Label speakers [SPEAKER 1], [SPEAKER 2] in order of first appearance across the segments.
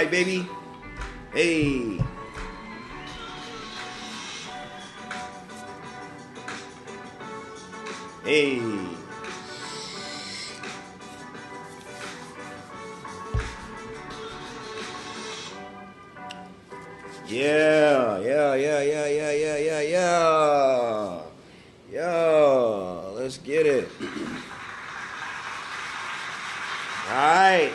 [SPEAKER 1] tonight, baby. Hey. Hey. Yeah. Let's get it. All right.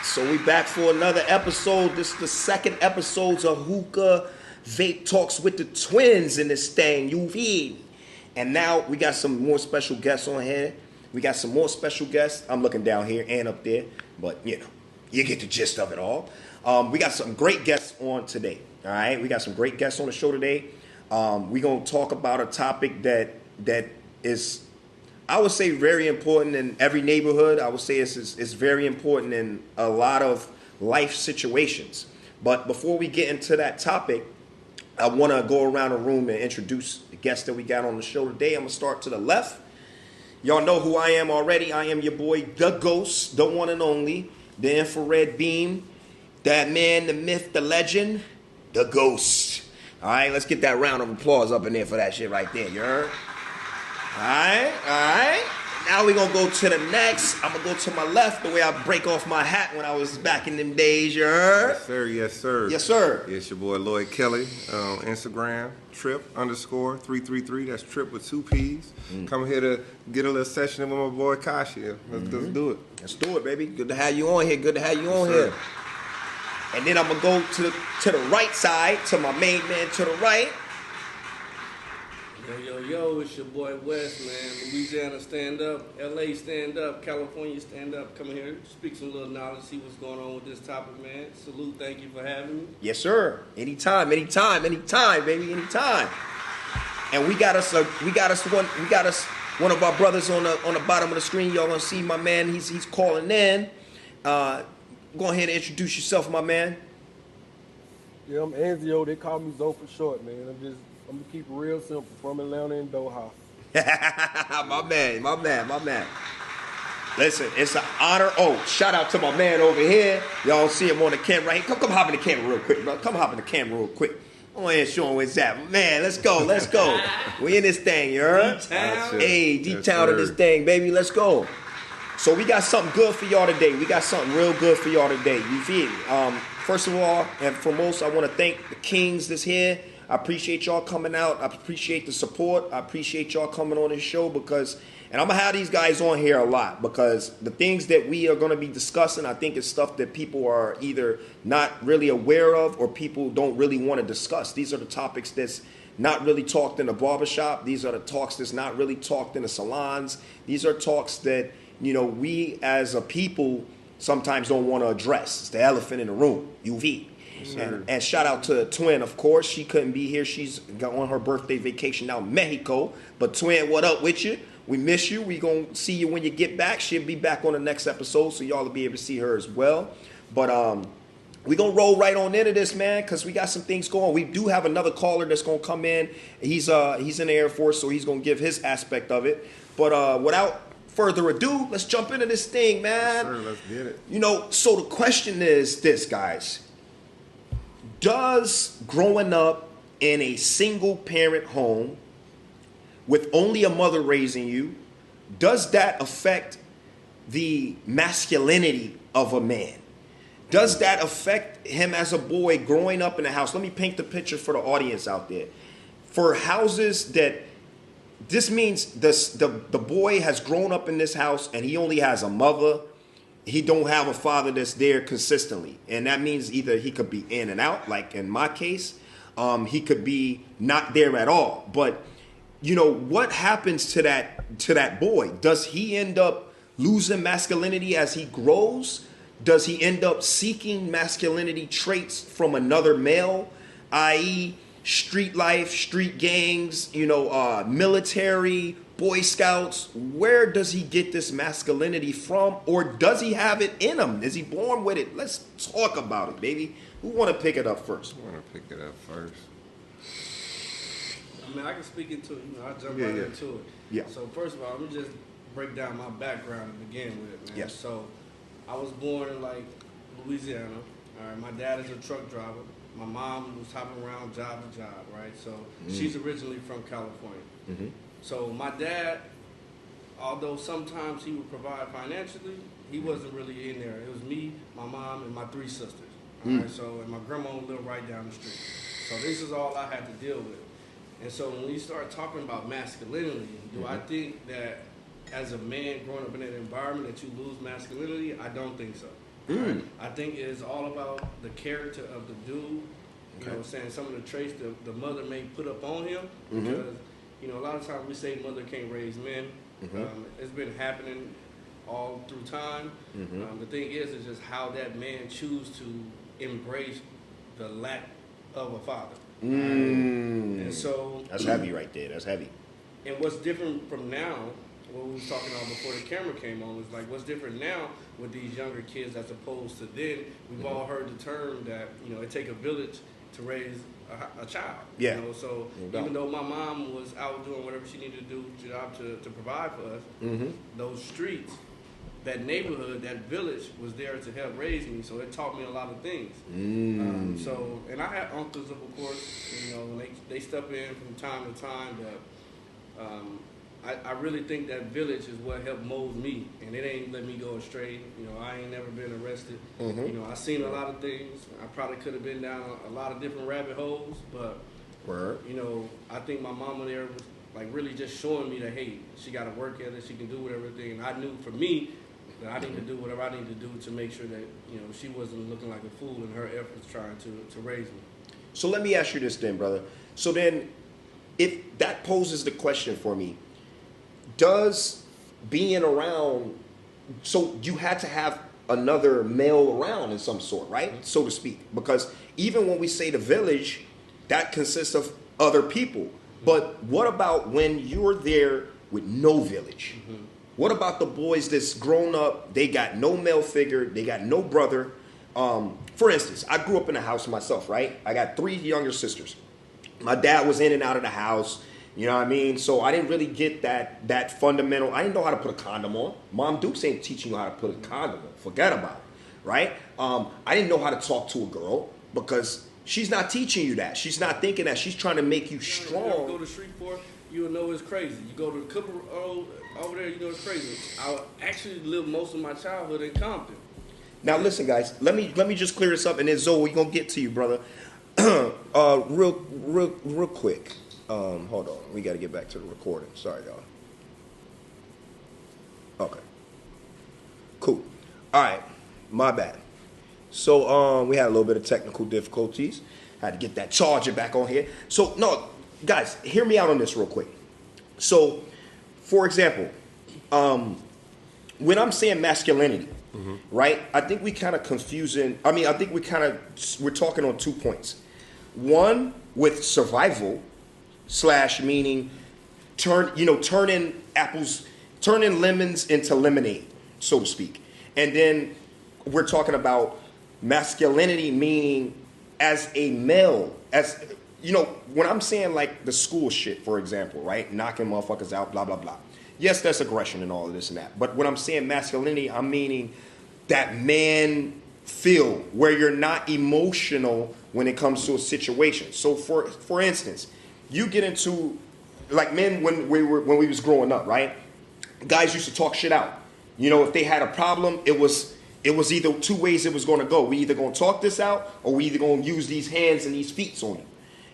[SPEAKER 1] So we back for another episode. This is the second episode of Hookah Vape Talks with the Twins in this thing. You feed. And now we got some more special guests on here. We got some more special guests. I'm looking down here and up there, but you know, you get the gist of it all. We got some great guests on today. All right, we got some great guests on the show today. We're gonna talk about a topic that is, I would say, very important in every neighborhood. I would say it's very important in a lot of life situations. But before we get into that topic, I want to go around the room and introduce the guests that we got on the show today. I'm going to start to the left. Y'all know who I am already. I am your boy, the Ghost, the one and only, the infrared beam, that man, the myth, the legend, the Ghost. All right, let's get that round of applause up in there for that shit right there, you heard? All right. Now we're going to go to the next. I'm going to go to my left, the way I break off my hat when I was back in them days, you heard?
[SPEAKER 2] Yes, sir.
[SPEAKER 1] Yes, sir.
[SPEAKER 2] It's your boy, Lloyd Kelly, on Instagram, trip_333. That's trip with 2 P's. Come here to get a little session with my boy, Kashi. Let's do it.
[SPEAKER 1] Let's do it, baby. Good to have you on here. Here. And then I'm going to go to the right side, to my main man to the right.
[SPEAKER 3] Yo, it's your boy West, man. Louisiana stand up, LA stand up, California stand up. Come here, speak some little knowledge, see what's going on with this topic, man. Salute, thank you for having me.
[SPEAKER 1] Yes, sir. Anytime, baby, anytime. And we got us one of our brothers on the bottom of the screen. Y'all gonna see my man. He's calling in. Go ahead and introduce yourself, my man.
[SPEAKER 4] Yeah, I'm Anzio. They call me Zo for short, man. I'm gonna keep it real simple. From Atlanta and Doha.
[SPEAKER 1] my man. Listen, it's an honor. Oh, shout out to my man over here. Y'all see him on the camera right here. Come hop in the camera real quick, bro. Come hop in the camera real quick. I'm going to show him what's that. Man, let's go. We in this thing, you heard?
[SPEAKER 3] D-Town.
[SPEAKER 1] Hey, D-Town in this thing, baby. Let's go. So we got something good for y'all today. We got something real good for y'all today. You feel me? First of all, and foremost, I want to thank the Kings that's here. I appreciate y'all coming out. I appreciate the support. I appreciate y'all coming on this show because, and I'm going to have these guys on here a lot because the things that we are going to be discussing, I think is stuff that people are either not really aware of or people don't really want to discuss. These are the topics that's not really talked in the barbershop. These are the talks that's not really talked in the salons. These are talks that, you know, we as a people sometimes don't want to address. It's the elephant in the room, UV. And shout out to Twin, of course. She couldn't be here. She's got on her birthday vacation out in Mexico. But Twin, what up with you? We miss you. We going to see you when you get back. She'll be back on the next episode, so y'all will be able to see her as well. But we going to roll right on into this, man, because we got some things going. We do have another caller that's going to come in. He's in the Air Force, so he's going to give his aspect of it. But without further ado, let's jump into this thing, man.
[SPEAKER 2] Yes, sir, let's get it.
[SPEAKER 1] You know, so the question is this, guys. Does growing up in a single parent home with only a mother raising you, does that affect the masculinity of a man? Does that affect him as a boy growing up in a house? Let me paint the picture for the audience out there. For houses that, this means the boy has grown up in this house and he only has a mother. He don't have a father that's there consistently. And that means either he could be in and out, like in my case, he could be not there at all. But, you know, what happens to that boy? Does he end up losing masculinity as he grows? Does he end up seeking masculinity traits from another male, i.e., street life, street gangs, you know, military, Boy Scouts? Where does he get this masculinity from? Or does he have it in him? Is he born with it? Let's talk about it, baby. Who want to pick it up first?
[SPEAKER 2] I want to pick it up first.
[SPEAKER 3] I mean, I can speak into it. You know, I'll jump right into it.
[SPEAKER 1] Yeah.
[SPEAKER 3] So first of all, let me just break down my background to begin with, man.
[SPEAKER 1] Yes.
[SPEAKER 3] So I was born in like Louisiana, All right, my dad is a truck driver. My mom was hopping around job to job, right? So she's originally from California.
[SPEAKER 1] Mm-hmm.
[SPEAKER 3] So my dad, although sometimes he would provide financially, he wasn't really in there. It was me, my mom, and my 3 sisters. All right, so and my grandma lived right down the street. So this is all I had to deal with. And so when we start talking about masculinity, do I think that as a man growing up in that environment that you lose masculinity? I don't think so. Right? I think it's all about the character of the dude. You know what I'm saying? Some of the traits the mother may put up on him. Because, you know, a lot of times we say mother can't raise men. It's been happening all through time. The thing is just how that man choose to embrace the lack of a father. And so
[SPEAKER 1] that's heavy right there. That's heavy.
[SPEAKER 3] And what's different from now, what we was talking about before the camera came on, was like what's different now with these younger kids as opposed to then. We've all heard the term that, you know, it take a village to raise a child.
[SPEAKER 1] Yeah.
[SPEAKER 3] You know, so even though my mom was out doing whatever she needed to do to provide for us, those streets, that neighborhood, that village was there to help raise me. So it taught me a lot of things. So, and I had uncles, of course, you know, they step in from time to time, but I really think that village is what helped mold me, and it ain't let me go astray. You know, I ain't never been arrested. You know, I seen a lot of things. I probably could have been down a lot of different rabbit holes, but you know, I think my mama there was like really just showing me that, hey, she got to work at it, she can do everything. And I knew for me that I need to do whatever I need to do to make sure that, you know, she wasn't looking like a fool in her efforts trying to raise me.
[SPEAKER 1] So let me ask you this then, brother. So then, if that poses the question for me, does being around, so you had to have another male around in some sort, right? So to speak. Because even when we say the village, that consists of other people. But what about when you're there with no village? What about the boys that's grown up, they got no male figure, they got no brother? For instance, I grew up in a house myself, right? I got 3 younger sisters. My dad was in and out of the house, you know what I mean? So I didn't really get that fundamental, I didn't know how to put a condom on. Mom Dukes ain't teaching you how to put a condom on, forget about it, right? I didn't know how to talk to a girl because she's not teaching you that. She's not thinking that. She's trying to make you strong.
[SPEAKER 3] You go to Shreveport, you'll know it's crazy. You go to Cooper over there, you know it's crazy. I actually lived most of my childhood in Compton.
[SPEAKER 1] Now listen, guys. Let me just clear this up, and then Zoe, we're gonna get to you, brother. Real quick. Hold on. We got to get back to the recording. Sorry, y'all. Okay. Cool. All right. My bad. So we had a little bit of technical difficulties. Had to get that charger back on here. So no, guys, hear me out on this real quick. So, for example, when I'm saying masculinity, right? I think we kind of confusing. I mean, I think we're talking on 2 points. One with survival / meaning turning lemons into lemonade, so to speak. And then we're talking about masculinity, meaning as a male, as you know, when I'm saying like the school shit, for example, right? Knocking motherfuckers out, blah, blah, blah. Yes, that's aggression and all of this and that. But when I'm saying masculinity, I'm meaning that man feel where you're not emotional when it comes to a situation. So for instance, you get into like men when we was growing up, right? Guys used to talk shit out. You know, if they had a problem, it was either 2 ways it was going to go. We either going to talk this out, or we either going to use these hands and these feet on you.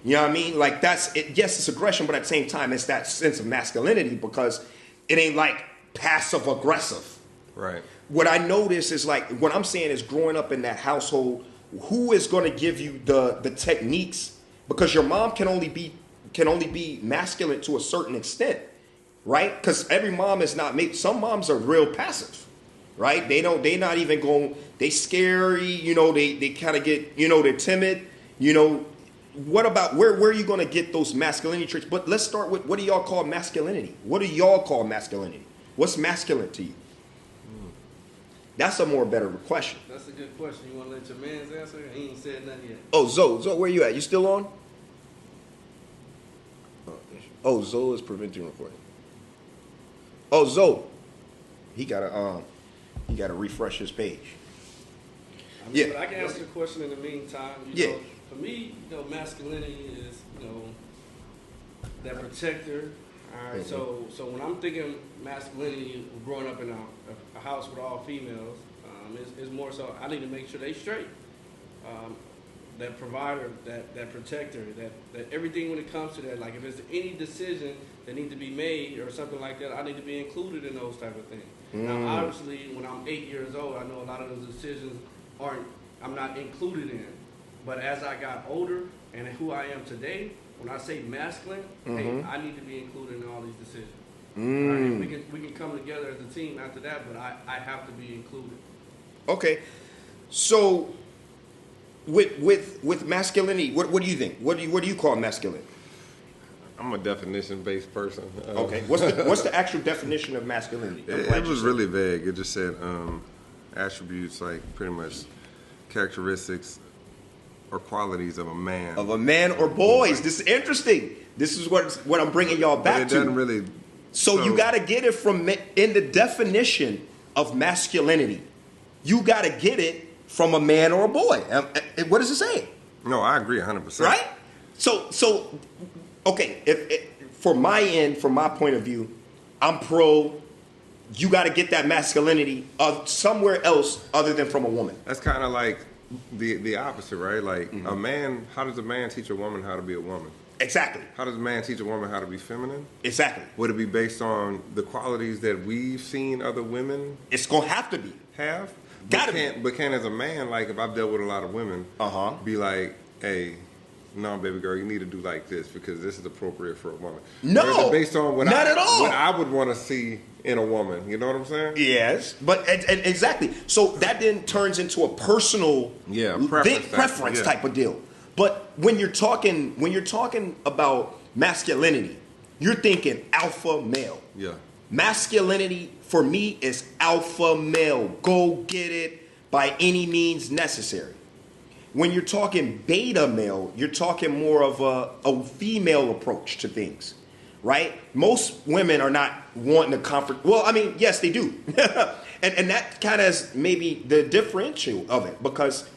[SPEAKER 1] You know what I mean? Like that's it. Yes, it's aggression, but at the same time, it's that sense of masculinity because it ain't like passive aggressive.
[SPEAKER 2] Right.
[SPEAKER 1] What I notice is like what I'm saying is growing up in that household, who is going to give you the techniques? Because your mom can only be masculine to a certain extent, right? Because every mom is not made. Some moms are real passive, right? They not even going. They scary, you know. They kind of get, you know, they're timid, you know. What about where are you going to get those masculinity traits? But let's start with, what do y'all call masculinity? What do y'all call masculinity? What's masculine to you? That's a more better question.
[SPEAKER 3] That's a good question. You want to let your man's answer? He ain't said nothing yet.
[SPEAKER 1] Oh, Zoe, where you at? You still on? Oh, Zoe is preventing recording. Oh, Zoe, he gotta refresh his page.
[SPEAKER 3] I mean,
[SPEAKER 1] Yeah.
[SPEAKER 3] but I can answer the question in the meantime. You know, for me, masculinity is, that protector. All right. So when I'm thinking masculinity, growing up in a house with all females, it's more so I need to make sure they straight. That provider, that protector, that everything when it comes to that, like if there's any decision that needs to be made or something like that, I need to be included in those type of things. Now, obviously, when I'm 8 years old, I know a lot of those decisions I'm not included in. But as I got older and who I am today, when I say masculine, hey, I need to be included in all these decisions. Right? We can come together as a team after that, but I have to be included.
[SPEAKER 1] Okay, so with masculinity, what do you think? What do you call masculine?
[SPEAKER 2] I'm a definition-based person.
[SPEAKER 1] Okay, what's the actual definition of masculinity?
[SPEAKER 2] It was really vague. It just said attributes, like pretty much characteristics or qualities of a man.
[SPEAKER 1] Of a man or boys. This is interesting. This is what I'm bringing y'all back
[SPEAKER 2] it
[SPEAKER 1] to.
[SPEAKER 2] doesn't really.
[SPEAKER 1] So you got to get it from in the definition of masculinity. You got to get it from a man or a boy. What does it say?
[SPEAKER 2] No, I agree 100%.
[SPEAKER 1] Right? So okay, from my end, from my point of view, I'm pro. You got to get that masculinity of somewhere else other than from a woman.
[SPEAKER 2] That's kind of like the opposite, right? Like a man. How does a man teach a woman how to be a woman?
[SPEAKER 1] Exactly.
[SPEAKER 2] How does a man teach a woman how to be feminine?
[SPEAKER 1] Exactly.
[SPEAKER 2] Would it be based on the qualities that we've seen other women
[SPEAKER 1] It's gonna have to be.
[SPEAKER 2] have?
[SPEAKER 1] Gotta be.
[SPEAKER 2] But can as a man, like if I've dealt with a lot of women, be like, hey, no, baby girl, you need to do like this because this is appropriate for a woman.
[SPEAKER 1] No,
[SPEAKER 2] or is it based on what
[SPEAKER 1] not at all.
[SPEAKER 2] What I would want to see in a woman. You know what I'm saying?
[SPEAKER 1] Yes, but and exactly. So that then turns into a personal preference type of deal. But when you're talking about masculinity, you're thinking alpha male.
[SPEAKER 2] Yeah.
[SPEAKER 1] Masculinity for me is alpha male. Go get it by any means necessary. When you're talking beta male, you're talking more of a female approach to things, right? Most women are not wanting to comfort. Well, I mean, yes, they do. and that kind of is maybe the differential of it because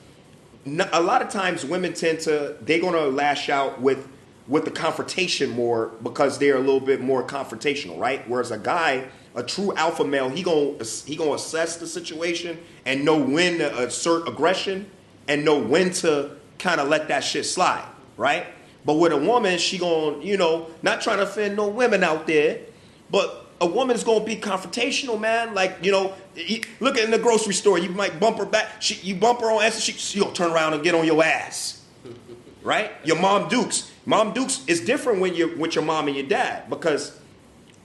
[SPEAKER 1] a lot of times women they're going to lash out with the confrontation more because they're a little bit more confrontational, right? Whereas a guy, a true alpha male, he gonna assess the situation and know when to assert aggression and know when to kind of let that shit slide, right? But with a woman, she gonna, not trying to offend no women out there, but a woman's gonna be confrontational, man. Like, look at in the grocery store, you might bump her back. You bump her on ass, she gonna turn around and get on your ass, right? Your Mom Dukes is different when you're with your mom and your dad because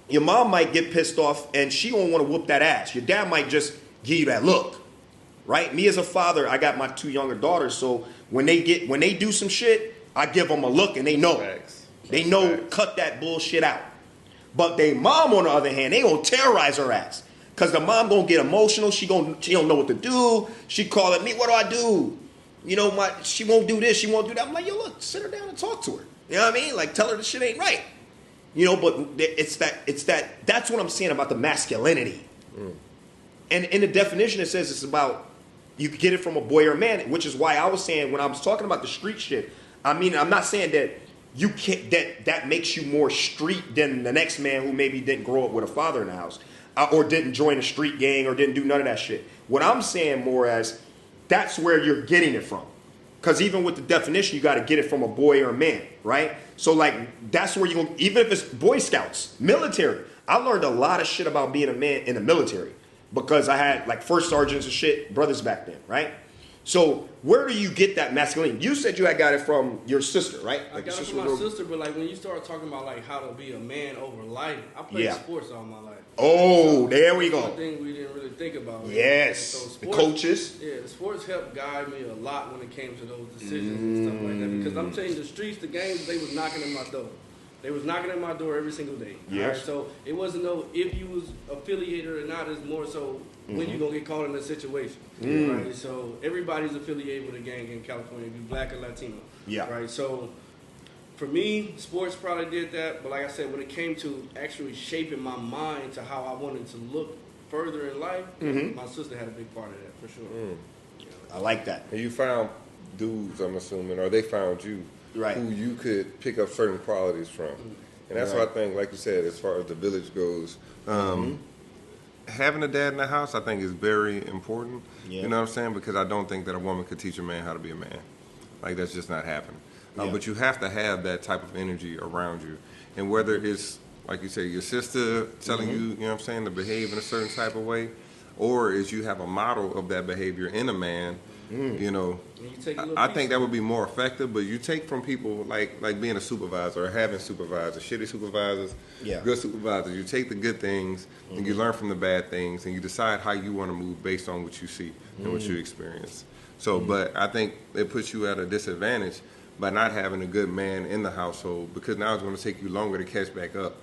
[SPEAKER 1] your mom might get pissed off and she won't want to whoop that ass. Your dad might just give you that look, right? Me as a father, I got my 2 younger daughters, so when they do some shit, I give them a look and they know.
[SPEAKER 2] Facts.
[SPEAKER 1] They know, cut that bullshit out. But they mom, on the other hand, they gonna terrorize her ass. Cause the mom gonna get emotional. She don't know what to do. She calling me, what do I do? She won't do this, she won't do that. I'm like, yo, look, sit her down and talk to her. You know what I mean? Like, tell her this shit ain't right. But that's what I'm saying about the masculinity. And in the definition, it says it's about, you can get it from a boy or a man, which is why I was saying when I was talking about the street shit, I mean, I'm not saying that you can't, that makes you more street than the next man who maybe didn't grow up with a father in the house or didn't join a street gang or didn't do none of that shit. What I'm saying more as, that's where you're getting it from. Because even with the definition, you got to get it from a boy or a man, right? So, like, that's where you're going to, even if it's Boy Scouts, military. I learned a lot of shit about being a man in the military because I had, like, first sergeants and shit, brothers back then, right? So, where do you get that masculinity? You said you had got it from your sister, right?
[SPEAKER 3] I got it from my sister, but, like, when you start talking about, like, how to be a man over life, I played sports all my life.
[SPEAKER 1] Oh, there we go.
[SPEAKER 3] One thing we didn't really think about.
[SPEAKER 1] Yes,
[SPEAKER 3] so sports,
[SPEAKER 1] the coaches.
[SPEAKER 3] Yeah, the sports helped guide me a lot when it came to those decisions and stuff like that. Because I'm telling you, the streets, the games, they was knocking at my door. They was knocking at my door every single day.
[SPEAKER 1] Yes.
[SPEAKER 3] Right? So it wasn't no if you was affiliated or not. It's more so when you gonna get caught in a situation. Right. So everybody's affiliated with a gang in California, be black or Latino. Yeah. Right. So for me, sports probably did that. But like I said, when it came to actually shaping my mind to how I wanted to look further in life, my sister had a big part of that for sure.
[SPEAKER 1] I like that.
[SPEAKER 2] And you found dudes, I'm assuming, or they found you,
[SPEAKER 1] Right.
[SPEAKER 2] who you could pick up certain qualities from. And that's
[SPEAKER 1] Right.
[SPEAKER 2] what I think, like you said, as far as the village goes, having a dad in the house, I think, is very important.
[SPEAKER 1] Yeah.
[SPEAKER 2] You know what I'm saying? Because I don't think that a woman could teach a man how to be a man. Like, that's just not happening.
[SPEAKER 1] Yeah.
[SPEAKER 2] But you have to have that type of energy around you. And whether it's, like you say, your sister telling you, you know what I'm saying, to behave in a certain type of way, or is you have a model of that behavior in a man, you know,
[SPEAKER 3] And you take a little
[SPEAKER 2] I
[SPEAKER 3] piece
[SPEAKER 2] think that
[SPEAKER 3] of
[SPEAKER 2] would be more effective. But you take from people like being a supervisor or having supervisors, shitty supervisors,
[SPEAKER 1] Yeah.
[SPEAKER 2] good supervisors. You take the good things and you learn from the bad things, and you decide how you want to move based on what you see and what you experience. So, but I think it puts you at a disadvantage by not having a good man in the household, because now it's going to take you longer to catch back up,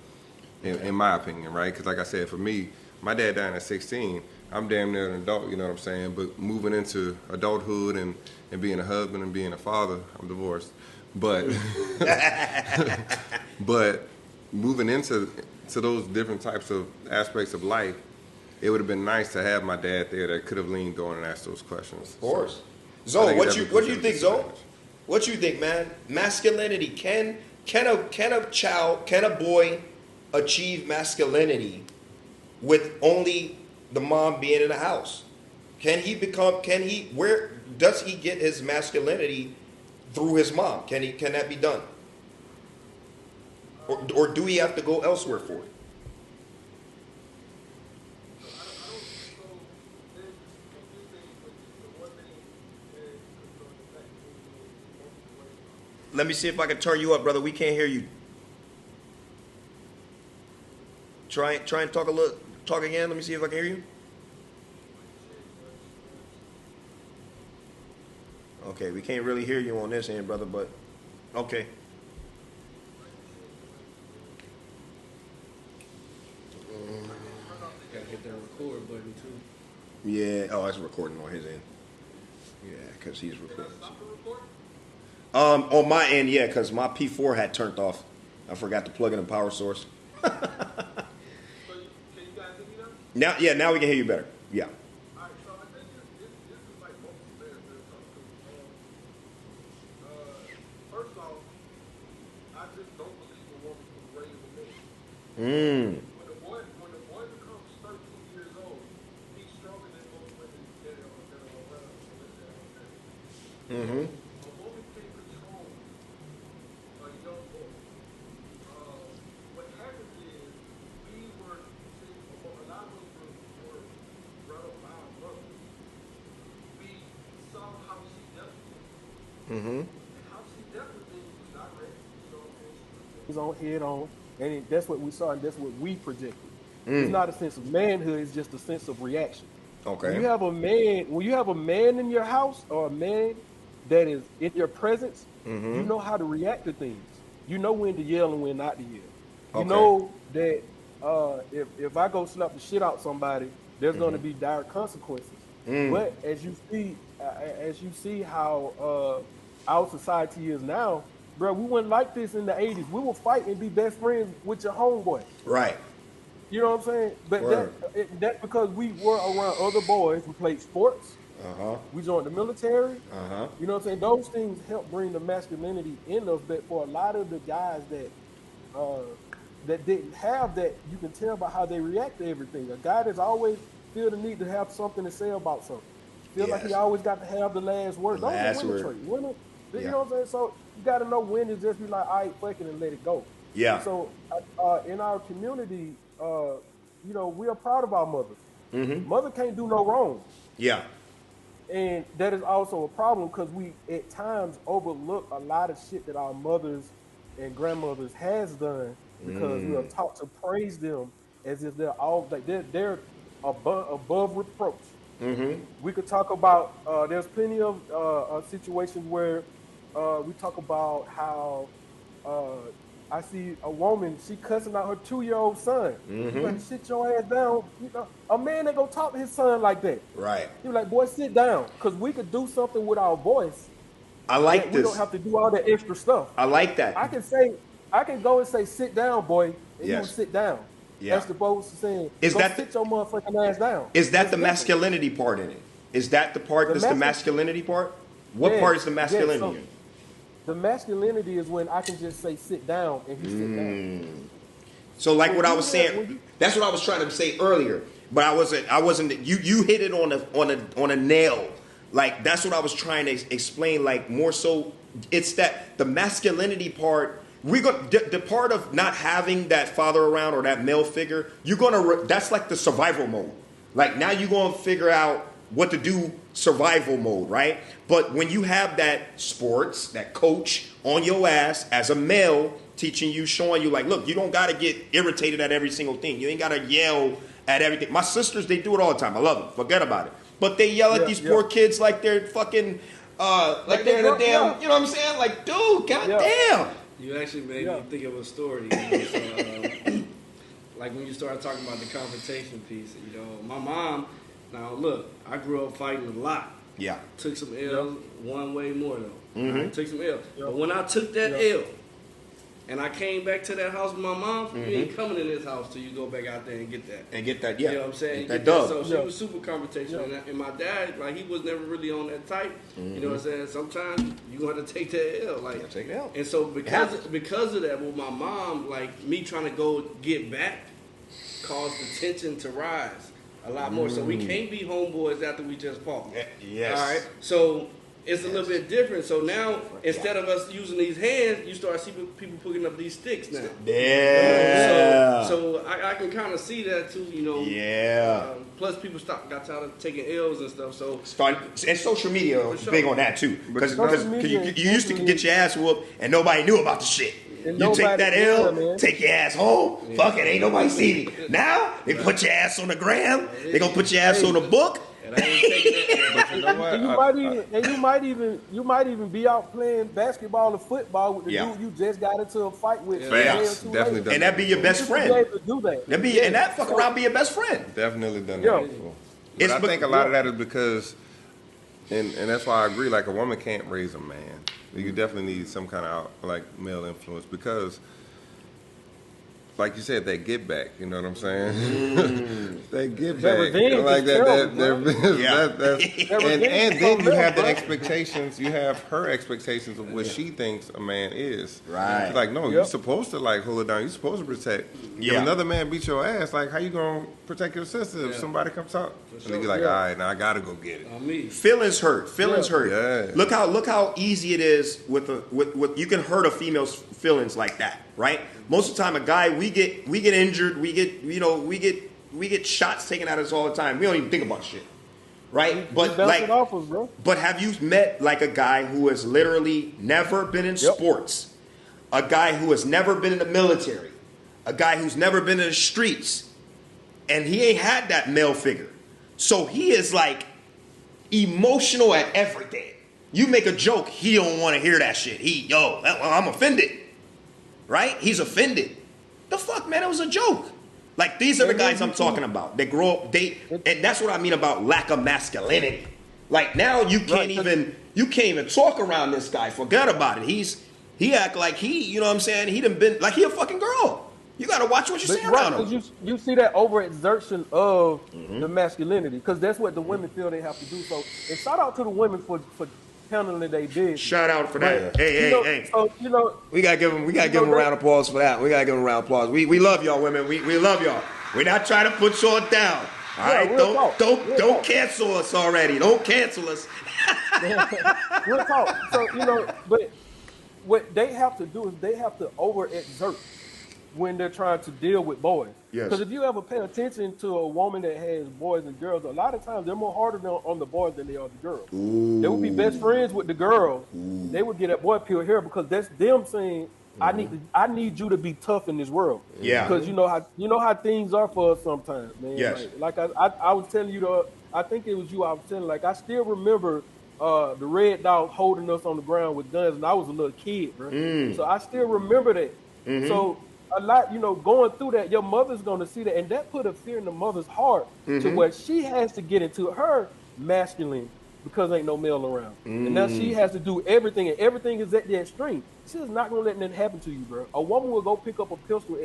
[SPEAKER 2] in my opinion, right? Because like I said, for me, my dad died at 16. I'm damn near an adult, you know what I'm saying? But moving into adulthood and being a husband and being a father, I'm divorced. But but moving into those different types of aspects of life, it would have been nice to have my dad there that could have leaned on and asked those questions.
[SPEAKER 1] Of course.
[SPEAKER 2] I
[SPEAKER 1] Zoe,
[SPEAKER 2] think
[SPEAKER 1] what
[SPEAKER 2] it
[SPEAKER 1] you
[SPEAKER 2] definitely
[SPEAKER 1] think,
[SPEAKER 2] puts
[SPEAKER 1] Zoe?
[SPEAKER 2] you at a disadvantage.
[SPEAKER 1] What you think, man? Masculinity, can a boy achieve masculinity with only the mom being in the house? Where does he get his masculinity through his mom? Can that be done? Or do we have to go elsewhere for it? Let me see if I can turn you up, brother. We can't hear you. Try and talk again. Let me see if I can hear you. Okay, we can't really hear you on this end, brother, but okay.
[SPEAKER 3] Gotta hit that record button too.
[SPEAKER 1] Yeah. Oh, it's recording on his end. Yeah, because he's recording. On my end, yeah, because my P4 had turned off. I forgot to plug in a power source.
[SPEAKER 5] Can you guys hear me now?
[SPEAKER 1] Now, yeah, now we can hear you better. Yeah.
[SPEAKER 5] All right, so I think this is like most players that come to. First off, I just don't believe a woman can raise a man. When the boy becomes 13 years old, he's stronger than most women that are around. A woman can control a young boy. What happens is a lot of us were brought up by our mothers. We saw how she dealt with things. And how she dealt with things was not ready.
[SPEAKER 4] He's on head on, and that's what we saw, and that's what we projected. It's not a sense of manhood; it's just a sense of reaction.
[SPEAKER 1] Okay.
[SPEAKER 4] When you have a man in your house, or a man that is in your presence, you know how to react to things. You know when to yell and when not to yell. You
[SPEAKER 1] Okay.
[SPEAKER 4] know that if I go slap the shit out somebody, there's going to be dire consequences. But as you see how our society is now, bro, we weren't like this in the 80s. We will fight and be best friends with your homeboy.
[SPEAKER 1] Right.
[SPEAKER 4] You know what I'm saying? But
[SPEAKER 1] Word.
[SPEAKER 4] that's because we were around other boys who played sports. We joined the military. You know what I'm saying? Those things help bring the masculinity in us. But for a lot of the guys that didn't have that, you can tell by how they react to everything. A guy that's always feel the need to have something to say about something. Feel like he
[SPEAKER 1] Yes.
[SPEAKER 4] always got to have the last word. Those
[SPEAKER 1] Last
[SPEAKER 4] are women
[SPEAKER 1] word.
[SPEAKER 4] traits. Women,
[SPEAKER 1] Yeah.
[SPEAKER 4] you know what I'm saying? So you got to know when to just be like, all right, fuck it, and let it go.
[SPEAKER 1] Yeah.
[SPEAKER 4] So in our community, you know, we are proud of our mothers. Mother can't do no wrong.
[SPEAKER 1] Yeah.
[SPEAKER 4] And that is also a problem because we at times overlook a lot of shit that our mothers and grandmothers has done because we are taught to praise them as if they're all like they're above reproach. We could talk about there's plenty of situations where we talk about how I see a woman, she cussing out her 2-year-old son. You better sit your ass down. You know, a man ain't gonna talk to his son like that.
[SPEAKER 1] Right.
[SPEAKER 4] You're like, boy, sit down, because we could do something with our voice.
[SPEAKER 1] I like
[SPEAKER 4] We
[SPEAKER 1] this.
[SPEAKER 4] don't have to do all that extra stuff.
[SPEAKER 1] I like that.
[SPEAKER 4] I can go and say, sit down, boy, and you
[SPEAKER 1] Yes.
[SPEAKER 4] will sit down.
[SPEAKER 1] Yeah.
[SPEAKER 4] As opposed to saying,
[SPEAKER 1] Is
[SPEAKER 4] go
[SPEAKER 1] that
[SPEAKER 4] sit your motherfucking ass down.
[SPEAKER 1] Is that
[SPEAKER 4] That's
[SPEAKER 1] the
[SPEAKER 4] different.
[SPEAKER 1] masculinity part in it? Is that the part that's the masculinity part? What part is the masculinity?
[SPEAKER 4] So the masculinity is when I can just say sit down and he sit down.
[SPEAKER 1] So like
[SPEAKER 4] When
[SPEAKER 1] what I
[SPEAKER 4] you
[SPEAKER 1] was
[SPEAKER 4] have-
[SPEAKER 1] saying,
[SPEAKER 4] when you-
[SPEAKER 1] that's what I was trying to say earlier, but I wasn't. You hit it on a nail. Like that's what I was trying to explain. Like more so, it's that the masculinity part. The part of not having that father around or that male figure. That's like the survival mode. Like now you're gonna figure out what to do survival mode, right? But when you have that sports, that coach on your ass as a male teaching you, showing you like, look, you don't got to get irritated at every single thing. You ain't got to yell at everything. My sisters, they do it all the time. I love them. Forget about it. But they yell at these poor kids like they're fucking, like they're the damn, you know what I'm saying? Like, dude, goddamn.
[SPEAKER 3] You actually made me think of a story. You know, so, like when you started talking about the confrontation piece, you know, my mom, now look, I grew up fighting a lot.
[SPEAKER 1] Yeah.
[SPEAKER 3] Took some L's, one way more though.
[SPEAKER 1] Mm-hmm.
[SPEAKER 3] I took some L's. But when I took that L, and I came back to that house with my mom, you ain't coming in this house till you go back out there and get that.
[SPEAKER 1] And get that,
[SPEAKER 3] You know what I'm saying?
[SPEAKER 1] Get that dub.
[SPEAKER 3] So she was super confrontational. And my dad, like, he was never really on that type. You know what I'm saying? Sometimes you going to have to take that L. Like,
[SPEAKER 1] take the L.
[SPEAKER 3] And so because of that, with my mom, like, me trying to go get back caused the tension to rise a lot more. So we can't be homeboys after we just fought.
[SPEAKER 1] Yes.
[SPEAKER 3] All right? So it's a little bit different. So now, instead of us using these hands, you start seeing people picking up these sticks now.
[SPEAKER 1] Yeah.
[SPEAKER 3] So I can kind of see that too, you know.
[SPEAKER 1] Yeah.
[SPEAKER 3] Plus, people got tired of taking L's and stuff. So
[SPEAKER 1] And social media is
[SPEAKER 3] sure.
[SPEAKER 1] big on that too. Because
[SPEAKER 4] Social media
[SPEAKER 1] you used to get your ass whooped and nobody knew about the shit.
[SPEAKER 4] And
[SPEAKER 1] You take that L,
[SPEAKER 4] man.
[SPEAKER 1] take your ass home. Fuck it, ain't nobody see me. Now they put your ass on the gram. They gonna put your ass on the book.
[SPEAKER 3] and I ain't taking that.
[SPEAKER 2] But you know what?
[SPEAKER 4] And you might even be out playing basketball or football with the dude you just got into a fight with.
[SPEAKER 2] Facts. Definitely done
[SPEAKER 1] And that be your best
[SPEAKER 4] You should be
[SPEAKER 1] friend.
[SPEAKER 4] able to do that.
[SPEAKER 1] And that fuck around be your best friend.
[SPEAKER 2] Definitely done
[SPEAKER 4] Yeah.
[SPEAKER 2] that before. But I think a lot of that is because, and that's why I agree, like a woman can't raise a man. You definitely need some kind of like male influence because, like you said, they get back. You know what I'm saying? They get
[SPEAKER 4] That
[SPEAKER 2] back.
[SPEAKER 4] revenge
[SPEAKER 2] Like
[SPEAKER 4] is
[SPEAKER 2] that.
[SPEAKER 4] terrible,
[SPEAKER 2] And then you have the expectations. You have her expectations of what she thinks a man is.
[SPEAKER 1] Right.
[SPEAKER 2] She's like, no, you're supposed to like hold it down. You're supposed to protect. If another man beat your ass, like how you gonna protect your sister if somebody comes out? And they be like, all right, now I gotta go get it.
[SPEAKER 3] On me.
[SPEAKER 1] Feelings hurt. Feelings hurt.
[SPEAKER 2] Yeah.
[SPEAKER 1] Look how easy it is with you can hurt a female's feelings like that, right? Most of the time, a guy we get injured, we get shots taken at us all the time. We don't even think about shit, right? But like,
[SPEAKER 4] off us, bro.
[SPEAKER 1] but have you met like a guy who has literally never been in sports, a guy who has never been in the military, a guy who's never been in the streets, and he ain't had that male figure, so he is like emotional at everything. You make a joke, he don't want to hear that shit. I'm offended. Right? He's offended. The fuck, man, it was a joke. Like, these are the guys I'm talking about. They grow up, and that's what I mean about lack of masculinity. Like, now you can't even talk around this guy. Forget about it. He act like you know what I'm saying? He done been, like he a fucking girl. You gotta watch what you say around him.
[SPEAKER 4] You see that overexertion of the masculinity, because that's what the women feel they have to do. So, and shout out to the women for handling their business.
[SPEAKER 1] Shout out for that. Hey.
[SPEAKER 4] So,
[SPEAKER 1] We gotta give them a round of applause for that. We gotta give them a round of applause. We love y'all, women. We love y'all. We're not trying to put y'all down. All right, don't cancel us already. Don't cancel us.
[SPEAKER 4] Real talk. So but what they have to do is they have to overexert when they're trying to deal with boys.
[SPEAKER 1] Yes.
[SPEAKER 4] Because if you ever pay attention to a woman that has boys and girls, a lot of times they're more harder on the boys than they are the girls.
[SPEAKER 1] Ooh.
[SPEAKER 4] They would be best friends with the girls. Ooh. They would get that boy pure hair because that's them saying, I need you to be tough in this world.
[SPEAKER 1] Yeah.
[SPEAKER 4] Because you know how things are for us sometimes, man.
[SPEAKER 1] Yes.
[SPEAKER 4] Like I was telling you, I think it was you. I was telling, like, I still remember the Red Dog holding us on the ground with guns, and I was a little kid, bro. So I still remember that. So a lot, going through that, your mother's going to see that, and that put a fear in the mother's heart to where she has to get into her masculine because ain't no male around. And now she has to do everything, and everything is at the extreme. She's not going to let nothing happen to you, bro. A woman will go pick up a pistol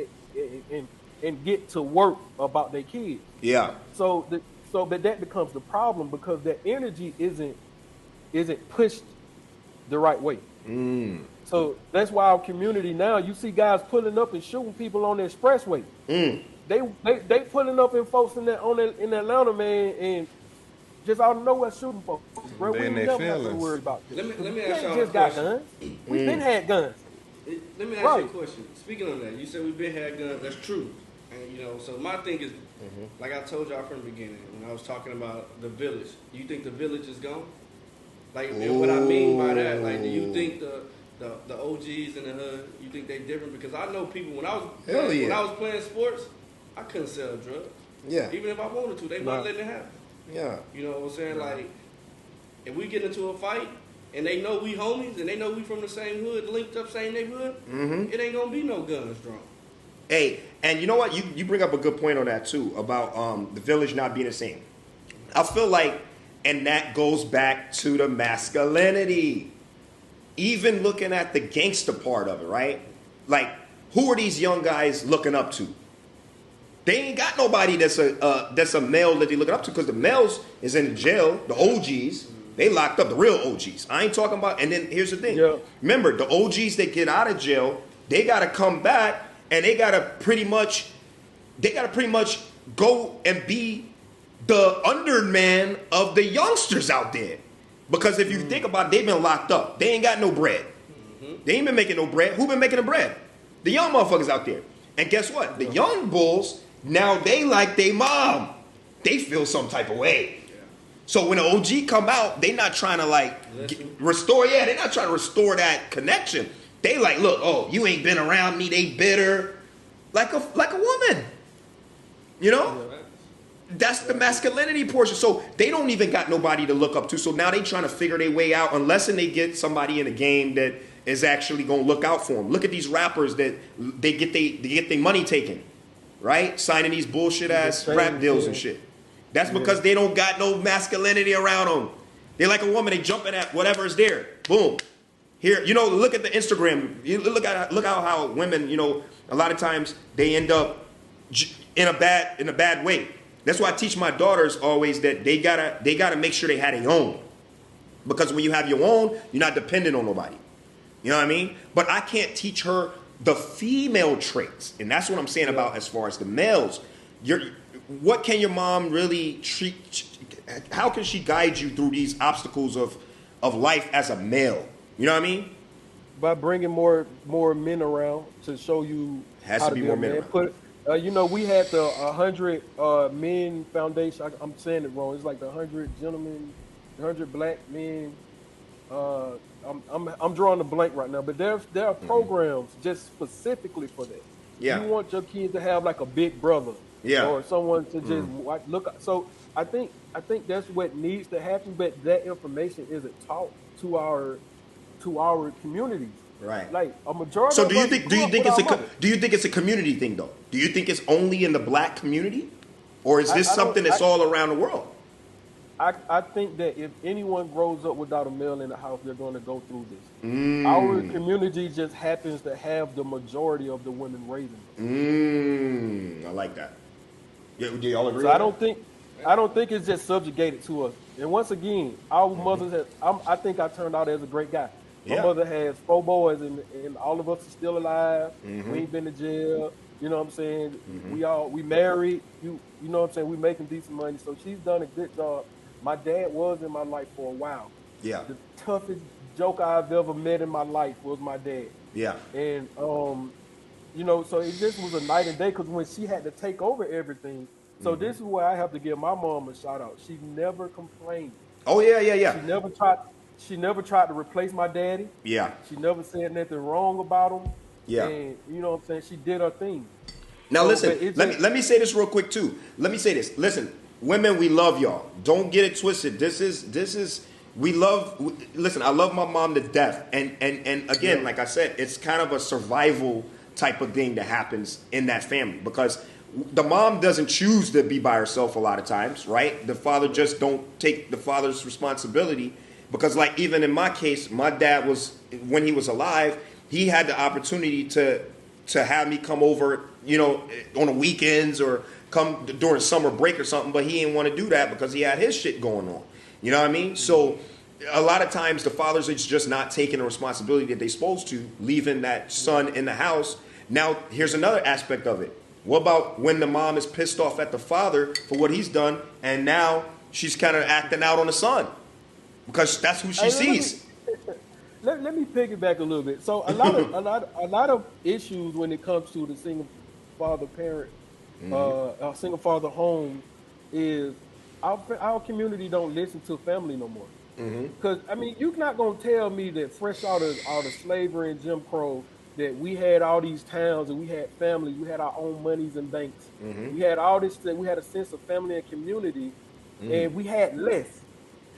[SPEAKER 4] and get to work about their kids.
[SPEAKER 1] Yeah.
[SPEAKER 4] So So, but that becomes the problem because that energy isn't pushed the right way. So that's why our community now, you see guys pulling up and shooting people on the expressway. They pulling up in folks in Atlanta, man, and just out of nowhere shooting folks, bro.
[SPEAKER 2] They
[SPEAKER 4] We
[SPEAKER 2] in
[SPEAKER 4] ain't
[SPEAKER 2] their
[SPEAKER 4] never have to
[SPEAKER 2] feelings.
[SPEAKER 4] worry about this.
[SPEAKER 3] Let me
[SPEAKER 4] We
[SPEAKER 3] ask
[SPEAKER 4] ain't
[SPEAKER 3] y'all
[SPEAKER 4] just
[SPEAKER 3] a
[SPEAKER 4] got
[SPEAKER 3] question.
[SPEAKER 4] guns. We've been had guns.
[SPEAKER 3] Let me ask you a
[SPEAKER 4] Right.
[SPEAKER 3] question. Speaking of that, you said we've been had guns. That's true. And so my thing is, like I told y'all from the beginning, when I was talking about the village. You think the village is gone? Like, and what I mean by that, like, do you think the OGs in the hood, you think they different? Because I know people when I was playing sports, I couldn't sell drugs.
[SPEAKER 1] Yeah.
[SPEAKER 3] Even if I wanted to, they weren't letting it happen.
[SPEAKER 1] Yeah.
[SPEAKER 3] You know what I'm saying? Like, if we get into a fight and they know we homies and they know we from the same hood, linked up, same neighborhood, it ain't gonna be no guns drawn.
[SPEAKER 1] Hey, and you know what? You bring up a good point on that too about the village not being the same. I feel like, and that goes back to the masculinity. Even looking at the gangster part of it, right? Like, who are these young guys looking up to? They ain't got nobody that's a male that they looking up to because the males is in jail. The OGs, they locked up. The real OGs. I ain't talking about. And then here's the thing.
[SPEAKER 4] Yeah.
[SPEAKER 1] Remember, the OGs that get out of jail, they gotta come back and they gotta pretty much go and be the underman of the youngsters out there. Because if you think about it, they've been locked up. They ain't got no bread. They ain't been making no bread. Who been making the bread? The young motherfuckers out there. And guess what? The young bulls, now they like they mom. They feel some type of way. So when the OG come out, they not trying to restore. Yeah, they not trying to restore that connection. They like, look, oh, you ain't been around me. They bitter, like a woman. You know, that's the masculinity portion. So they don't even got nobody to look up to. So now they trying to figure their way out, unless they get somebody in a game that is actually gonna look out for them. Look at these rappers that they get their money taken, right? Signing these bullshit ass rap deals and shit. That's because they don't got no masculinity around them. They like a woman. They jumping at whatever is there. Boom. Here, look at the Instagram. You look how women, a lot of times they end up in a bad way. That's why I teach my daughters always that they gotta make sure they have their own, because when you have your own, you're not dependent on nobody. You know what I mean? But I can't teach her the female traits, and that's what I'm saying about as far as the males. What can your mom really treat? How can she guide you through these obstacles of life as a male? You know what I mean?
[SPEAKER 4] By bringing more men around to show you
[SPEAKER 1] Has
[SPEAKER 4] how
[SPEAKER 1] to be
[SPEAKER 4] be
[SPEAKER 1] more
[SPEAKER 4] a
[SPEAKER 1] men
[SPEAKER 4] man.
[SPEAKER 1] around.
[SPEAKER 4] We had the 100 Men Foundation. I'm saying it wrong. It's like the 100 gentlemen, 100 black men. I'm drawing a blank right now, but there are programs just specifically for that.
[SPEAKER 1] Yeah.
[SPEAKER 4] You want your kids to have like a big brother, or someone to just look. So I think that's what needs to happen, but that information isn't taught to our communities.
[SPEAKER 1] Right.
[SPEAKER 4] Like a majority.
[SPEAKER 1] So
[SPEAKER 4] of
[SPEAKER 1] do you
[SPEAKER 4] us
[SPEAKER 1] think
[SPEAKER 4] grew up with our mothers.
[SPEAKER 1] do you think it's a community thing though? Do you think it's only in the black community, or is this something that's all around the world?
[SPEAKER 4] I think that if anyone grows up without a male in the house, they're going to go through this. Our community just happens to have the majority of the women raising them.
[SPEAKER 1] I like that. Yeah, do y'all agree?
[SPEAKER 4] So I don't think it's just subjugated to us. And once again, our mothers I think I turned out as a great guy. My mother has 4 boys, and all of us are still alive. We ain't been to jail. You know what I'm saying? We married. You know what I'm saying? We making decent money. So she's done a good job. My dad was in my life for a while.
[SPEAKER 1] Yeah.
[SPEAKER 4] The toughest joker I've ever met in my life was my dad.
[SPEAKER 1] Yeah.
[SPEAKER 4] And so it just was a night and day, because when she had to take over everything. So this is where I have to give my mom a shout out. She never complained.
[SPEAKER 1] Oh yeah.
[SPEAKER 4] She never tried to replace my daddy.
[SPEAKER 1] Yeah.
[SPEAKER 4] She never said nothing wrong about him.
[SPEAKER 1] Yeah.
[SPEAKER 4] And you know what I'm saying? She did her thing.
[SPEAKER 1] Now listen, let me say this real quick too. Let me say this. Listen, women, we love y'all. Don't get it twisted. Listen, I love my mom to death. And again, like I said, it's kind of a survival type of thing that happens in that family, because the mom doesn't choose to be by herself a lot of times, right? The father just don't take the father's responsibility, because like even in my case, my dad was, when he was alive, he had the opportunity to have me come over, on the weekends, or come during summer break or something, but he didn't want to do that because he had his shit going on. You know what I mean? So a lot of times the fathers are just not taking the responsibility that they're supposed to, leaving that son in the house. Now, here's another aspect of it. What about when the mom is pissed off at the father for what he's done, and now she's kind of acting out on the son because that's who she
[SPEAKER 4] Hey,
[SPEAKER 1] sees?
[SPEAKER 4] Let me piggyback a little bit. So a lot of issues when it comes to the single father parent, single father home, is our community don't listen to family no more. Because I mean, you're not gonna tell me that fresh out of slavery and Jim Crow that we had all these towns and we had families, we had our own monies and banks, we had all this, we had a sense of family and community, and we had less.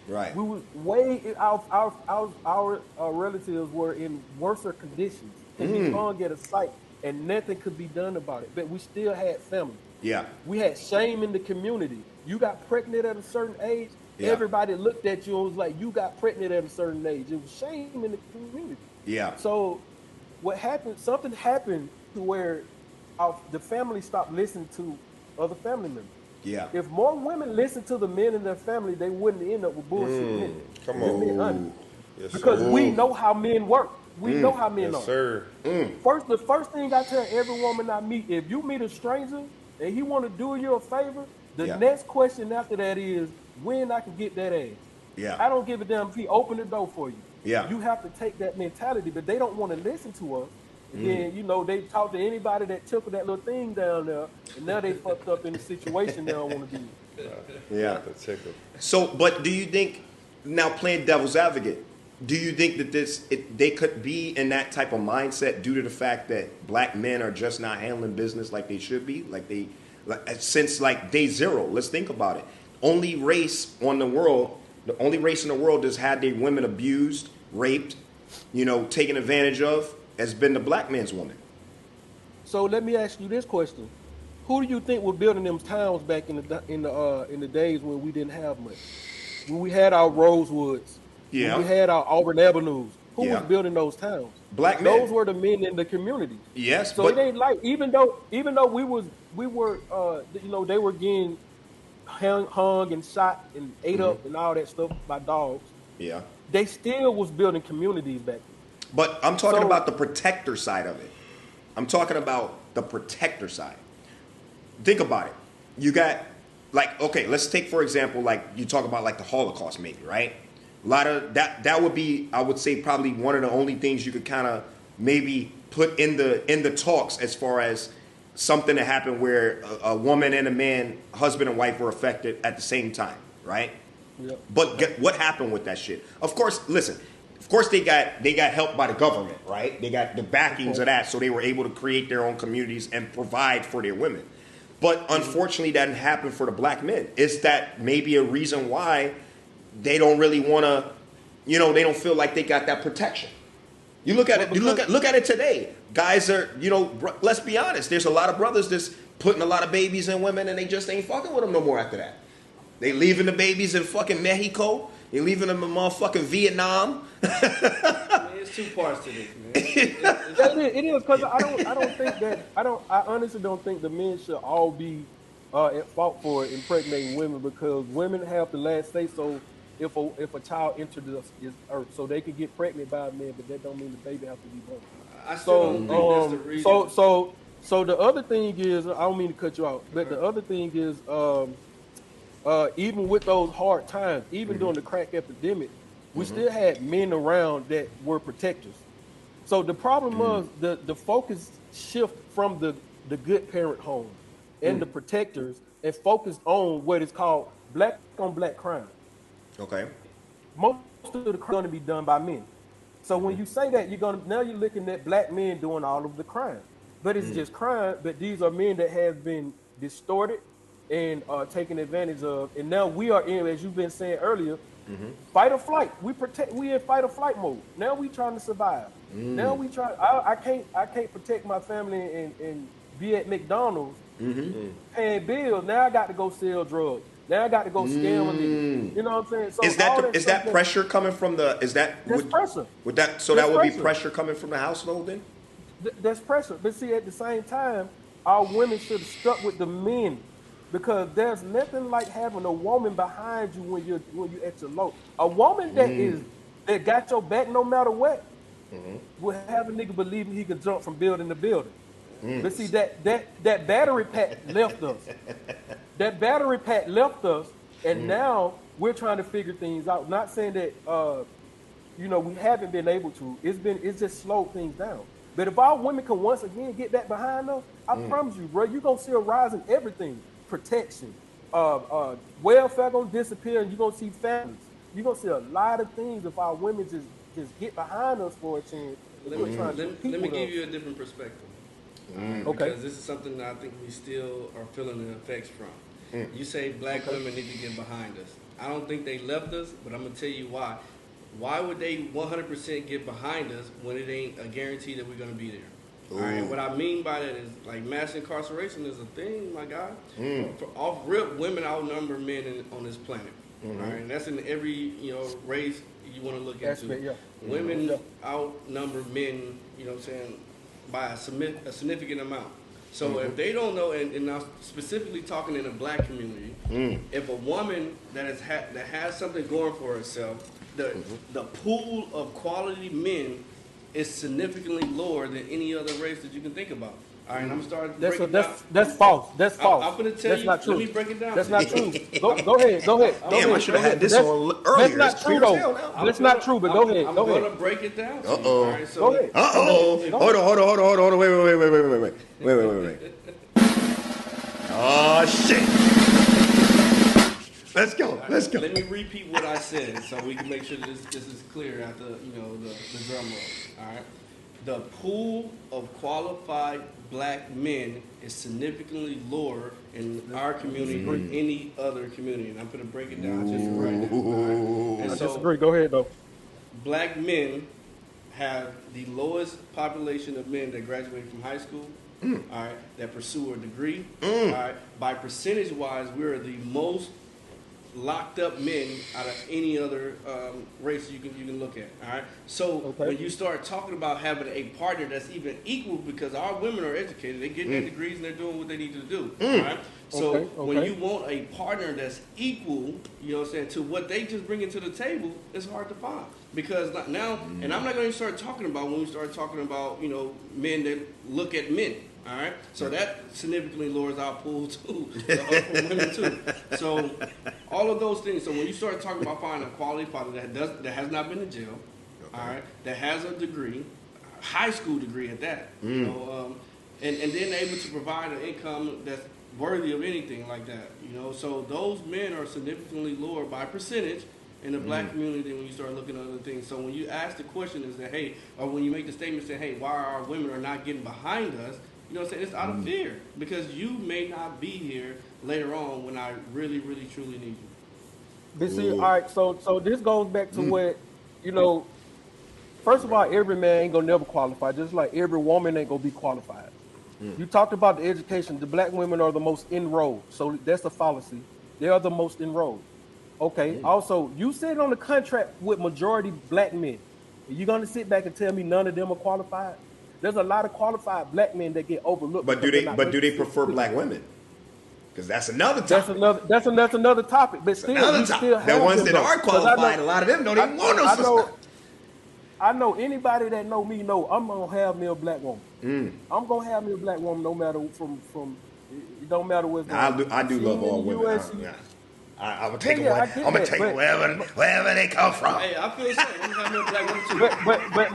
[SPEAKER 1] Right.
[SPEAKER 4] We was way our relatives were in worse conditions, could be hung at a site, and nothing could be done about it. But we still had family.
[SPEAKER 1] Yeah.
[SPEAKER 4] We had shame in the community. You got pregnant at a certain age,
[SPEAKER 1] Yeah.
[SPEAKER 4] everybody looked at you and was like, "You got pregnant at a certain age." It was shame in the community.
[SPEAKER 1] Yeah.
[SPEAKER 4] So, what happened? Something happened to where the family stopped listening to other family members.
[SPEAKER 1] Yeah.
[SPEAKER 4] If more women listened to the men in their family, they wouldn't end up with bullshit men.
[SPEAKER 2] Come
[SPEAKER 4] Just being
[SPEAKER 2] on.
[SPEAKER 4] honest.
[SPEAKER 2] Yes,
[SPEAKER 4] Because
[SPEAKER 2] sir.
[SPEAKER 4] we know how men work. We know how men
[SPEAKER 2] Yes,
[SPEAKER 4] are.
[SPEAKER 2] sir.
[SPEAKER 4] The first thing I tell every woman I meet, if you meet a stranger and he want to do you a favor, the
[SPEAKER 1] Yeah.
[SPEAKER 4] next question after that is when I can get that ass.
[SPEAKER 1] Yeah.
[SPEAKER 4] I don't give a damn if he open the door for you.
[SPEAKER 1] Yeah.
[SPEAKER 4] You have to take that mentality, but they don't want to listen to us. And then, they talk to anybody that tickled that little thing down there, and now they fucked up in the situation they don't want to be in.
[SPEAKER 1] Yeah.
[SPEAKER 2] The tickle.
[SPEAKER 1] So, but do you think, now playing devil's advocate, do you think that they could be in that type of mindset due to the fact that black men are just not handling business like they should be, since day zero? Let's think about it. The only race in the world that's had their women abused, raped, taken advantage of, has been the black man's woman.
[SPEAKER 4] So let me ask you this question: who do you think was building them towns back in the days when we didn't have much? When we had our Rosewoods,
[SPEAKER 1] Yeah.
[SPEAKER 4] when we had our Auburn Avenues, who
[SPEAKER 1] Yeah.
[SPEAKER 4] was building those towns?
[SPEAKER 1] Black men.
[SPEAKER 4] Those were the men in the community.
[SPEAKER 1] Yes,
[SPEAKER 4] So
[SPEAKER 1] but
[SPEAKER 4] it ain't like even though we were they were getting hung and shot and ate up and all that stuff by dogs.
[SPEAKER 1] yeah.
[SPEAKER 4] They still was building communities back then.
[SPEAKER 1] But I'm talking
[SPEAKER 4] So-
[SPEAKER 1] about the protector side of it. I'm talking about the protector side. Think about it. You got, okay, let's take, for example, you talk about the Holocaust, maybe, right? A lot of that would be, I would say, probably one of the only things you could kind of maybe put in the talks as far as something that happened where a woman and a man, husband and wife, were affected at the same time, right?
[SPEAKER 4] Yep.
[SPEAKER 1] But what happened with that shit? Of course, listen. Of course, they got help by the government, right? They got the backings of that, so they were able to create their own communities and provide for their women. But unfortunately, that didn't happen for the black men. Is that maybe a reason why they don't really want to, they don't feel like they got that protection? You look at it. You look at it today. Guys are, let's be honest. There's a lot of brothers that's putting a lot of babies in women, and they just ain't fucking with them no more after that. They leaving the babies in fucking Mexico. They leaving them in motherfucking Vietnam.
[SPEAKER 3] It's two parts to this, man.
[SPEAKER 4] It is because I honestly don't think the men should all be at fault for impregnating women, because women have the last say so if a child entered this earth, so they can get pregnant by a man, but that don't mean the baby has to be born.
[SPEAKER 3] I still don't think that's the reason.
[SPEAKER 4] So the other thing is, I don't mean to cut you out, but the other thing is, even with those hard times, even during the crack epidemic, we still had men around that were protectors. So the problem was the focus shift from the good parent home and the protectors, and focused on what is called black on black crime.
[SPEAKER 1] Okay.
[SPEAKER 4] Most of the crime going to be done by men. So when you say that, you're looking at black men doing all of the crime, but it's just crime. But these are men that have been distorted and taken advantage of, and now we are in, as you've been saying earlier, fight or flight. We in fight or flight mode. Now we trying to survive. Now we try. I can't protect my family and be at McDonald's paying bills. Now I got to go sell drugs. Now I got to go scam a nigga. You know what I'm saying? So
[SPEAKER 1] Is that pressure coming from the?
[SPEAKER 4] That's pressure.
[SPEAKER 1] Would that so
[SPEAKER 4] That's
[SPEAKER 1] that would be
[SPEAKER 4] pressure.
[SPEAKER 1] pressure coming from the household then?
[SPEAKER 4] That's pressure. But see, at the same time, our women should have stuck with the men because there's nothing like having a woman behind you when you're at your low. A woman that got your back no matter what will have a nigga believing he could jump from building to building. But see that battery pack left us. That battery pack left us, and now we're trying to figure things out. Not saying that we haven't been able to. It's just slowed things down. But if our women can once again get back behind us, I promise you, bro, you're gonna see a rise in everything. Protection, welfare gonna disappear, and you're gonna see families. You're gonna see a lot of things if our women just get behind us for a chance.
[SPEAKER 3] Let me give you a different perspective.
[SPEAKER 4] Okay.
[SPEAKER 3] Because this is something that I think we still are feeling the effects from. You say black women need to get behind us. I don't think they left us, but I'm gonna tell you why. Why would they 100% get behind us when it ain't a guarantee that we're gonna be there? All right. What I mean by that is like mass incarceration is a thing, my guy. For off rip, women outnumber men on this planet. All right, and that's in every race you want to look into. Women outnumber men. You know what I'm saying, by a significant amount. So if they don't know, and I'm specifically talking in the black community, if a woman that has something going for herself, the pool of quality men is significantly lower than any other race that you can think about. All right, and I'm starting to break it down.
[SPEAKER 4] That's false. That's false.
[SPEAKER 3] I'm going to tell
[SPEAKER 4] that's
[SPEAKER 3] you.
[SPEAKER 4] Not true.
[SPEAKER 3] Let me break it down.
[SPEAKER 4] That's not true. Go ahead.
[SPEAKER 1] Damn, I should have had this on earlier.
[SPEAKER 4] That's not true, though. That's not true, but go ahead.
[SPEAKER 3] I'm going to break it down.
[SPEAKER 1] Uh-oh.
[SPEAKER 3] All right, so
[SPEAKER 4] Go ahead.
[SPEAKER 1] Hold on. Wait. Oh, shit. Let's go.
[SPEAKER 3] Let me repeat what I said so we can make sure this is clear after the drum roll. All right. The pool of qualified black men is significantly lower in our community than any other community, and I'm going to break it down just right now. All right?
[SPEAKER 4] I disagree. Go ahead, though.
[SPEAKER 3] Black men have the lowest population of men that graduate from high school. All right, that pursue a degree. All right, by percentage wise, we're the most locked up men out of any other race you can look at. All right, so when you start talking about having a partner that's even equal, because our women are educated, they get their degrees and they're doing what they need to do. All right, so when you want a partner that's equal, you know what I'm saying, to what they just bring into the table, it's hard to find. Because now, and I'm not going to start talking about when we start talking about men that look at men. All right, so that significantly lowers our pool too, for women too. So all of those things. So when you start talking about finding a quality partner that has not been in jail, all right, that has a degree, high school degree at that, and then able to provide an income that's worthy of anything like that, So those men are significantly lower by percentage in the black community than when you start looking at other things. So when you ask the question is that, hey, or when you make the statement saying, hey, why our women are not getting behind us? You know what I'm saying? It's out of fear because you may not be here later on when I really, really, truly need you.
[SPEAKER 4] But see, all right, so this goes back to what, first of all, every man ain't gonna never qualify, just like every woman ain't gonna be qualified. You talked about the education. The black women are the most enrolled, so that's a fallacy. They are the most enrolled. Okay. Also, you sit on a contract with majority black men. Are you gonna sit back and tell me none of them are qualified? There's a lot of qualified black men that get overlooked.
[SPEAKER 1] But do they prefer black women? Because that's another topic.
[SPEAKER 4] That's another topic. But still,
[SPEAKER 1] the ones that are qualified, a lot of them don't even want no sister.
[SPEAKER 4] I know anybody that know me know I'm gonna have me a black woman. I'm gonna have me a black woman no matter from it don't matter what's going on.
[SPEAKER 1] I do love all women. I'm gonna take them wherever they come from.
[SPEAKER 3] Hey, I feel the same. I'm gonna have me a black woman too.
[SPEAKER 4] But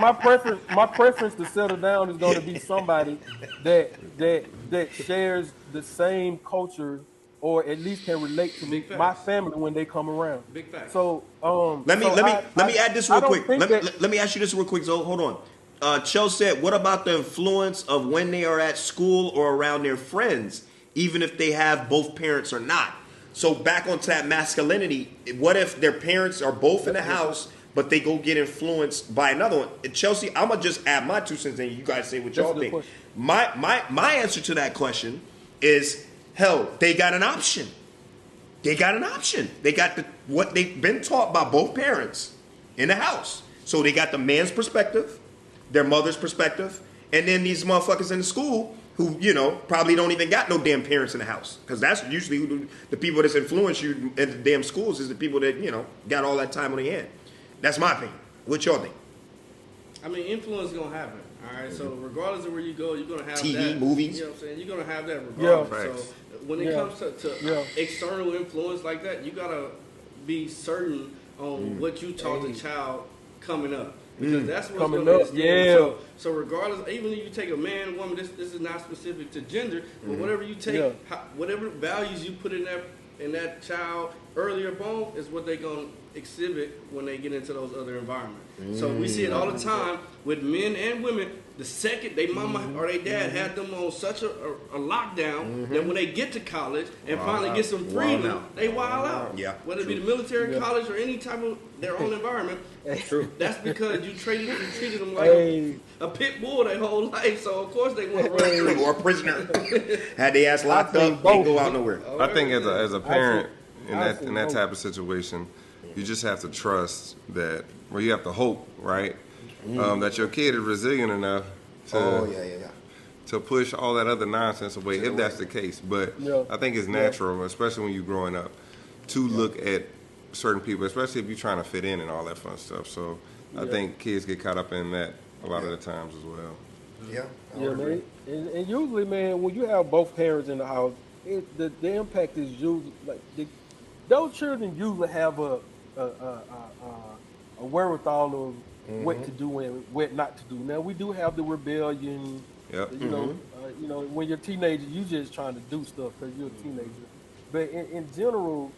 [SPEAKER 4] my preference to settle down is gonna be somebody that shares the same culture or at least can relate to my family when they come around.
[SPEAKER 3] Big fact.
[SPEAKER 4] So
[SPEAKER 1] let me add this real quick. Let me ask you this real quick. So hold on. Chell said, what about the influence of when they are at school or around their friends, even if they have both parents or not? So back onto that masculinity, what if their parents are both in the house, but they go get influenced by another one? Chelsea, I'm going to just add my 2 cents and you guys say what y'all think. My answer to that question is, hell, they got an option. They got what they've been taught by both parents in the house. So they got the man's perspective, their mother's perspective, and then these motherfuckers in the school who, you know, probably don't even got no damn parents in the house. Because that's usually who the people that's influence you at the damn schools is the people that, you know, got all that time on their hand. That's my opinion. What y'all think?
[SPEAKER 3] I mean, influence is gonna happen. All right, so regardless of where you go, you're gonna have
[SPEAKER 1] TV,
[SPEAKER 3] that.
[SPEAKER 1] movies.
[SPEAKER 3] You know what I'm saying? You're gonna have that regardless.
[SPEAKER 2] Yeah.
[SPEAKER 3] So when it comes to external influence like that, you gotta be certain on what you taught the child coming up. Because that's what's
[SPEAKER 4] Coming
[SPEAKER 3] going
[SPEAKER 4] up,
[SPEAKER 3] to So regardless, even if you take a man, woman, this is not specific to gender, but whatever you take, whatever values you put in that child earlier on is what they're going to exhibit when they get into those other environments. So we see it all the time with men and women. The second they mama or they dad had them on such a lockdown that when they get to college and finally get some freedom, they wild out.
[SPEAKER 1] Yeah,
[SPEAKER 3] whether it be the military, college, or any type of their own environment.
[SPEAKER 1] True.
[SPEAKER 3] That's because you treated them like a pit bull their whole life. So of course they want to run.
[SPEAKER 1] Or a prisoner. Had they ass locked up, can't go out nowhere.
[SPEAKER 2] I think as a parent in that type of situation, you just have to trust that, well, you have to hope, right, that your kid is resilient enough to push all that other nonsense away, if that's the case. But I think it's natural, especially when you're growing up, to look at certain people, especially if you're trying to fit in and all that fun stuff. So I think kids get caught up in that a lot of the times as well.
[SPEAKER 4] Yeah, man. And usually, man, when you have both parents in the house, the impact is usually like those children usually have a wherewithal of what to do and what not to do. Now we do have the rebellion.
[SPEAKER 2] Yep.
[SPEAKER 4] You know, when you're a teenager, you just trying to do stuff because you're a teenager. But in general,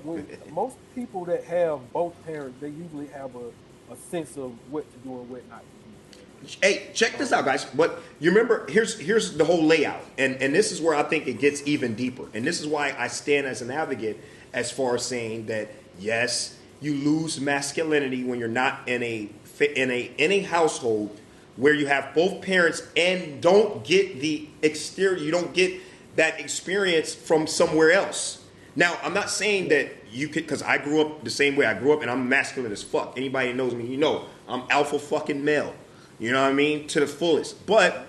[SPEAKER 4] when most people that have both parents, they usually have a sense of what to do and what not to do.
[SPEAKER 1] Hey, check this out, guys. But you remember, here's the whole layout, and this is where I think it gets even deeper. And this is why I stand as an advocate as far as saying that yes, you lose masculinity when you're not in a household where you have both parents and don't get the exterior, you don't get that experience from somewhere else. Now, I'm not saying that you could, because I grew up the same way I grew up, and I'm masculine as fuck. Anybody that knows me, you know, I'm alpha fucking male. You know what I mean? To the fullest. But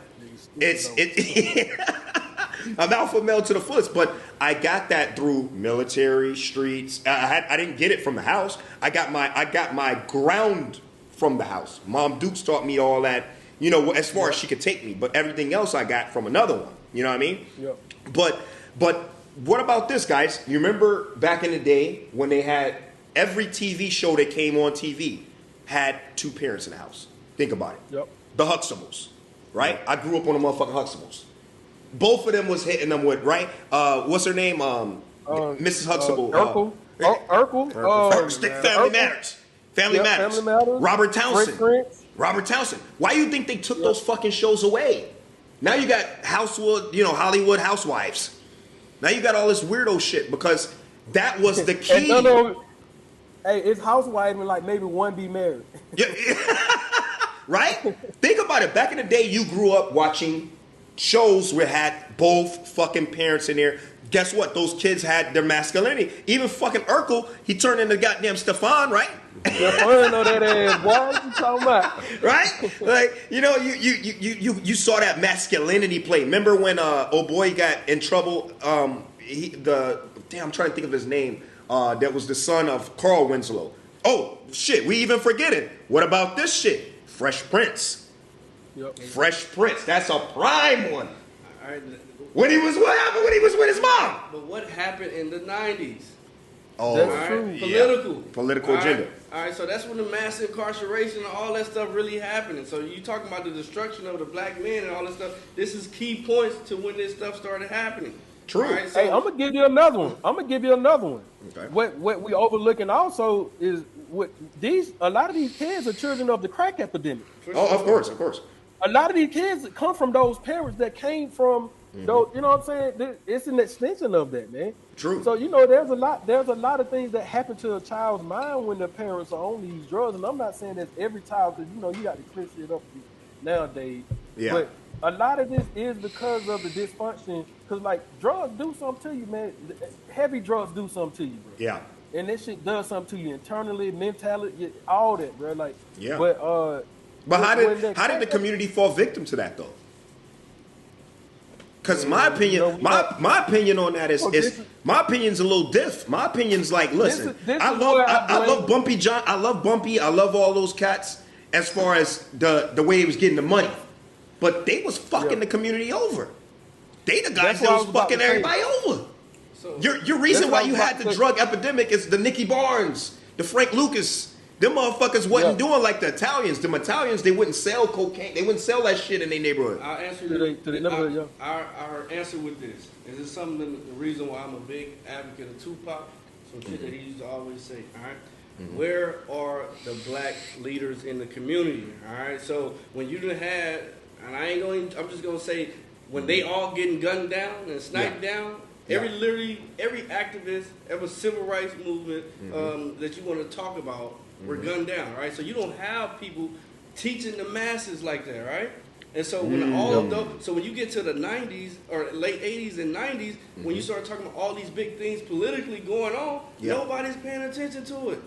[SPEAKER 1] I'm alpha male to the fullest. But I got that through military, streets. I didn't get it from the house. I got my ground from the house. Mom Dukes taught me all that, you know, as far as she could take me. But everything else I got from another one. You know what I mean?
[SPEAKER 4] Yeah.
[SPEAKER 1] But what about this, guys? You remember back in the day when they had every TV show that came on TV had two parents in the house. Think about it.
[SPEAKER 4] Yep.
[SPEAKER 1] The Huxtables, right? Yep. I grew up on the motherfucking Huxtables. Both of them was hitting them with, right? What's her name? Mrs. Huxtable.
[SPEAKER 4] Urkel.
[SPEAKER 1] Family
[SPEAKER 4] Urkel.
[SPEAKER 1] Matters. Family Matters.
[SPEAKER 4] Family Matters.
[SPEAKER 1] Robert Townsend.
[SPEAKER 4] Prince.
[SPEAKER 1] Robert Townsend. Why do you think they took those fucking shows away? Now you got Hollywood Housewives. Now you got all this weirdo shit because that was the key.
[SPEAKER 4] Hey, it's housewives and like maybe one be married.
[SPEAKER 1] Right? Think about it. Back in the day, you grew up watching shows where had both fucking parents in there. Guess what? Those kids had their masculinity. Even fucking Urkel, he turned into goddamn Stefan, right?
[SPEAKER 4] Stefan know that ass, boy. What you talking about?
[SPEAKER 1] Right? Like, you know, you saw that masculinity play. Remember when old boy got in trouble? I'm trying to think of his name. That was the son of Carl Winslow. Oh shit, we even forget it. What about this shit? Fresh Prince.
[SPEAKER 4] Yep.
[SPEAKER 1] Fresh Prince. That's a prime one.
[SPEAKER 3] All right.
[SPEAKER 1] What happened when he was with his mom?
[SPEAKER 3] But what happened in the 90s?
[SPEAKER 1] Oh,
[SPEAKER 4] that's true.
[SPEAKER 3] Yeah.
[SPEAKER 1] Political agenda.
[SPEAKER 3] All right, so that's when the mass incarceration and all that stuff really happening. So you talking about the destruction of the black men and all this stuff. This is key points to when this stuff started happening.
[SPEAKER 1] True.
[SPEAKER 3] Right, so,
[SPEAKER 4] hey, I'm gonna give you another one.
[SPEAKER 1] Okay.
[SPEAKER 4] What we overlooking also is a lot of these kids are children of the crack epidemic.
[SPEAKER 1] Oh, of course.
[SPEAKER 4] A lot of these kids come from those parents that came from those. You know what I'm saying? It's an extension of that, man.
[SPEAKER 1] True.
[SPEAKER 4] So you know, there's a lot of things that happen to a child's mind when their parents are on these drugs, and I'm not saying that every child, because you know you got to clear shit up nowadays.
[SPEAKER 1] Yeah.
[SPEAKER 4] But a lot of this is because of the dysfunction. Because like drugs do something to you, man. Heavy drugs do something to you, bro.
[SPEAKER 1] Yeah.
[SPEAKER 4] And that shit does something to you internally, mentally, all that, bro. Like,
[SPEAKER 1] yeah.
[SPEAKER 4] But
[SPEAKER 1] how did the community fall victim to that though? Because my opinion, my opinion on that is my opinion's a little diff. My opinion's like, listen, I love Bumpy John, I love Bumpy, I love all those cats as far as the way he was getting the money, but they was fucking the community over. They the guys that was fucking everybody over. So, your reason why you had the drug epidemic is the Nicky Barnes, the Frank Lucas. Them motherfuckers wasn't doing like the Italians. Them Italians, they wouldn't sell cocaine. They wouldn't sell that shit in their neighborhood.
[SPEAKER 3] I'll answer I'll answer with this. Is this something the reason why I'm a big advocate of Tupac? Some shit that he used to always say. All right, where are the black leaders in the community? All right, so when you done had, and I'm just gonna say, when they all getting gunned down and sniped down. Every activist, every civil rights movement that you want to talk about were gunned down, right? So you don't have people teaching the masses like that, right? And so when all of those, so when you get to the 90s or late 80s and 90s, when you start talking about all these big things politically going on, nobody's paying attention to it.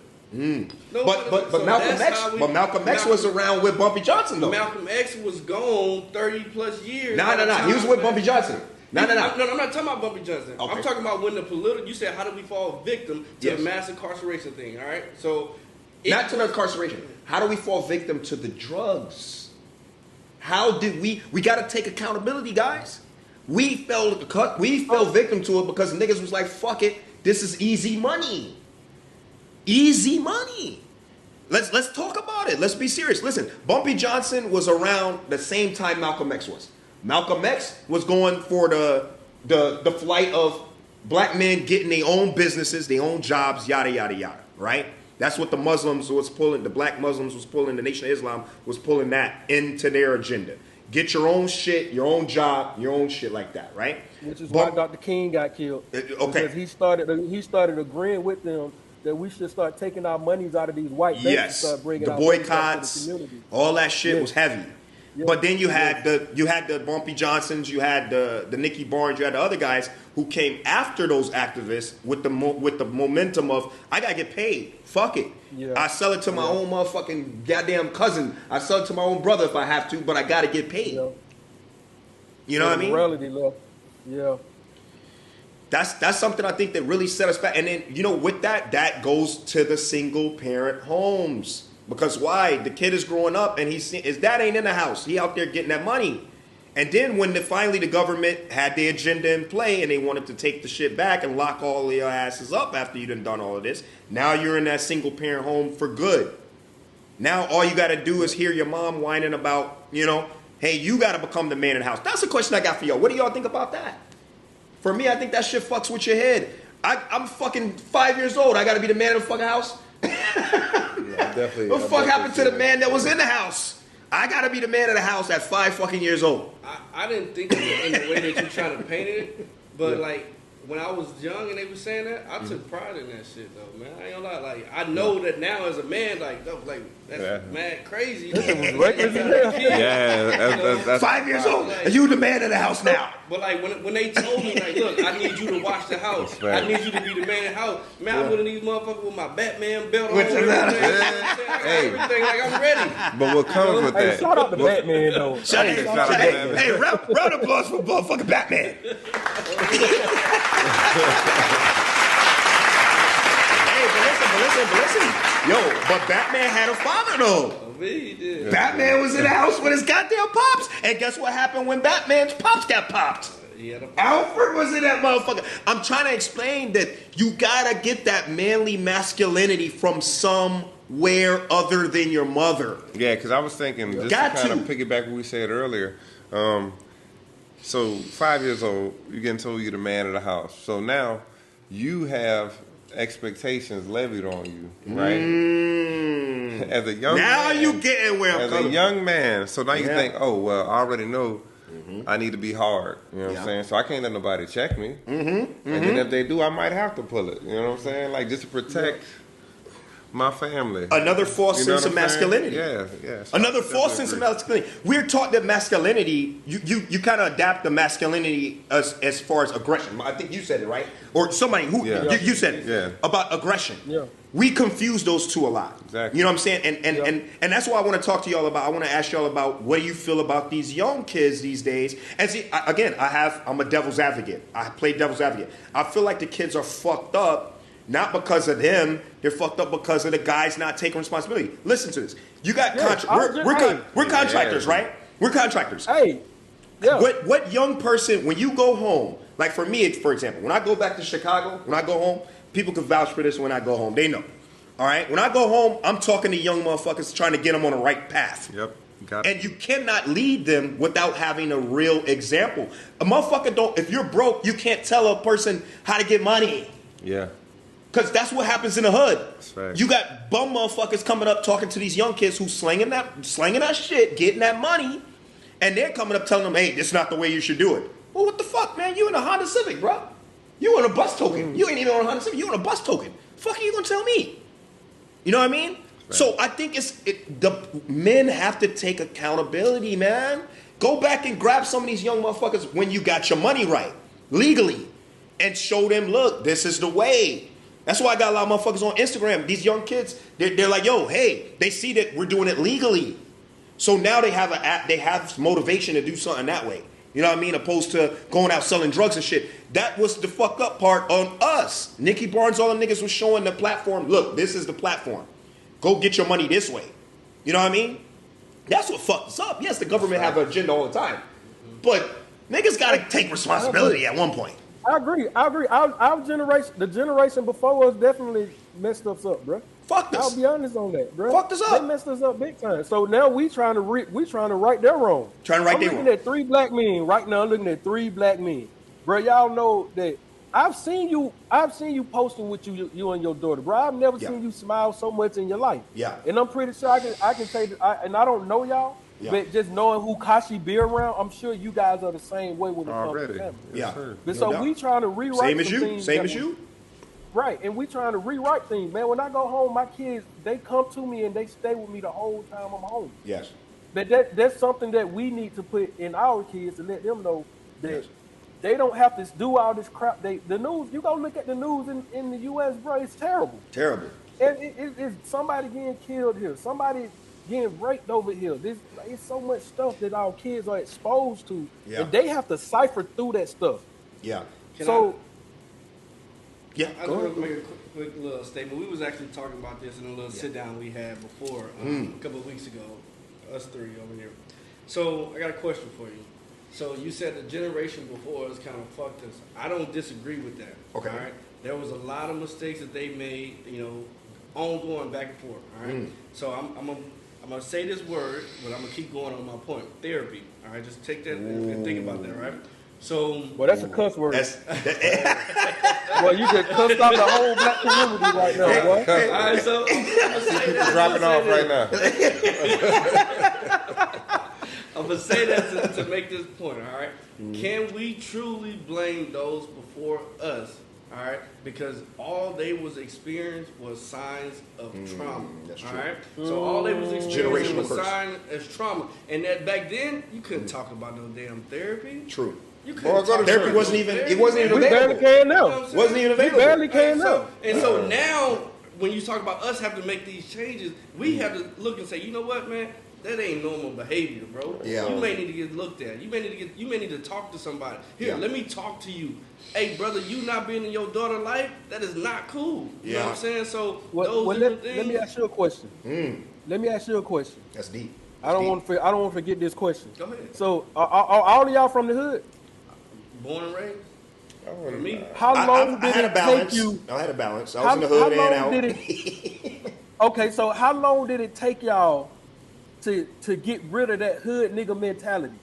[SPEAKER 1] But Malcolm X was around with Bumpy Johnson though.
[SPEAKER 3] Malcolm X was gone 30 plus years.
[SPEAKER 1] No. He was with Bumpy Johnson. No, I'm not talking about Bumpy Johnson. Okay. I'm talking about when the political. You said, how do we fall victim to the mass incarceration thing? All right, so not to the incarceration. How do we fall victim to the drugs? How did we? We got to take accountability, guys. We fell victim to it because niggas was like, fuck it, this is easy money. Easy money. Let's talk about it. Let's be serious. Listen, Bumpy Johnson was around the same time Malcolm X was. Malcolm X was going for the flight of black men getting their own businesses, their own jobs, yada, yada, yada, right? That's what the Muslims was pulling, the black Muslims was pulling, the Nation of Islam was pulling that into their agenda. Get your own shit, your own job, your own shit like that, right?
[SPEAKER 4] Which is why Dr. King got killed. Because he started agreeing with them that we should start taking our monies out of these white banks and start bringing
[SPEAKER 1] the boycotts, the community. All that shit was heavy. Yeah. But then you had the Bumpy Johnsons, you had the Nicky Barnes, you had the other guys who came after those activists with the momentum of I gotta get paid. Fuck it. Yeah. I sell it to my own motherfucking goddamn cousin. I sell it to my own brother if I have to, but I gotta get paid. Yeah. You know what I mean?
[SPEAKER 4] Morality left. Yeah.
[SPEAKER 1] That's something I think that really set us back. And then with that goes to the single parent homes. Because why? The kid is growing up and his dad ain't in the house. He out there getting that money. And then when finally the government had the agenda in play and they wanted to take the shit back and lock all of your asses up after you done all of this, now you're in that single parent home for good. Now all you got to do is hear your mom whining about, hey, you got to become the man in the house. That's the question I got for y'all. What do y'all think about that? For me, I think that shit fucks with your head. I'm fucking 5 years old. I got to be the man in the fucking house.
[SPEAKER 2] Definitely.
[SPEAKER 1] What the fuck happened to the man that was in the house? I gotta be the man of the house at 5 fucking years old.
[SPEAKER 3] I didn't think of it in the way that you're trying to paint it, but like when I was young and they were saying that, I took pride in that shit though, man. I ain't gonna lie. Like I know that now as a man, that's mad crazy.
[SPEAKER 1] That's 5 years old. Like, you the man of the house now.
[SPEAKER 3] But like when they told me like, look, I need you to watch the house. I need you to be the man in the house. Man, I'm one of these motherfuckers with my Batman belt on. Everything like I'm ready.
[SPEAKER 2] But what comes with that?
[SPEAKER 4] Shout out to Batman though.
[SPEAKER 1] Hey, round of applause for motherfucking Batman. But listen. Yo, but Batman had a father though.
[SPEAKER 3] He did.
[SPEAKER 1] Batman was in the house with his goddamn pops. And guess what happened when Batman's pops got popped? Alfred was in that motherfucker. I'm trying to explain that you gotta get that manly masculinity from somewhere other than your mother.
[SPEAKER 2] Yeah, because I was thinking, just to kind of piggyback what we said earlier. So 5 years old, you're getting told you're the man of the house. So now you have expectations levied on you, right? As a young man,
[SPEAKER 1] you getting where I'm coming.
[SPEAKER 2] As a young man, so now you think, oh well, I already know I need to be hard. You know what I'm saying? So I can't let nobody check me. And then if they do, I might have to pull it. You know what I'm saying? Like just to protect My family.
[SPEAKER 1] Another false
[SPEAKER 2] You know
[SPEAKER 1] sense of
[SPEAKER 2] what I'm saying?
[SPEAKER 1] masculinity.
[SPEAKER 2] Yeah.
[SPEAKER 1] Another false sense of masculinity. We're taught that masculinity, you kind of adapt the masculinity as far as aggression. I think you said it, right? Or somebody who,
[SPEAKER 2] Yeah.
[SPEAKER 1] you said it,
[SPEAKER 2] Yeah.
[SPEAKER 1] about aggression.
[SPEAKER 4] Yeah.
[SPEAKER 1] We confuse those two a lot.
[SPEAKER 2] Exactly.
[SPEAKER 1] You know what I'm saying? And that's why I want to talk to y'all about, I want to ask y'all about what do you feel about these young kids these days? And see, I'm a devil's advocate. I play devil's advocate. I feel like the kids are fucked up. Not because of them, they're fucked up because of the guys not taking responsibility. Listen to this. You got we're contractors, right? We're contractors.
[SPEAKER 4] Hey, yeah.
[SPEAKER 1] What young person, when you go home, like for me, for example, when I go back to Chicago, when I go home, people can vouch for this when I go home. They know. All right? When I go home, I'm talking to young motherfuckers trying to get them on the right path.
[SPEAKER 2] Yep. Got it.
[SPEAKER 1] And you cannot lead them without having a real example. A motherfucker don't, if you're broke, you can't tell a person how to get money.
[SPEAKER 2] Yeah.
[SPEAKER 1] Because that's what happens in the hood.
[SPEAKER 2] Right.
[SPEAKER 1] You got bum motherfuckers coming up talking to these young kids who slinging that shit, getting that money, and they're coming up telling them, hey, this is not the way you should do it. Well, what the fuck, man? You in a Honda Civic, bro. You on a bus token. You ain't even on a Honda Civic. You on a bus token. Fuck are you gonna tell me? You know what I mean? Right. So I think the men have to take accountability, man. Go back and grab some of these young motherfuckers when you got your money right, legally, and show them, look, this is the way. That's why I got a lot of motherfuckers on Instagram. These young kids, they're like, yo, hey, they see that we're doing it legally. So now they have motivation to do something that way. You know what I mean? Opposed to going out selling drugs and shit. That was the fuck up part on us. Nicky Barnes, all them niggas was showing the platform. Look, this is the platform. Go get your money this way. You know what I mean? That's what fucked us up. Yes, the government have an agenda all the time. But niggas got to take responsibility at one point.
[SPEAKER 4] I agree. Our generation, the generation before us, definitely messed us up, bro.
[SPEAKER 1] Fucked us.
[SPEAKER 4] I'll be honest on that, bro.
[SPEAKER 1] Fucked us up.
[SPEAKER 4] They messed us up big time. So now we trying to right their wrong.
[SPEAKER 1] I'm
[SPEAKER 4] looking at 3 black men right now. I'm looking at 3 black men, bro. Y'all know that I've seen you posting with you and your daughter, bro. I've never seen you smile so much in your life.
[SPEAKER 1] Yeah.
[SPEAKER 4] And I'm pretty sure I can say that. And I don't know y'all. Yeah. But just knowing who Kashi be around, I'm sure you guys are the same way with the family.
[SPEAKER 1] Yeah.
[SPEAKER 4] But so we trying to rewrite
[SPEAKER 1] same as you.
[SPEAKER 4] Things
[SPEAKER 1] same as you.
[SPEAKER 4] Right, and we trying to rewrite things, man. When I go home, my kids, they come to me and they stay with me the whole time I'm home.
[SPEAKER 1] Yes.
[SPEAKER 4] But that's something that we need to put in our kids to let them know that they don't have to do all this crap. The news, you go look at the news in the U.S., bro, it's terrible.
[SPEAKER 1] Terrible.
[SPEAKER 4] And it's somebody getting killed here. Somebody getting raped over here. It's so much stuff that our kids are exposed to, and they have to cipher through that stuff.
[SPEAKER 1] Yeah.
[SPEAKER 3] I just want to make a quick little statement. We was actually talking about this in a little sit down we had before a couple of weeks ago, us 3 over here. So I got a question for you. So you said the generation before us kind of fucked us. I don't disagree with that. Okay. All right. There was a lot of mistakes that they made, ongoing back and forth. All right. So I'm gonna say this word, but I'm gonna keep going on my point. Therapy. All right. Just take that and think about that. Right. So.
[SPEAKER 4] Well, that's a cuss word. Well, you just cussed out the whole black community right now, boy.
[SPEAKER 3] All right. So
[SPEAKER 2] people dropping off right now.
[SPEAKER 3] I'm gonna say that to make this point. All right. Can we truly blame those before us? All right, because all they was experienced was signs of trauma.
[SPEAKER 1] That's
[SPEAKER 3] all
[SPEAKER 1] true.
[SPEAKER 3] right, so all they was experiencing was
[SPEAKER 1] curse.
[SPEAKER 3] signs as trauma, and that back then you couldn't talk about no damn therapy.
[SPEAKER 1] True.
[SPEAKER 3] You couldn't talk
[SPEAKER 1] therapy
[SPEAKER 3] about
[SPEAKER 1] wasn't
[SPEAKER 3] no
[SPEAKER 1] even.
[SPEAKER 3] therapy.
[SPEAKER 1] It wasn't even
[SPEAKER 4] We
[SPEAKER 1] available.
[SPEAKER 4] barely can now.
[SPEAKER 1] Wasn't even available.
[SPEAKER 4] We barely can now.
[SPEAKER 3] So now, when you talk about us having to make these changes, we have to look and say, you know what, man. That ain't normal behavior, bro.
[SPEAKER 1] Yeah.
[SPEAKER 3] You may need to get looked at. You may need to talk to somebody. Here, let me talk to you. Hey, brother, you not being in your daughter's life, that is not cool. You know what I'm saying? So
[SPEAKER 4] let me ask you a question. Let me ask you a question.
[SPEAKER 1] That's deep.
[SPEAKER 4] I don't want to forget this question.
[SPEAKER 3] Go ahead.
[SPEAKER 4] So, are all of y'all from the hood?
[SPEAKER 3] Born and raised. For me,
[SPEAKER 4] How long
[SPEAKER 1] I
[SPEAKER 4] did
[SPEAKER 1] had
[SPEAKER 4] it
[SPEAKER 1] a balance.
[SPEAKER 4] take you?
[SPEAKER 1] I had a balance. I was in the hood and out.
[SPEAKER 4] Okay, so how long did it take y'all to get rid of that hood nigga mentality?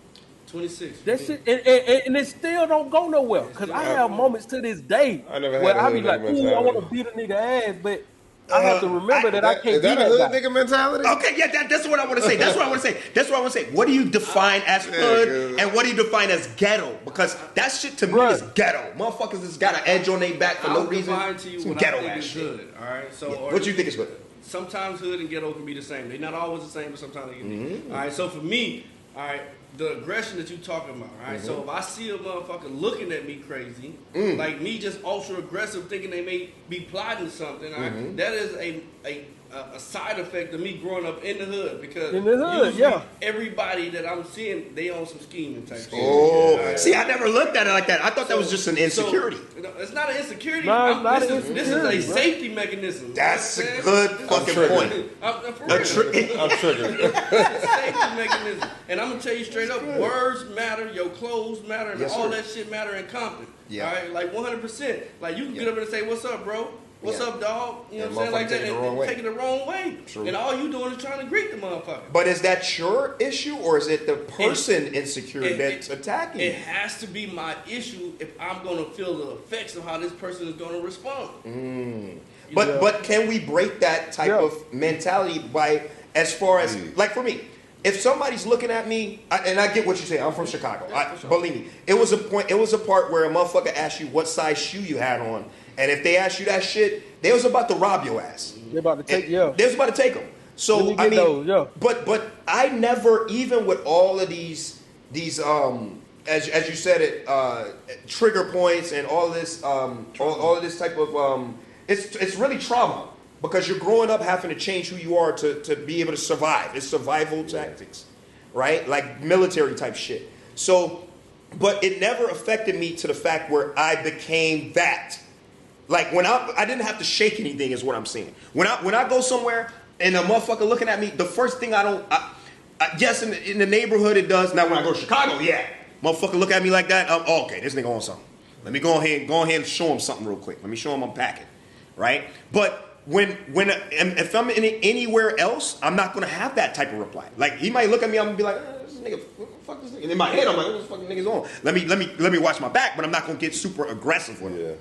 [SPEAKER 3] 26.
[SPEAKER 4] That shit, and it still don't go nowhere. Cause I have moments to this day
[SPEAKER 2] I never had
[SPEAKER 4] where
[SPEAKER 2] a
[SPEAKER 4] I be
[SPEAKER 2] hood
[SPEAKER 4] like,
[SPEAKER 2] nigga
[SPEAKER 4] ooh, I want to
[SPEAKER 2] mentality.
[SPEAKER 4] beat a nigga ass, but I have to remember that I can't
[SPEAKER 2] Is
[SPEAKER 4] be
[SPEAKER 2] that a
[SPEAKER 4] that
[SPEAKER 2] hood
[SPEAKER 4] guy.
[SPEAKER 2] nigga mentality?
[SPEAKER 1] Okay, yeah, that's what I want to say. That's what I want to say. What do you define as hood and what do you define as ghetto? Because that shit to me is ghetto. Motherfuckers just got an edge on their back for no reason.
[SPEAKER 3] I'll define to you
[SPEAKER 1] Some
[SPEAKER 3] what
[SPEAKER 1] ghetto
[SPEAKER 3] I think
[SPEAKER 1] ass
[SPEAKER 3] is
[SPEAKER 1] shit.
[SPEAKER 3] good. All right. So
[SPEAKER 1] What do you think is good?
[SPEAKER 3] sometimes hood and ghetto can be the same. They're not always the same, but sometimes they can be.
[SPEAKER 1] Mm-hmm.
[SPEAKER 3] All right, so for me, all right, the aggression that you talking about, all right, so if I see a motherfucker looking at me crazy, like me just ultra aggressive thinking they may be plotting something, all right, that is a side effect of me growing up in the hood, because
[SPEAKER 4] In the hood,
[SPEAKER 3] usually
[SPEAKER 4] yeah.
[SPEAKER 3] everybody that I'm seeing, they on some scheming type shit.
[SPEAKER 1] Oh,
[SPEAKER 3] All right.
[SPEAKER 1] see, I never looked at it like that. I thought that was just an insecurity.
[SPEAKER 3] So, no, it's not an insecurity.
[SPEAKER 4] No, it's not
[SPEAKER 3] this
[SPEAKER 4] an
[SPEAKER 3] is
[SPEAKER 4] insecurity,
[SPEAKER 3] a
[SPEAKER 4] bro.
[SPEAKER 3] safety mechanism.
[SPEAKER 1] That's
[SPEAKER 3] You know
[SPEAKER 1] a
[SPEAKER 3] what
[SPEAKER 1] good
[SPEAKER 3] I'm saying?
[SPEAKER 1] fucking
[SPEAKER 2] triggered.
[SPEAKER 1] point.
[SPEAKER 3] I'm for
[SPEAKER 1] A
[SPEAKER 3] real.
[SPEAKER 2] I'm triggered.
[SPEAKER 3] It's a safety mechanism. And I'm gonna tell you straight up, words matter, your clothes matter, and
[SPEAKER 1] Yes,
[SPEAKER 3] all
[SPEAKER 1] sir.
[SPEAKER 3] that shit matter in Compton.
[SPEAKER 1] Yeah.
[SPEAKER 3] All right, like 100%. Like you can
[SPEAKER 1] Yeah.
[SPEAKER 3] get up and say, "What's up, bro? What's
[SPEAKER 1] Yeah.
[SPEAKER 3] up, dog?" You know
[SPEAKER 2] And
[SPEAKER 3] what I'm saying? Like
[SPEAKER 2] motherfucker
[SPEAKER 3] that,
[SPEAKER 2] take it the
[SPEAKER 3] and
[SPEAKER 2] wrong way.
[SPEAKER 3] take it the wrong way.
[SPEAKER 1] True.
[SPEAKER 3] And all you doing is trying to greet the motherfucker.
[SPEAKER 1] But is that your issue, or is it the person insecure that's attacking
[SPEAKER 3] It
[SPEAKER 1] you?
[SPEAKER 3] has to be my issue if I'm gonna feel the effects of how this person is gonna respond.
[SPEAKER 1] But can we break that type
[SPEAKER 4] Yeah.
[SPEAKER 1] of mentality by, as far as, like for me, if somebody's looking at me, and I get what you say, I'm from Chicago. Believe me, it was a part where a motherfucker asked you what size shoe you had on, and if they asked you that shit, they was about to rob your ass.
[SPEAKER 4] They're about to take,
[SPEAKER 1] And
[SPEAKER 4] yeah.
[SPEAKER 1] They was about to take them.
[SPEAKER 4] Let
[SPEAKER 1] So
[SPEAKER 4] me
[SPEAKER 1] I
[SPEAKER 4] get
[SPEAKER 1] mean,
[SPEAKER 4] those, yeah.
[SPEAKER 1] but I never, even with all of these as you said it, trigger points and all this all of this type of it's really trauma, because you're growing up having to change who you are to be able to survive. It's survival tactics, right? Like military type shit. So, but it never affected me to the fact where I became that. Like when I didn't have to shake anything, is what I'm saying. When I go somewhere and a motherfucker looking at me, the first thing yes, in the neighborhood it does. Now when I go to Chicago, yeah, motherfucker look at me like that. Oh, okay, this nigga on something. Let me go ahead and show him something real quick. Let me show him I'm packing, right? But if I'm anywhere else, I'm not gonna have that type of reply. Like he might look at me, I'm gonna be like, this nigga, fuck this nigga. And in my head, I'm like, what this fucking nigga's on? Let me watch my back, but I'm not gonna get super aggressive with him.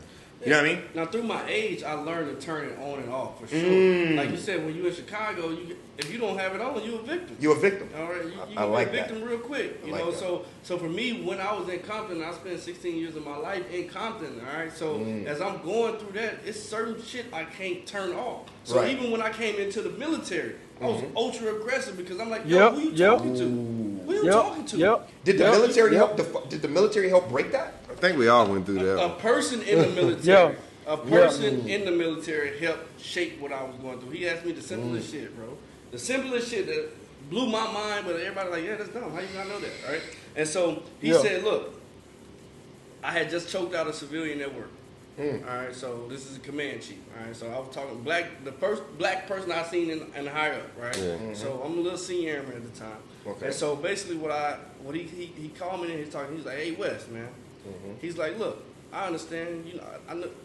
[SPEAKER 1] You know what I mean?
[SPEAKER 3] Now, through my age, I learned to turn it on and off, for sure. Like you said, when you in Chicago, if you don't have it on, you're a victim.
[SPEAKER 1] You're a victim.
[SPEAKER 3] All right, you
[SPEAKER 1] I like
[SPEAKER 3] be a victim
[SPEAKER 1] that.
[SPEAKER 3] real quick. You
[SPEAKER 1] I like
[SPEAKER 3] know,
[SPEAKER 1] that.
[SPEAKER 3] so for me, when I was in Compton, I spent 16 years of my life in Compton. All right, so as I'm going through that, it's certain shit I can't turn off. So
[SPEAKER 1] Right.
[SPEAKER 3] even when I came into the military, I was ultra aggressive, because I'm like,
[SPEAKER 4] Yep,
[SPEAKER 3] who you
[SPEAKER 4] yep.
[SPEAKER 3] talking to? Who you
[SPEAKER 4] Yep,
[SPEAKER 3] talking to?
[SPEAKER 4] yep.
[SPEAKER 1] Did the
[SPEAKER 4] Yep.
[SPEAKER 1] military
[SPEAKER 4] Yep.
[SPEAKER 1] help? Did the military help break that?
[SPEAKER 2] I think we all went through that.
[SPEAKER 3] A person in the military.
[SPEAKER 4] Yeah.
[SPEAKER 3] A person in the military helped shape what I was going through. He asked me the simplest shit, bro. The simplest shit that blew my mind, but everybody like, yeah, that's dumb. How you not know that, right? And so he
[SPEAKER 4] Yeah.
[SPEAKER 3] said, look, I had just choked out a civilian at work. All right, so this is a command chief. All right, so I was talking the first black person I seen in higher up, right?
[SPEAKER 2] Yeah.
[SPEAKER 3] So I'm a little senior airman at the time.
[SPEAKER 1] Okay.
[SPEAKER 3] And so basically what he called me and he's talking, he's like, hey Wes, man. He's like, look, I understand.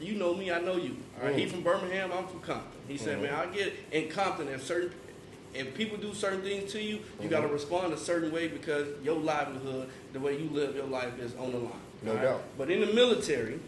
[SPEAKER 3] You know me. I know you. All right. He from Birmingham. I'm from Compton. He said, man, I get it. In Compton, if people do certain things to you, you got to respond a certain way, because your livelihood, the way you live your life, is on the line.
[SPEAKER 1] No
[SPEAKER 3] all right?
[SPEAKER 1] doubt.
[SPEAKER 3] But in the military,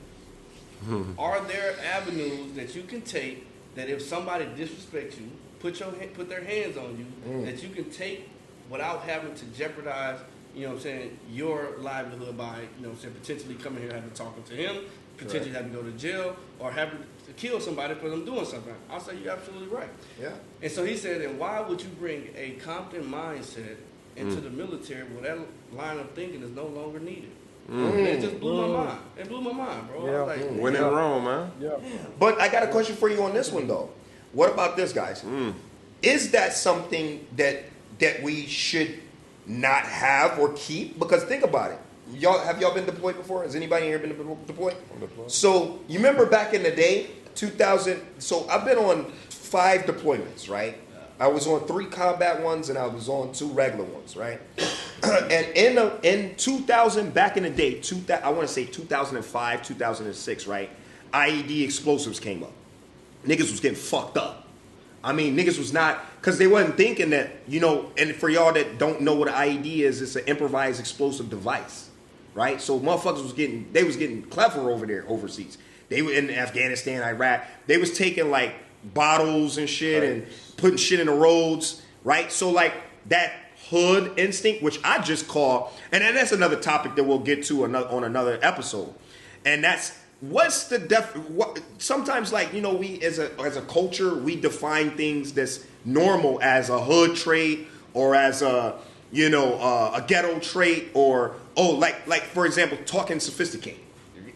[SPEAKER 3] are there avenues that you can take that if somebody disrespects you, put their hands on you, that you can take without having to jeopardize, you know what I'm saying, your livelihood by, you know what I'm saying, potentially coming here and having to talking to him, potentially having to go to jail, or having to kill somebody for them doing something? I'll say you're absolutely right.
[SPEAKER 1] Yeah.
[SPEAKER 3] And so he said, and why would you bring a Compton mindset into the military where that line of thinking is no longer needed? And it just blew my mind. It blew my mind, bro. I was like,
[SPEAKER 2] When in Rome, man.
[SPEAKER 4] Yeah.
[SPEAKER 1] But I got a question for you on this one though. What about this, guys? Is that something that we should not have or keep? Because think about it. Have y'all been deployed before? Has anybody here been deployed? So you remember back in the day, 2000. So I've been on 5 deployments, right? I was on 3 combat ones and I was on 2 regular ones, right? And in 2000, back in the day, I want to say 2005, 2006, right? IED explosives came up. Niggas was getting fucked up. I mean, niggas was not, because they wasn't thinking that, you know, and for y'all that don't know what an IED is, it's an improvised explosive device, right? So motherfuckers was getting clever over there overseas. They were in Afghanistan, Iraq. They was taking like bottles and shit and putting shit in the roads, right? So like that hood instinct, which I just call, and that's another topic that we'll get to on another episode. And that's what's the what sometimes, like, you know, we as a culture, we define things that's normal as a hood trait or as a, you know, a ghetto trait, or like for example, talking sophisticated.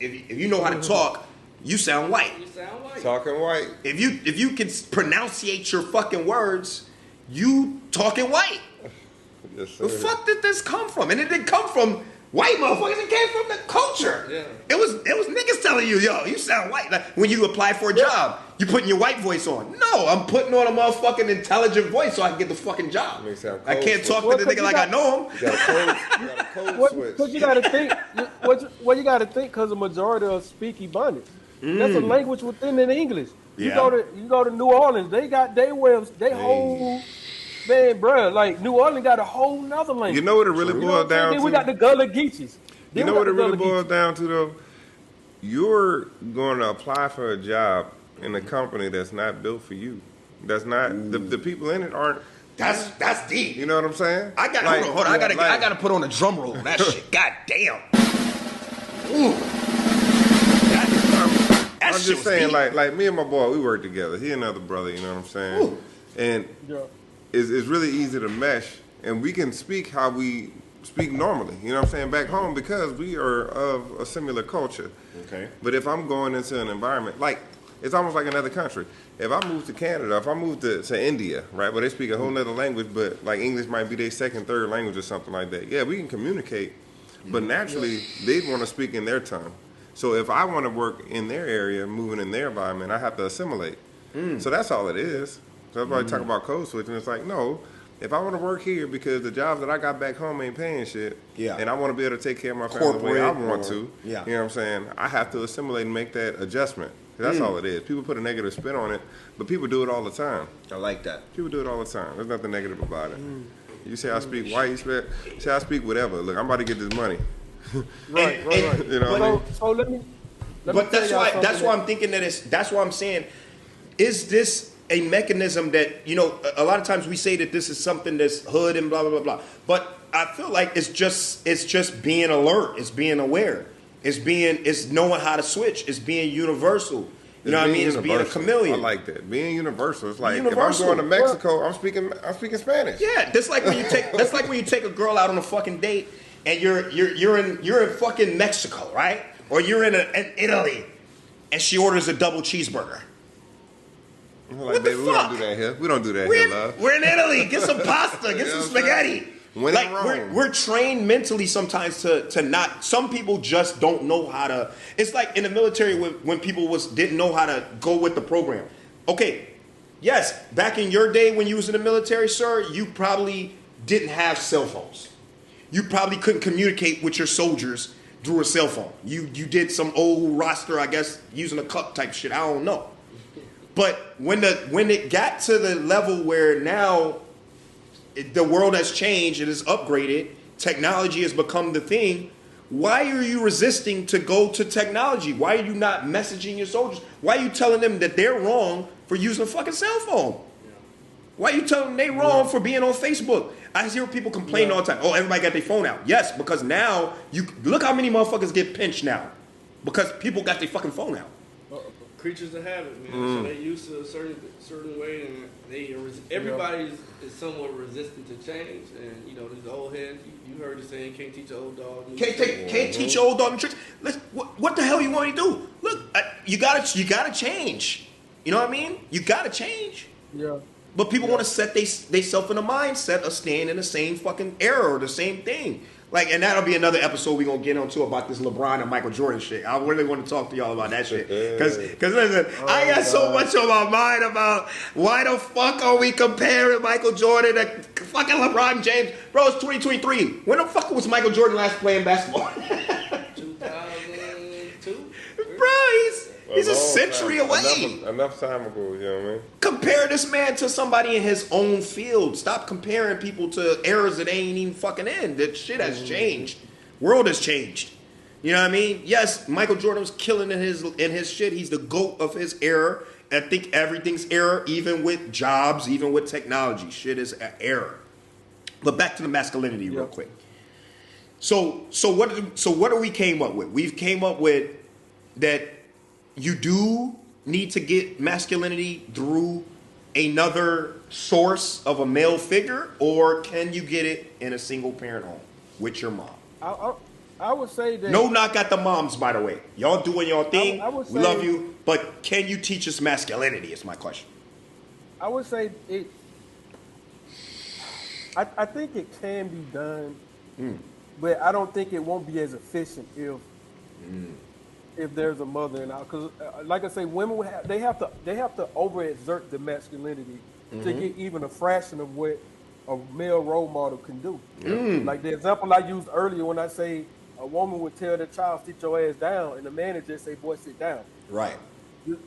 [SPEAKER 1] If you know how to talk, you sound white.
[SPEAKER 3] You sound white.
[SPEAKER 2] Talking white.
[SPEAKER 1] If you can pronunciate your fucking words, you talking white.
[SPEAKER 2] Yes, sir.
[SPEAKER 1] The fuck did this come from? And it didn't come from white motherfuckers. It came from the culture.
[SPEAKER 3] Yeah.
[SPEAKER 1] It was niggas telling you, yo, you sound white. Like when you apply for a job, you putting your white voice on. No, I'm putting on a motherfucking intelligent voice so I can get the fucking job.
[SPEAKER 2] Makes sound
[SPEAKER 1] I
[SPEAKER 2] cold
[SPEAKER 1] can't
[SPEAKER 2] switch.
[SPEAKER 1] talk to the nigga like I know him.
[SPEAKER 2] You got a code switch.
[SPEAKER 4] Because you got to think, you got to think, because the majority of speak Ebonics. That's a language within in English. You
[SPEAKER 1] Yeah.
[SPEAKER 4] go to New Orleans, they got their ways, they whole, man, bro, like New Orleans got a whole nother language.
[SPEAKER 2] You know what it really
[SPEAKER 4] You know
[SPEAKER 2] boils
[SPEAKER 4] what I'm saying?
[SPEAKER 2] down
[SPEAKER 4] Then
[SPEAKER 2] to?
[SPEAKER 4] we got the Gullah Geechees.
[SPEAKER 2] You know what it really boils down to, though? You're going to apply for a job in a company that's not built for you. That's not the people in it aren't.
[SPEAKER 1] That's deep.
[SPEAKER 2] You know what I'm saying?
[SPEAKER 1] I got
[SPEAKER 2] Like,
[SPEAKER 1] hold on. I
[SPEAKER 2] like-
[SPEAKER 1] gotta put on a drum roll. That shit. God damn. Ooh. That
[SPEAKER 2] I'm
[SPEAKER 1] shit
[SPEAKER 2] just
[SPEAKER 1] was
[SPEAKER 2] saying,
[SPEAKER 1] deep.
[SPEAKER 2] like me and my boy, we work together. He another brother, you know what I'm saying?
[SPEAKER 1] Ooh.
[SPEAKER 2] And
[SPEAKER 4] Yeah.
[SPEAKER 2] it's really easy to mesh, and we can speak how we speak normally. You know what I'm saying? Back home, because we are of a similar culture.
[SPEAKER 1] Okay.
[SPEAKER 2] But if I'm going into an environment like, it's almost like another country. If I move to Canada, if I move to India, right, where they speak a whole nother language, but like English might be their second, third language or something like that. Yeah, we can communicate, but naturally they'd want to speak in their tongue. So if I want to work in their area, moving in their environment, I have to assimilate. So that's all it is. So everybody talk about code switching. It's like, no, if I want to work here because the jobs that I got back home ain't paying shit, and I want to be able to take care of my family the way I want to, you know what I'm saying? I have to assimilate and make that adjustment. That's all it is. People put a negative spin on it, but people do it all the time.
[SPEAKER 1] I like that.
[SPEAKER 2] People do it all the time. There's nothing negative about it. You say I speak white, you say I speak whatever. Look, I'm about to get this money.
[SPEAKER 4] Right.
[SPEAKER 2] You know what I mean?
[SPEAKER 4] So let me
[SPEAKER 1] But
[SPEAKER 4] tell
[SPEAKER 1] that's
[SPEAKER 4] y'all
[SPEAKER 1] why
[SPEAKER 4] something
[SPEAKER 1] I'm thinking that's why I'm saying, is this a mechanism that, you know, a lot of times we say that this is something that's hood and blah blah blah blah. But I feel like it's just being alert, it's being aware. It's knowing how to switch. It's being universal. You know what I mean? It's being a chameleon.
[SPEAKER 2] I like that. Being universal. It's like
[SPEAKER 1] Universal.
[SPEAKER 2] if I'm going to Mexico, I'm speaking Spanish.
[SPEAKER 1] Yeah, that's like when you take a girl out on a fucking date and you're in fucking Mexico, right? Or you're in Italy, and she orders a double cheeseburger.
[SPEAKER 2] Like,
[SPEAKER 1] What the
[SPEAKER 2] baby, we
[SPEAKER 1] fuck?
[SPEAKER 2] don't do that here. We don't do that here, love.
[SPEAKER 1] We're in Italy. Get some pasta. Get
[SPEAKER 2] You
[SPEAKER 1] some
[SPEAKER 2] know what I'm saying?
[SPEAKER 1] spaghetti.
[SPEAKER 2] When
[SPEAKER 1] like
[SPEAKER 2] in Rome.
[SPEAKER 1] we're trained mentally sometimes to not. Some people just don't know how to. It's like in the military when people didn't know how to go with the program. Okay, yes, back in your day when you was in the military, sir, you probably didn't have cell phones. You probably couldn't communicate with your soldiers through a cell phone. You did some old roster, I guess, using a cup type shit. I don't know. But when it got to the level where now the world has changed, it is upgraded, technology has become the thing, why are you resisting to go to technology? Why are you not messaging your soldiers? Why are you telling them that they're wrong for using a fucking cell phone? Why are you telling them they wrong for being on Facebook? I hear people complain all the time. Oh, everybody got their phone out. Yes, because now you look how many motherfuckers get pinched now because people got their fucking phone out.
[SPEAKER 3] Creatures of habit, man. So they used to a certain way, and everybody is somewhat resistant to change. And you know, these old heads. You heard the saying, "Can't teach an old dog."
[SPEAKER 1] Can't teach your old dog new tricks. What the hell you want me to do? Look, you gotta change. You know what I mean? You gotta change.
[SPEAKER 4] Yeah.
[SPEAKER 1] But people want to set they self in a mindset of staying in the same fucking era or the same thing. Like, and that'll be another episode we're going to get into about this LeBron and Michael Jordan shit. I really want to talk to y'all about that shit. Because listen, I got so much on my mind about why the fuck are we comparing Michael Jordan to fucking LeBron James? Bro, it's 2023. When the fuck was Michael Jordan last playing basketball?
[SPEAKER 3] 2002.
[SPEAKER 1] Bro, he's a century away.
[SPEAKER 2] Enough time ago, you know what I mean?
[SPEAKER 1] Compare this man to somebody in his own field. Stop comparing people to eras that ain't even fucking in. That shit has changed. World has changed. You know what I mean? Yes, Michael Jordan was killing in his shit. He's the GOAT of his era. I think everything's error, even with jobs, even with technology. Shit is an error. But back to the masculinity real quick. So what do we came up with? We've came up with that you do need to get masculinity through another source of a male figure, or can you get it in a single parent home with your mom?
[SPEAKER 4] I would say that.
[SPEAKER 1] No knock at the moms, by the way. Y'all doing your thing.
[SPEAKER 4] I would
[SPEAKER 1] We love
[SPEAKER 4] say-
[SPEAKER 1] you, but can you teach us masculinity? Is my question.
[SPEAKER 4] I would say it. I think it can be done, but I don't think it won't be as efficient if there's a mother in the house. Because, like I say, women they have to overexert the masculinity to get even a fraction of what a male role model can do. Like the example I used earlier when I say a woman would tell the child, "Sit your ass down," and the man would just say, "Boy, sit down."
[SPEAKER 1] Right.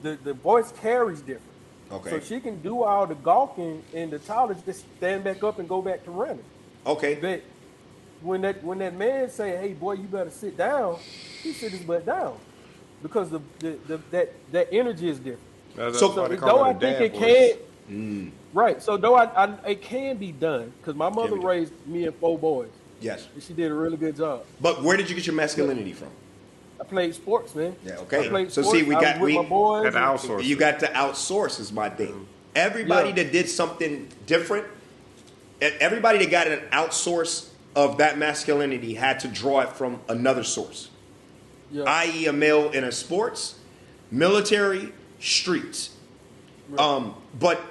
[SPEAKER 4] The voice carries different.
[SPEAKER 1] Okay.
[SPEAKER 4] So she can do all the gawking, and the child is just stand back up and go back to running.
[SPEAKER 1] Okay.
[SPEAKER 4] But when that man say, "Hey, boy, you better sit down," he sit his butt down because that energy is different.
[SPEAKER 1] So,
[SPEAKER 4] Though I think it can, right? So though it can be done because my mother
[SPEAKER 1] be done.
[SPEAKER 4] raised me and 4 boys,
[SPEAKER 1] Yes.
[SPEAKER 4] and she did a really good job.
[SPEAKER 1] But where did you get your masculinity from?
[SPEAKER 4] I played sports, man.
[SPEAKER 1] Yeah, okay.
[SPEAKER 4] I played
[SPEAKER 1] So
[SPEAKER 4] sports.
[SPEAKER 1] see, we
[SPEAKER 4] I
[SPEAKER 1] got-
[SPEAKER 4] was with my boys.
[SPEAKER 2] Had to outsource.
[SPEAKER 1] You got to outsource is my thing. Everybody
[SPEAKER 4] Yeah.
[SPEAKER 1] that did something different, everybody that got an outsource of that masculinity had to draw it from another source,
[SPEAKER 4] Yeah.
[SPEAKER 1] i.e. a male in a sports, military, streets. But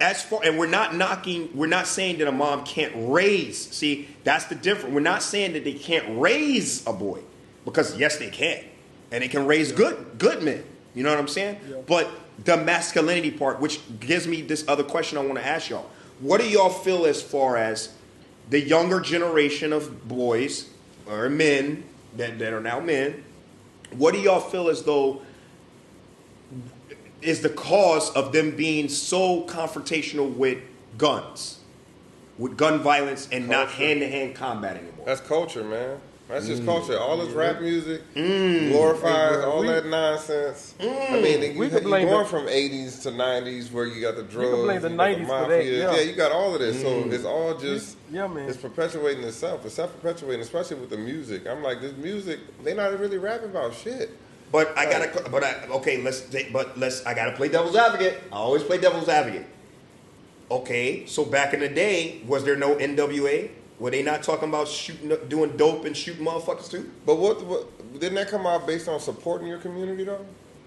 [SPEAKER 1] as far, and we're not saying that a mom can't raise. See, that's the difference. We're not saying that they can't raise a boy, because yes, they can, and they can raise good men. You know what I'm saying?
[SPEAKER 4] Yeah.
[SPEAKER 1] But the masculinity part, which gives me this other question I want to ask y'all: what do y'all feel as far as the younger generation of boys or men that are now men? What do y'all feel as though is the cause of them being so confrontational with guns, with gun violence, and not
[SPEAKER 2] Culture.
[SPEAKER 1] hand-to-hand combat anymore?
[SPEAKER 2] That's culture, man. That's just culture. All this rap music glorifies all that nonsense. I mean,
[SPEAKER 4] We
[SPEAKER 2] you're
[SPEAKER 4] could blame
[SPEAKER 2] going
[SPEAKER 4] the-
[SPEAKER 2] from 80s to 90s where you got the drugs,
[SPEAKER 4] could blame the
[SPEAKER 2] you got
[SPEAKER 4] 90s for that,
[SPEAKER 2] mafia.
[SPEAKER 4] yeah.
[SPEAKER 2] You got all of this. So it's all just,
[SPEAKER 4] Yeah, man.
[SPEAKER 2] it's perpetuating itself. It's self-perpetuating, especially with the music. I'm like, this music, they not really rapping about shit.
[SPEAKER 1] But I gotta play devil's advocate. I always play devil's advocate. Okay, so back in the day, was there no NWA? Were they not talking about doing dope and shooting motherfuckers too?
[SPEAKER 2] But what didn't that come out based on supporting your community though?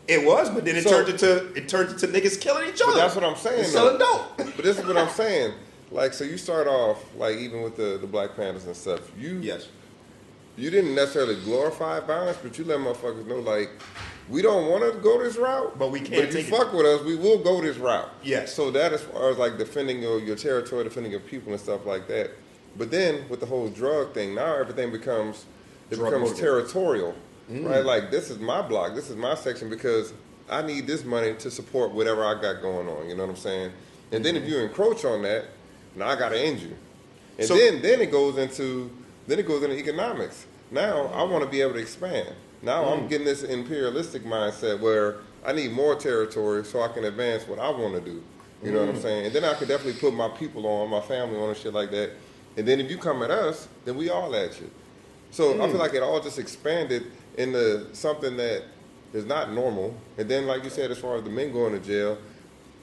[SPEAKER 1] It was, but then it
[SPEAKER 2] So-
[SPEAKER 1] turned into niggas killing each other.
[SPEAKER 2] But that's what I'm saying.
[SPEAKER 1] And selling
[SPEAKER 2] though.
[SPEAKER 1] dope.
[SPEAKER 2] But this is what I'm saying. Like, so you start off like even with the Black Panthers and stuff.
[SPEAKER 1] Yes.
[SPEAKER 2] You didn't necessarily glorify violence, but you let motherfuckers know like we don't want to go this route,
[SPEAKER 1] But we can't
[SPEAKER 2] But if you
[SPEAKER 1] take it.
[SPEAKER 2] fuck with us, we will go this route.
[SPEAKER 1] Yes.
[SPEAKER 2] So that as far as like defending your territory, defending your people and stuff like that. But then with the whole drug thing, now everything becomes
[SPEAKER 1] Drug motivated.
[SPEAKER 2] territorial, right? Like this is my block, this is my section because I need this money to support whatever I got going on. You know what I'm saying? And then if you encroach on that, now I got to end you. And
[SPEAKER 1] So-
[SPEAKER 2] then it goes into economics. Now I want to be able to expand. Now I'm getting this imperialistic mindset where I need more territory so I can advance what I want to do. You know what I'm saying? And then I can definitely put my people on, my family on and shit like that. And then if you come at us, then we all at you. So I feel like it all just expanded into something that is not normal. And then, like you said, as far as the men going to jail,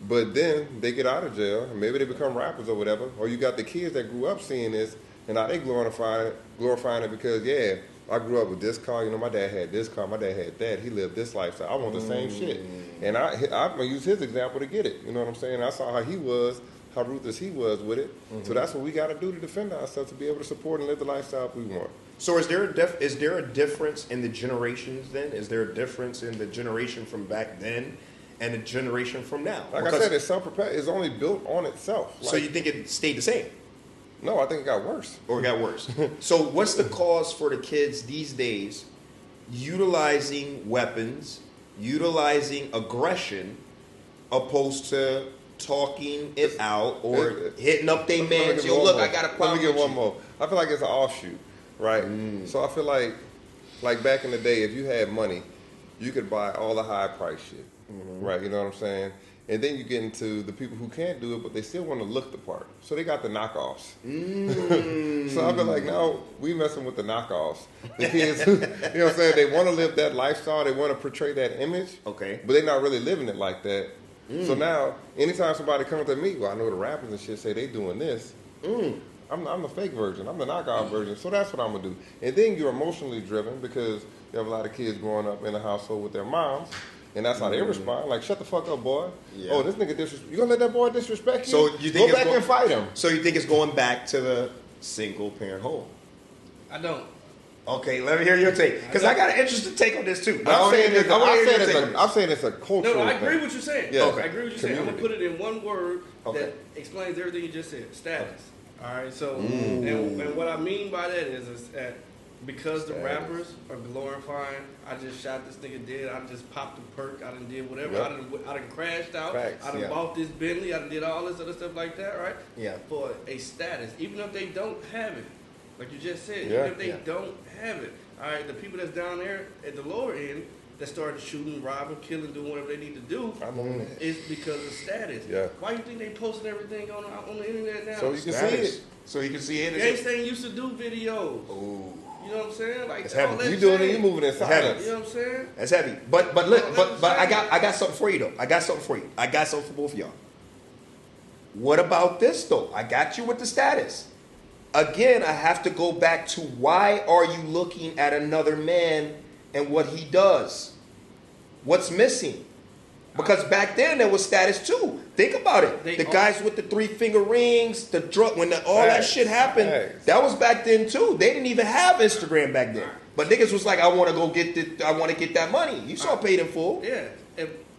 [SPEAKER 2] but then they get out of jail, and maybe they become rappers or whatever. Or you got the kids that grew up seeing this, and now they glorifying it because, yeah, I grew up with this car. You know, my dad had this car. My dad had that. He lived this lifestyle. I want the same shit. And I'm going to use his example to get it. You know what I'm saying? I saw how he was, how ruthless he was with it. So that's what we got to do to defend ourselves, to be able to support and live the lifestyle we want.
[SPEAKER 1] So is there a difference in the generations then? Is there a difference in the generation from back then and the generation from now?
[SPEAKER 2] Like
[SPEAKER 1] Because-
[SPEAKER 2] I said, it's self-prepared. It's only built on itself.
[SPEAKER 1] so
[SPEAKER 2] Like,
[SPEAKER 1] you think it stayed the same
[SPEAKER 2] no, I think it got worse.
[SPEAKER 1] or it got worse? So what's the cause for the kids these days utilizing weapons, utilizing aggression, opposed to talking it out or hitting up their
[SPEAKER 2] Let me
[SPEAKER 1] man?
[SPEAKER 2] give
[SPEAKER 1] Yo,
[SPEAKER 2] one
[SPEAKER 1] look,
[SPEAKER 2] more.
[SPEAKER 1] I got a
[SPEAKER 2] Let
[SPEAKER 1] problem
[SPEAKER 2] me get
[SPEAKER 1] with
[SPEAKER 2] one
[SPEAKER 1] you.
[SPEAKER 2] more. I feel like it's an offshoot, right? So I feel like back in the day, if you had money, you could buy all the high price shit, right? You know what I'm saying? And then you get into the people who can't do it, but they still want to look the part. So they got the knockoffs. So I've been like, no, we messing with the knockoffs. The kids, you know what I'm saying? They want to live that lifestyle. They want to portray that image.
[SPEAKER 1] Okay.
[SPEAKER 2] But they're not really living it like that. So now, anytime somebody comes to me, well, I know the rappers and shit say they doing this. I'm the fake version. I'm the knockoff version. So that's what I'm going to do. And then you're emotionally driven because you have a lot of kids growing up in a household with their moms. And that's how they respond. Like, shut the fuck up, boy.
[SPEAKER 1] Yeah.
[SPEAKER 2] Oh, this nigga disrespect. You gonna let that boy disrespect you?
[SPEAKER 1] So you think
[SPEAKER 2] go back and fight him?
[SPEAKER 1] So you think it's going back to the single parent home?
[SPEAKER 3] I don't.
[SPEAKER 1] Okay, let me hear your take because I got an interesting take on this too.
[SPEAKER 2] I'm saying it's a cultural
[SPEAKER 3] No, I agree
[SPEAKER 2] thing.
[SPEAKER 3] what you're saying.
[SPEAKER 2] Yeah.
[SPEAKER 3] I agree what you're saying. I'm gonna
[SPEAKER 2] Community.
[SPEAKER 3] put it in one word
[SPEAKER 1] Okay.
[SPEAKER 3] that explains everything you just said. Status. All right. So, and what I mean by that is that because the rappers are glorifying, I just shot this nigga dead. I just popped a perk. I done did whatever.
[SPEAKER 2] Yep.
[SPEAKER 3] I done crashed out.
[SPEAKER 2] Facts,
[SPEAKER 3] I done bought this Bentley. I done did all this other stuff like that. Right.
[SPEAKER 1] Yeah.
[SPEAKER 3] For a status, even if they don't have it, like you just said,
[SPEAKER 2] Yeah.
[SPEAKER 3] even if they don't have it. All right, the people that's down there at the lower end that started shooting, robbing, killing, doing whatever they need to do is because of status.
[SPEAKER 2] Yeah.
[SPEAKER 3] Why you think they posting everything on the internet now?
[SPEAKER 2] So you can see
[SPEAKER 1] Status.
[SPEAKER 2] it.
[SPEAKER 1] So you can see it.
[SPEAKER 3] Gangsta used to do videos.
[SPEAKER 1] Ooh,
[SPEAKER 3] You know what I'm saying? Like
[SPEAKER 1] It's heavy.
[SPEAKER 3] all that
[SPEAKER 2] You doing it,
[SPEAKER 3] shit.
[SPEAKER 2] you moving in silence.
[SPEAKER 3] You know what I'm saying?
[SPEAKER 1] that's heavy. But I got something for you though. I got something for you. I got something for both of y'all. What about this though? I got you with the status. Again, I have to go back to why are you looking at another man and what he does? What's missing? Because back then there was status too. Think about it. The guys with the 3-finger rings, the drug, when all that shit happened, that was back then too. They didn't even have Instagram back then. But niggas was like, I want to go I want to get that money. You saw Paid in Full.
[SPEAKER 3] Yeah.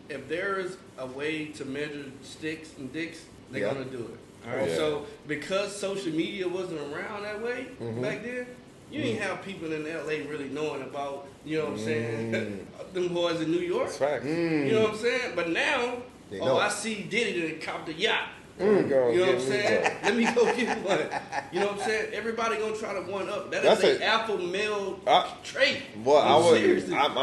[SPEAKER 3] If there is a way to measure sticks and dicks, they're gonna do it. All right.
[SPEAKER 2] Yeah.
[SPEAKER 3] So because social media wasn't around that way
[SPEAKER 2] Mm-hmm.
[SPEAKER 3] back then, you didn't have people in LA really knowing about, you know what I'm saying, them boys in New York.
[SPEAKER 2] That's facts.
[SPEAKER 3] You know what I'm saying? But now,
[SPEAKER 1] They know.
[SPEAKER 3] I see Diddy that copped a yacht.
[SPEAKER 2] There we go.
[SPEAKER 3] You know what I'm
[SPEAKER 2] Get me
[SPEAKER 3] saying?
[SPEAKER 2] one.
[SPEAKER 3] Let me go get one. You know what I'm saying? Everybody gonna try to one up. That
[SPEAKER 2] That's
[SPEAKER 3] is an
[SPEAKER 2] it.
[SPEAKER 3] alpha male trait.
[SPEAKER 2] Well, I would-
[SPEAKER 3] Seriously.
[SPEAKER 2] I'm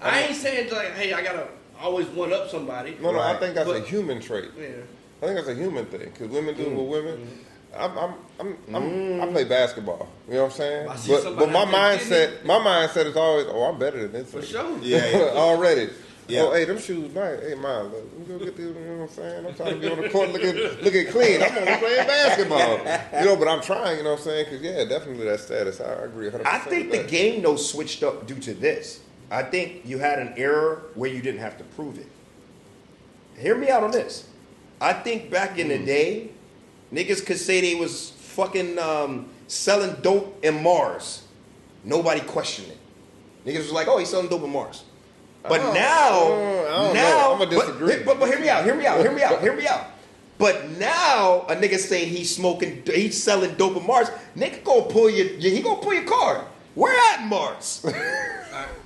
[SPEAKER 3] I ain't saying like, hey, I gotta always one up somebody.
[SPEAKER 2] No, I
[SPEAKER 1] Right.
[SPEAKER 2] think that's a
[SPEAKER 3] But-
[SPEAKER 2] human trait.
[SPEAKER 3] Yeah.
[SPEAKER 2] I think that's a human thing because women do it with women. I play basketball. You know what I'm saying?
[SPEAKER 3] I see
[SPEAKER 2] But
[SPEAKER 3] somebody
[SPEAKER 2] my
[SPEAKER 3] out there
[SPEAKER 2] mindset is always, oh, I'm better than this.
[SPEAKER 3] For
[SPEAKER 2] nigga.
[SPEAKER 3] sure.
[SPEAKER 1] Yeah.
[SPEAKER 2] Already.
[SPEAKER 1] Yeah.
[SPEAKER 2] Oh, hey, them shoes nice. Hey, man, let me go get these. You know what I'm saying? I'm trying to be on the court looking clean. I'm only playing basketball. You know, but I'm trying. You know what I'm saying? Because yeah, definitely that status. I agree 100%.
[SPEAKER 1] I think
[SPEAKER 2] with
[SPEAKER 1] the
[SPEAKER 2] that.
[SPEAKER 1] game though switched up due to this. I think you had an era where you didn't have to prove it. Hear me out on this. I think back in the day, niggas could say they was fucking selling dope in Mars. Nobody questioned it. Niggas was like, oh, he's selling dope in Mars. But
[SPEAKER 2] I don't
[SPEAKER 1] now,
[SPEAKER 2] know. I'ma disagree.
[SPEAKER 1] But hear me out. But now a nigga saying he's selling dope in Mars. Nigga gonna pull he gonna pull your card. Where at Mars?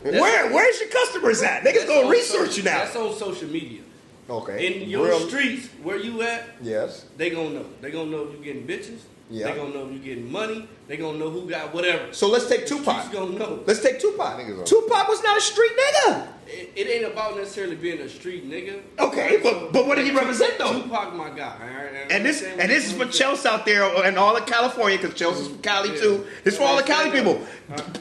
[SPEAKER 1] Where's your customers at? Niggas gonna research you now.
[SPEAKER 3] That's on social media.
[SPEAKER 1] Okay.
[SPEAKER 3] In your
[SPEAKER 1] Real-
[SPEAKER 3] streets, where you at,
[SPEAKER 1] Yes.
[SPEAKER 3] they gonna know. They gonna know if you getting bitches.
[SPEAKER 1] Yeah.
[SPEAKER 3] They gonna know if you getting money. They gonna know who got whatever.
[SPEAKER 1] So let's take Tupac.
[SPEAKER 3] Streets gonna know.
[SPEAKER 1] Let's take Tupac.
[SPEAKER 2] Niggas are-
[SPEAKER 1] Tupac was not a street nigga.
[SPEAKER 3] It ain't about necessarily being a street nigga.
[SPEAKER 1] Okay, but what did he represent though?
[SPEAKER 3] Tupac, my guy. All right?
[SPEAKER 1] And this is for Chelsea out there and all of California, because Chelsea's from Cali too. This for all the Cali people.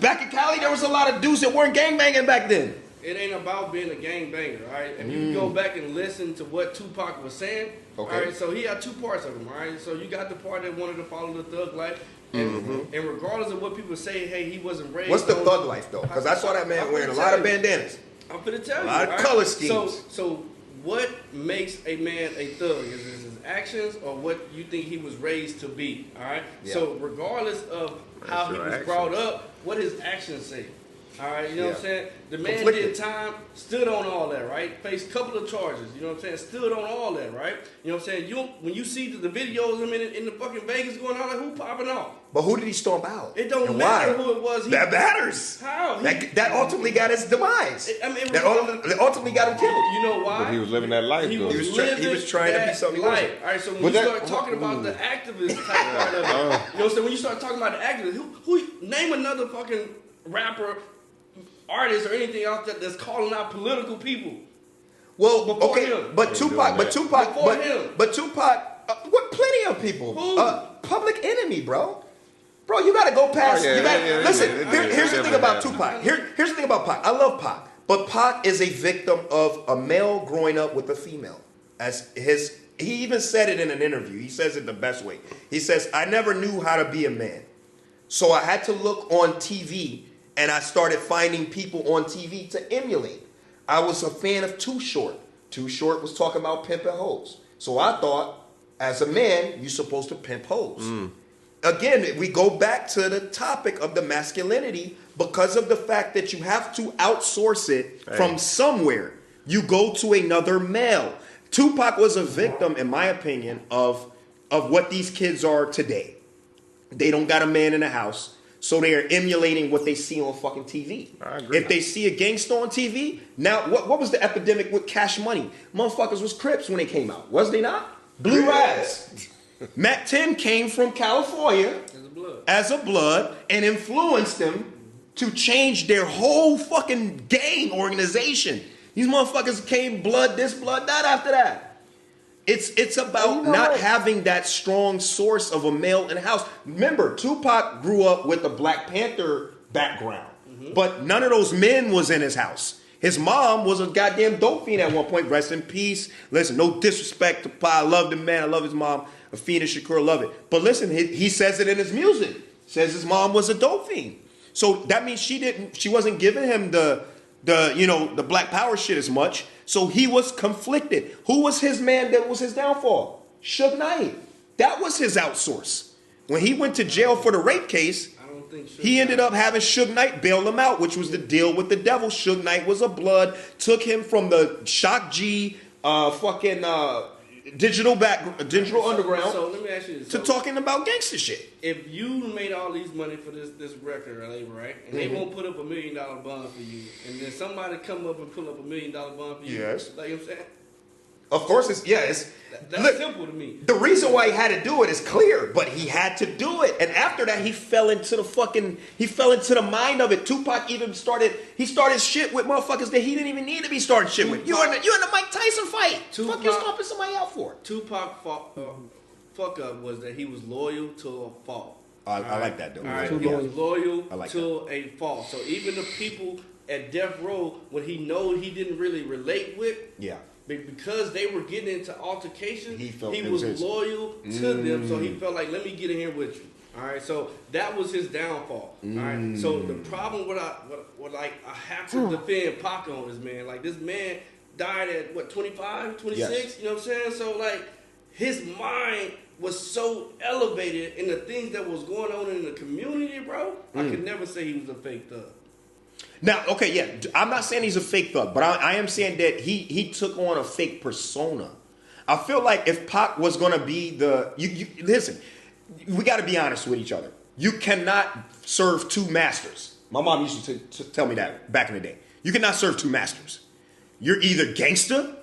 [SPEAKER 1] Back in Cali, there was a lot of dudes that weren't gangbanging back then.
[SPEAKER 3] It ain't about being a gangbanger, all right? If you go back and listen to what Tupac was saying,
[SPEAKER 1] Okay.
[SPEAKER 3] all right, so he had two parts of him, all right? So you got the part that wanted to follow the thug life, and regardless of what people say, hey, he wasn't raised.
[SPEAKER 1] What's the
[SPEAKER 3] on-
[SPEAKER 1] thug life though? Because I saw that man
[SPEAKER 3] I'm
[SPEAKER 1] wearing a
[SPEAKER 3] gonna
[SPEAKER 1] lot
[SPEAKER 3] tell
[SPEAKER 1] of
[SPEAKER 3] you.
[SPEAKER 1] bandanas.
[SPEAKER 3] I'm finna tell you.
[SPEAKER 1] A lot of
[SPEAKER 3] all right?
[SPEAKER 1] color schemes.
[SPEAKER 3] So what makes a man a thug? Is it his actions or what you think he was raised to be? All right.
[SPEAKER 1] Yeah.
[SPEAKER 3] So regardless of how he
[SPEAKER 2] your
[SPEAKER 3] was
[SPEAKER 2] actions.
[SPEAKER 3] brought up, what his actions say. All right, you know what I'm
[SPEAKER 1] Yeah.
[SPEAKER 3] saying? The man
[SPEAKER 1] Conflicted.
[SPEAKER 3] did time, stood on all that, right? Faced a couple of charges, you know what I'm saying? Stood on all that, right? You know what I'm saying? When you see the videos of him in the fucking Vegas going on, like who popping off?
[SPEAKER 1] But who did he storm out?
[SPEAKER 3] It don't
[SPEAKER 1] And
[SPEAKER 3] matter
[SPEAKER 1] why?
[SPEAKER 3] who it was.
[SPEAKER 1] That matters.
[SPEAKER 3] How?
[SPEAKER 1] That ultimately got his demise.
[SPEAKER 3] I mean, it
[SPEAKER 1] That ultimately got him killed.
[SPEAKER 3] You know why?
[SPEAKER 2] But he was living that life,
[SPEAKER 3] He
[SPEAKER 2] though.
[SPEAKER 3] was,
[SPEAKER 1] He was trying to be
[SPEAKER 3] that
[SPEAKER 1] something he
[SPEAKER 3] life.
[SPEAKER 1] wasn't.
[SPEAKER 3] All right, so when
[SPEAKER 2] But
[SPEAKER 3] you
[SPEAKER 2] that-
[SPEAKER 3] start talking about the activist type part of it, you know what I'm saying? When you start talking about the activist, who name another fucking rapper, artist, or anything else that's calling out political people?
[SPEAKER 1] Well,
[SPEAKER 3] Before
[SPEAKER 1] okay,
[SPEAKER 3] him.
[SPEAKER 1] but
[SPEAKER 2] Ain't
[SPEAKER 1] Tupac,
[SPEAKER 2] doing
[SPEAKER 1] but
[SPEAKER 2] that.
[SPEAKER 1] Tupac,
[SPEAKER 3] Before him.
[SPEAKER 1] but Tupac, what? Plenty of people.
[SPEAKER 3] Who?
[SPEAKER 1] Public Enemy, bro. Bro, you gotta go past.
[SPEAKER 2] Oh, yeah,
[SPEAKER 1] you gotta
[SPEAKER 2] yeah,
[SPEAKER 1] listen.
[SPEAKER 2] yeah,
[SPEAKER 1] Here's the
[SPEAKER 2] yeah,
[SPEAKER 1] thing
[SPEAKER 2] yeah.
[SPEAKER 1] about Tupac. Here's the thing about Pac. I love Pac, but Pac is a victim of a male growing up with a female. He even said it in an interview. He says it the best way. He says, "I never knew how to be a man, so I had to look on TV, and I started finding people on TV to emulate. I was a fan of Too Short. Too Short was talking about pimping hoes, so I thought, as a man, you're supposed to pimp hoes." Again, we go back to the topic of the masculinity because of the fact that you have to outsource it from somewhere. You go to another male. Tupac was a victim, in my opinion, of what these kids are today. They don't got a man in the house, so they are emulating what they see on fucking TV.
[SPEAKER 2] I agree.
[SPEAKER 1] If they see a gangster on TV, now what was the epidemic with Cash Money? Motherfuckers was Crips when they came out, was they not? Blue Raz. Mac 10 came from California as a blood and influenced them to change their whole fucking gang organization. These motherfuckers came blood this, blood that after that. It's about not having that strong source of a male in the house. Remember, Tupac grew up with a Black Panther background, but none of those men was in his house. His mom was a goddamn dope fiend at one point. Rest in peace. Listen, no disrespect to Pa. I love the man. I love his mom. Afina Shakur, love it. But listen, he says it in his music. Says his mom was a dope fiend. So that means she wasn't giving him the Black Power shit as much. So he was conflicted. Who was his man that was his downfall? Suge Knight. That was his outsource. When he went to jail for the rape case, he ended up having Suge Knight bail him out, which was the deal with the devil. Suge Knight was a blood, took him from the Shock G, digital underground.
[SPEAKER 3] So let me ask you this.
[SPEAKER 1] To talking about gangster shit.
[SPEAKER 3] If you made all these money for this record label, right? And they won't put up $1 million bond for you, and then somebody come up and pull up $1 million bond for you.
[SPEAKER 1] Yes.
[SPEAKER 3] Like you know what I'm saying?
[SPEAKER 1] Of course, that's look,
[SPEAKER 3] simple to me.
[SPEAKER 1] The reason why he had to do it is clear, but he had to do it. And after that, he fell into the mind of it. Tupac even started shit with motherfuckers that he didn't even need to be starting shit with. You're in the Mike Tyson fight. Fuck you stomping somebody out for?
[SPEAKER 3] Tupac fuck up was that he was loyal to a fault.
[SPEAKER 1] I like that though.
[SPEAKER 3] All right, he was loyal
[SPEAKER 1] like
[SPEAKER 3] to a fault. So even the people at death row, when he know he didn't really relate with, because they were getting into altercations, he was loyal to them. So he felt like, let me get in here with you. All right, so that was his downfall. All right, so the problem what I have to defend Pac on is, man, like this man died at what 25, 26.
[SPEAKER 1] Yes.
[SPEAKER 3] You know what I'm saying? So like his mind was so elevated in the things that was going on in the community, bro. I could never say he was a fake thug.
[SPEAKER 1] Now, okay, yeah, I'm not saying he's a fake thug, but I am saying that he took on a fake persona. I feel like if Pac was going to be listen, we got to be honest with each other. You cannot serve two masters. My mom used to tell me that back in the day. You cannot serve two masters. You're either gangster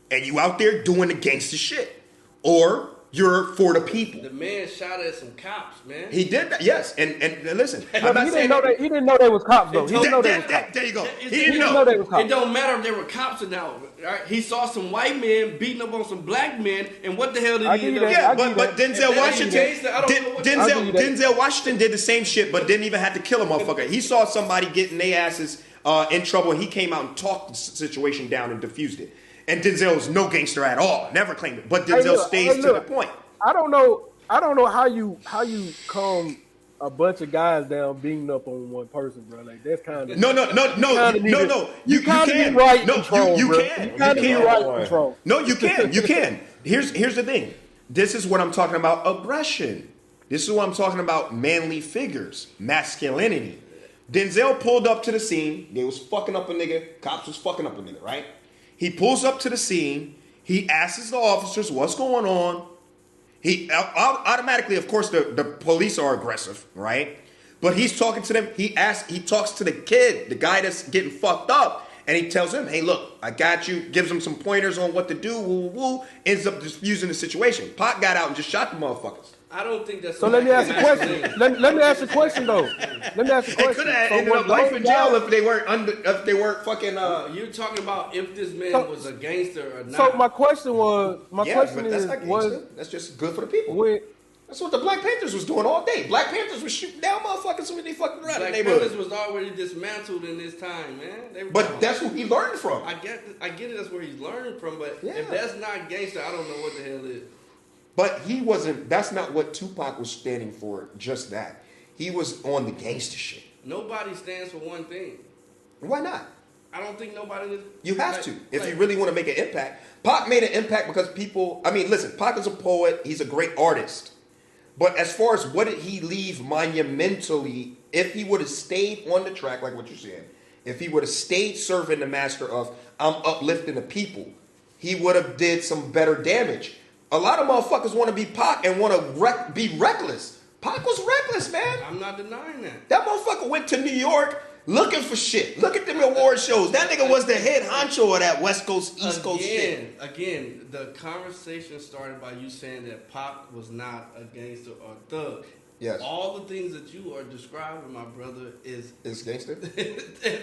[SPEAKER 1] and you out there doing the gangster shit, or you're for the people.
[SPEAKER 3] The man shot at some cops, man.
[SPEAKER 1] He did that, yes. And listen,
[SPEAKER 4] he didn't know they was cops though. He didn't know they was cops.
[SPEAKER 1] There you go.
[SPEAKER 3] He
[SPEAKER 1] didn't know
[SPEAKER 4] they was cops.
[SPEAKER 3] It don't matter if they were cops or not. Right? He saw some white men beating up on some black men, and what the hell did he end up?
[SPEAKER 1] Yeah, but Denzel Washington, Denzel Washington did the same shit, but didn't even have to kill a motherfucker. He saw somebody getting their asses in trouble, and he came out and talked the situation down and diffused it. And Denzel's no gangster at all. Never claimed it. But Denzel stays to the point.
[SPEAKER 4] I don't know how you calm a bunch of guys down beating up on one person, bro. Like that's kind of
[SPEAKER 1] No. You can
[SPEAKER 4] be right
[SPEAKER 1] no,
[SPEAKER 4] control,
[SPEAKER 1] you
[SPEAKER 4] bro.
[SPEAKER 1] can.
[SPEAKER 4] You kind of be right control.
[SPEAKER 1] No, you can. You can. Here's the thing. This is what I'm talking about. Aggression. This is what I'm talking about. Manly figures, masculinity. Denzel pulled up to the scene. They was fucking up a nigga. Cops was fucking up a nigga, right? He pulls up to the scene. He asks the officers what's going on. He automatically, of course, the police are aggressive, right? But he's talking to them. He talks to the kid, the guy that's getting fucked up, and he tells him, "Hey, look, I got you." Gives him some pointers on what to do. Woo, woo, woo. Ends up diffusing the situation. Pac got out and just shot the motherfuckers.
[SPEAKER 3] I don't think that's.
[SPEAKER 4] So let me ask you a question. Let me ask you a question though. Let me ask you a
[SPEAKER 1] They
[SPEAKER 4] question.
[SPEAKER 1] could have
[SPEAKER 4] So
[SPEAKER 1] ended
[SPEAKER 4] when
[SPEAKER 1] up life
[SPEAKER 4] those
[SPEAKER 1] in jail
[SPEAKER 4] guys-
[SPEAKER 1] if they weren't fucking.
[SPEAKER 3] You're talking about if this man
[SPEAKER 4] So-
[SPEAKER 3] was a gangster or not.
[SPEAKER 4] So my question
[SPEAKER 1] But that's
[SPEAKER 4] is
[SPEAKER 1] not
[SPEAKER 4] was
[SPEAKER 1] gangster. That's just good for the people.
[SPEAKER 4] when
[SPEAKER 1] That's what the Black Panthers was doing all day. Black Panthers was shooting down motherfuckers when they fucking around the
[SPEAKER 3] Black
[SPEAKER 1] neighborhood.
[SPEAKER 3] Panthers was already dismantled in this time, man. They were
[SPEAKER 1] But
[SPEAKER 3] gone.
[SPEAKER 1] that's who he learned from.
[SPEAKER 3] I get it. That's where he's learning from. But
[SPEAKER 1] Yeah.
[SPEAKER 3] if that's not gangster, I don't know what the hell is.
[SPEAKER 1] But he wasn't. That's not what Tupac was standing for. Just that. He was on the gangster shit.
[SPEAKER 3] Nobody stands for one thing.
[SPEAKER 1] Why not?
[SPEAKER 3] I don't think nobody.
[SPEAKER 1] You have to if you really want to make an impact. Pac made an impact because people. I mean, listen. Pac is a poet. He's a great artist. But as far as what did he leave monumentally, if he would have stayed on the track, like what you said, if he would have stayed serving the master of I'm uplifting the people, he would have did some better damage. A lot of motherfuckers want to be Pac and want to be reckless. Pac was reckless, man.
[SPEAKER 3] I'm not denying that.
[SPEAKER 1] That motherfucker went to New York looking for shit. Look at them award shows. That nigga was the head honcho of that West Coast, East Coast shit.
[SPEAKER 3] Again, the conversation started by you saying that Pac was not a gangster or thug.
[SPEAKER 1] Yes.
[SPEAKER 3] All the things that you are describing, my brother, is
[SPEAKER 1] It's gangster?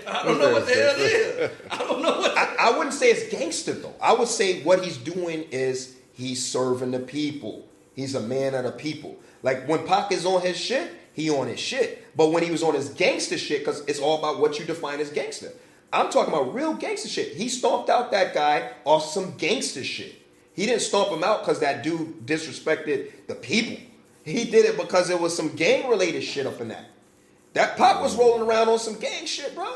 [SPEAKER 3] I don't know what the hell it is. I don't know what.
[SPEAKER 1] I wouldn't say it's gangster, though. I would say what he's doing is he's serving the people. He's a man of the people. Like when Pac is on his shit, he on his shit. But when he was on his gangster shit, because it's all about what you define as gangster. I'm talking about real gangster shit. He stomped out that guy off some gangster shit. He didn't stomp him out because that dude disrespected the people. He did it because there was some gang-related shit up in that. That Pac was rolling around on some gang shit, bro.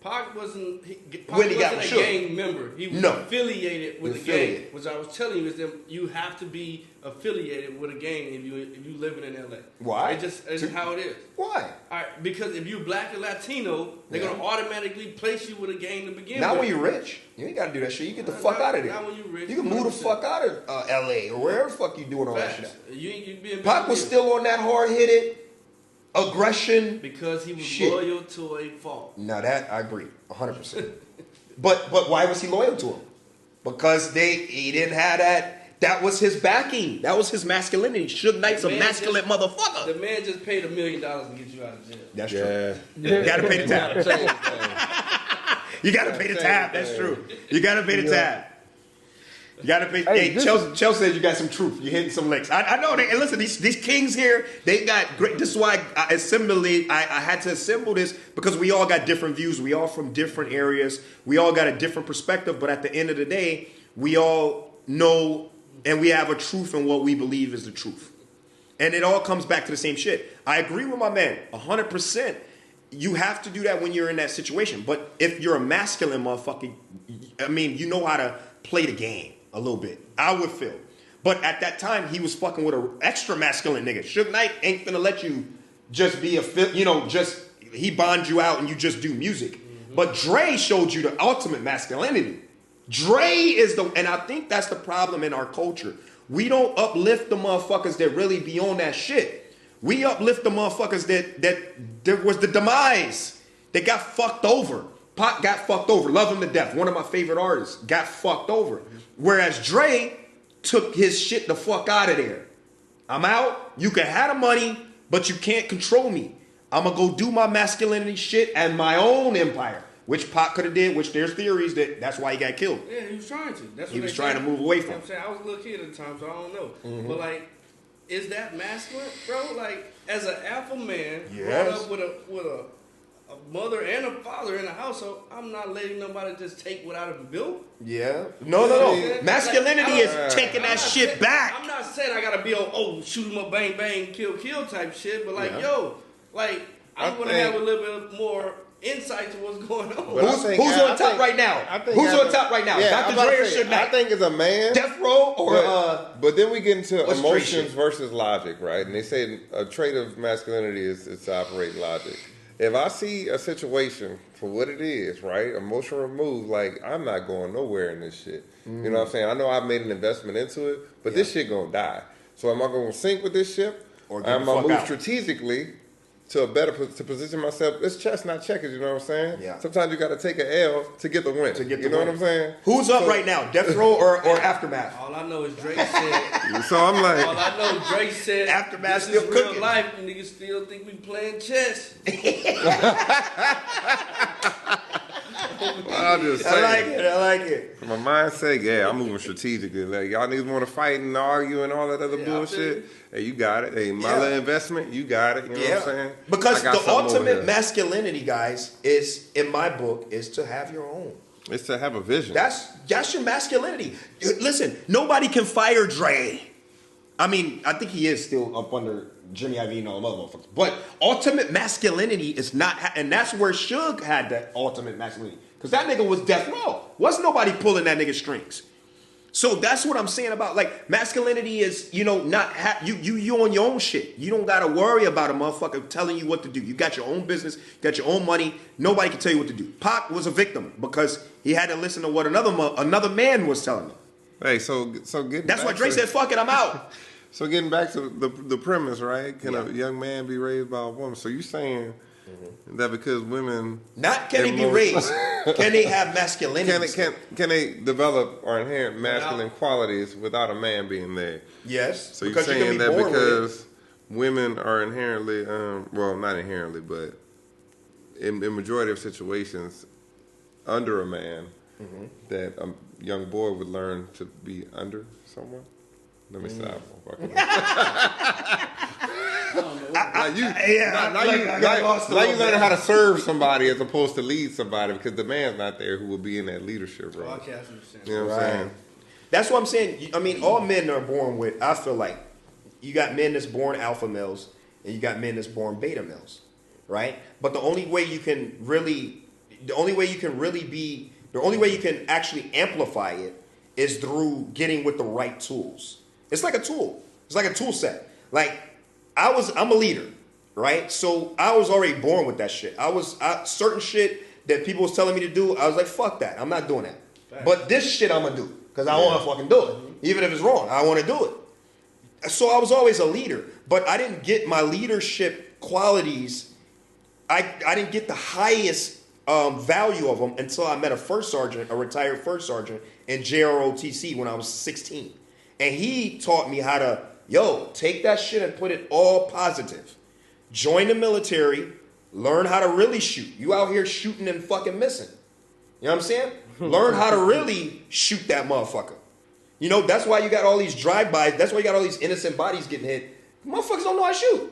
[SPEAKER 3] Pac wasn't
[SPEAKER 1] When he got
[SPEAKER 3] a
[SPEAKER 1] shook.
[SPEAKER 3] gang member. He was
[SPEAKER 1] No.
[SPEAKER 3] affiliated with the
[SPEAKER 1] Affiliated.
[SPEAKER 3] gang. Which I was telling you is that you have to be affiliated with a gang if you living in LA.
[SPEAKER 1] Why?
[SPEAKER 3] It's how it is.
[SPEAKER 1] Why?
[SPEAKER 3] All right, because if you're black and Latino, they're
[SPEAKER 1] Yeah.
[SPEAKER 3] gonna automatically place you with a gang to begin
[SPEAKER 1] Not
[SPEAKER 3] with.
[SPEAKER 1] when you're rich. You ain't got to do that shit. You get the
[SPEAKER 3] Not-
[SPEAKER 1] fuck out of there.
[SPEAKER 3] not when you rich,
[SPEAKER 1] You can move the
[SPEAKER 3] 100%.
[SPEAKER 1] fuck out of LA or wherever the fuck you doing all that
[SPEAKER 3] Facts.
[SPEAKER 1] shit.
[SPEAKER 3] You being
[SPEAKER 1] Pac was still on that hard-hitted aggression.
[SPEAKER 3] because he was
[SPEAKER 1] Shit.
[SPEAKER 3] loyal to a fault.
[SPEAKER 1] Now that I agree, 100%. but why was he loyal to him? Because he didn't have that. That was his backing. That was his masculinity. Suge Knight's a
[SPEAKER 3] Man
[SPEAKER 1] masculine
[SPEAKER 3] just-
[SPEAKER 1] motherfucker.
[SPEAKER 3] The man just paid $1 million to get you out of jail.
[SPEAKER 1] That's
[SPEAKER 2] Yeah.
[SPEAKER 1] true. You gotta pay the tab. You gotta pay the tab. That's true. You gotta pay the tab. You gotta pay.
[SPEAKER 4] Hey,
[SPEAKER 1] Hey,
[SPEAKER 4] this
[SPEAKER 1] Chelsea says you got some truth. You're hitting some licks. I know. And listen, these kings here, they got great. This is why I had to assemble this because we all got different views. We all from different areas. We all got a different perspective. But at the end of the day, we all know and we have a truth in what we believe is the truth. And it all comes back to the same shit. I agree with my man 100%. You have to do that when you're in that situation. But if you're a masculine motherfucker, I mean, you know how to play the game a little bit. I would feel. But at that time, he was fucking with an extra masculine nigga. Suge Knight ain't gonna let you just be he bonds you out and you just do music. Mm-hmm. But Dre showed you the ultimate masculinity. Dre is and I think that's the problem in our culture. We don't uplift the motherfuckers that really be on that shit. We uplift the motherfuckers that was the demise. They got fucked over. Pac got fucked over. Love him to death. One of my favorite artists got fucked over. Whereas Dre took his shit the fuck out of there. I'm out. You can have the money, but you can't control me. I'm going to go do my masculinity shit and my own empire. Which Pac could have did, which there's theories that's why he got killed.
[SPEAKER 3] Yeah, he was trying to. That's
[SPEAKER 1] He
[SPEAKER 3] what
[SPEAKER 1] was
[SPEAKER 3] they
[SPEAKER 1] trying
[SPEAKER 3] said.
[SPEAKER 1] to move away
[SPEAKER 3] You
[SPEAKER 1] from
[SPEAKER 3] know what I'm saying? I was a little kid at the time, so I don't know. But like, is that masculine, bro? Like, as an alpha man,
[SPEAKER 1] Yes.
[SPEAKER 3] brought up with a mother and a father in the household, I'm not letting nobody just take what I've built.
[SPEAKER 1] Yeah. No.
[SPEAKER 3] Like,
[SPEAKER 1] Masculinity
[SPEAKER 3] I don't-
[SPEAKER 1] is taking that
[SPEAKER 3] I'm not
[SPEAKER 1] shit
[SPEAKER 3] saying-
[SPEAKER 1] back.
[SPEAKER 3] I'm not saying I gotta be on shoot 'em up, bang bang, kill type shit, but like
[SPEAKER 1] Yeah.
[SPEAKER 3] I want to
[SPEAKER 2] think-
[SPEAKER 3] have a little bit more insight to what's going on.
[SPEAKER 2] But I
[SPEAKER 1] Who's
[SPEAKER 2] think-
[SPEAKER 1] on
[SPEAKER 2] I
[SPEAKER 1] top
[SPEAKER 2] think-
[SPEAKER 1] right now?
[SPEAKER 2] I think
[SPEAKER 1] Who's
[SPEAKER 2] as
[SPEAKER 1] on
[SPEAKER 2] a-
[SPEAKER 1] top right now?
[SPEAKER 2] Yeah,
[SPEAKER 1] Dr.
[SPEAKER 2] I'm about
[SPEAKER 1] Dre
[SPEAKER 2] to
[SPEAKER 1] or
[SPEAKER 2] say,
[SPEAKER 1] Suge Knight?
[SPEAKER 2] I think as a man.
[SPEAKER 1] Death Row or
[SPEAKER 2] But then we get into
[SPEAKER 1] what's Dre
[SPEAKER 2] emotions
[SPEAKER 1] shit?
[SPEAKER 2] versus logic, right? And they say a trait of masculinity is to operate logic. If I see a situation for what it is, right, emotion removed, like I'm not going nowhere in this shit. You know what I'm saying? I know I've made an investment into it, but this shit gonna die. So am I gonna sink with this ship?
[SPEAKER 1] Or
[SPEAKER 2] Or
[SPEAKER 1] get
[SPEAKER 2] am
[SPEAKER 1] the
[SPEAKER 2] I
[SPEAKER 1] fuck
[SPEAKER 2] move
[SPEAKER 1] out?
[SPEAKER 2] strategically to position myself. It's chess, not checkers. You know what I'm saying?
[SPEAKER 1] Yeah.
[SPEAKER 2] Sometimes you got to take an L to get the win. You know what I'm saying?
[SPEAKER 1] Who's up right now? Death Row or Aftermath?
[SPEAKER 3] All I know is Drake said.
[SPEAKER 2] So I'm like,
[SPEAKER 3] All I know, Drake said.
[SPEAKER 1] Aftermath
[SPEAKER 3] this
[SPEAKER 1] still
[SPEAKER 3] is real
[SPEAKER 1] cooking.
[SPEAKER 3] life, and niggas still think we playing chess.
[SPEAKER 2] I'm just saying.
[SPEAKER 1] I like it.
[SPEAKER 2] For my mind's sake, yeah, I'm moving strategically. Like, y'all niggas want to fight and argue and all that other
[SPEAKER 3] Yeah,
[SPEAKER 2] bullshit. Hey, you got it. Hey, my little investment, you got it. You know what I'm saying?
[SPEAKER 1] Because
[SPEAKER 2] I got
[SPEAKER 1] the
[SPEAKER 2] something over
[SPEAKER 1] ultimate
[SPEAKER 2] here.
[SPEAKER 1] masculinity, guys, is in my book, is to have your own.
[SPEAKER 2] It's to have a vision.
[SPEAKER 1] That's your masculinity. Listen, nobody can fire Dre. I mean, I think he is still up under Jimmy Iovine and all the other motherfuckers. But ultimate masculinity is not, and that's where Suge had that ultimate masculinity. Because that nigga was death row. Wasn't nobody pulling that nigga strings. So that's what I'm saying about, like, masculinity is, you know, not you on your own shit. You don't gotta worry about a motherfucker telling you what to do. You got your own business, got your own money. Nobody can tell you what to do. Pac was a victim because he had to listen to what another man was telling him.
[SPEAKER 2] Hey, so getting
[SPEAKER 1] That's why
[SPEAKER 2] back
[SPEAKER 1] Dre
[SPEAKER 2] to-
[SPEAKER 1] said, "Fuck it, I'm out."
[SPEAKER 2] So getting back to the premise, right? Can a young man be raised by a woman? So you saying that because women
[SPEAKER 1] Not can he be
[SPEAKER 2] Emotion.
[SPEAKER 1] raised, can they have masculinity?
[SPEAKER 2] can they develop or inherent masculine qualities without a man being there?
[SPEAKER 1] Yes.
[SPEAKER 2] So you're
[SPEAKER 1] because you can
[SPEAKER 2] saying
[SPEAKER 1] be
[SPEAKER 2] that
[SPEAKER 1] born with it.
[SPEAKER 2] because women are inherently, well, not inherently, but in majority of situations, under a man, that a young boy would learn to be under someone? Let me stop. Now you learn how to serve somebody as opposed to lead somebody because the man's not there who will be in that leadership role. You know what I'm saying?
[SPEAKER 1] That's what I'm saying. I mean, all men are born with, I feel like, you got men that's born alpha males and you got men that's born beta males, right? But the only way you can actually amplify it is through getting with the right tools. It's like a tool. It's like a tool set. Like, I'm a leader, right? So I was already born with that shit. Certain shit that people was telling me to do, I was like, fuck that. I'm not doing that. Right. But this shit I'm gonna do because I want to fucking do it, even if it's wrong. I want to do it. So I was always a leader, but I didn't get my leadership qualities. I didn't get the highest value of them until I met a retired first sergeant in JROTC when I was 16, and he taught me how to. Take that shit and put it all positive. Join the military. Learn how to really shoot. You out here shooting and fucking missing. You know what I'm saying? Learn how to really shoot that motherfucker. You know, that's why you got all these drive-bys. That's why you got all these innocent bodies getting hit. Motherfuckers don't know how to shoot. You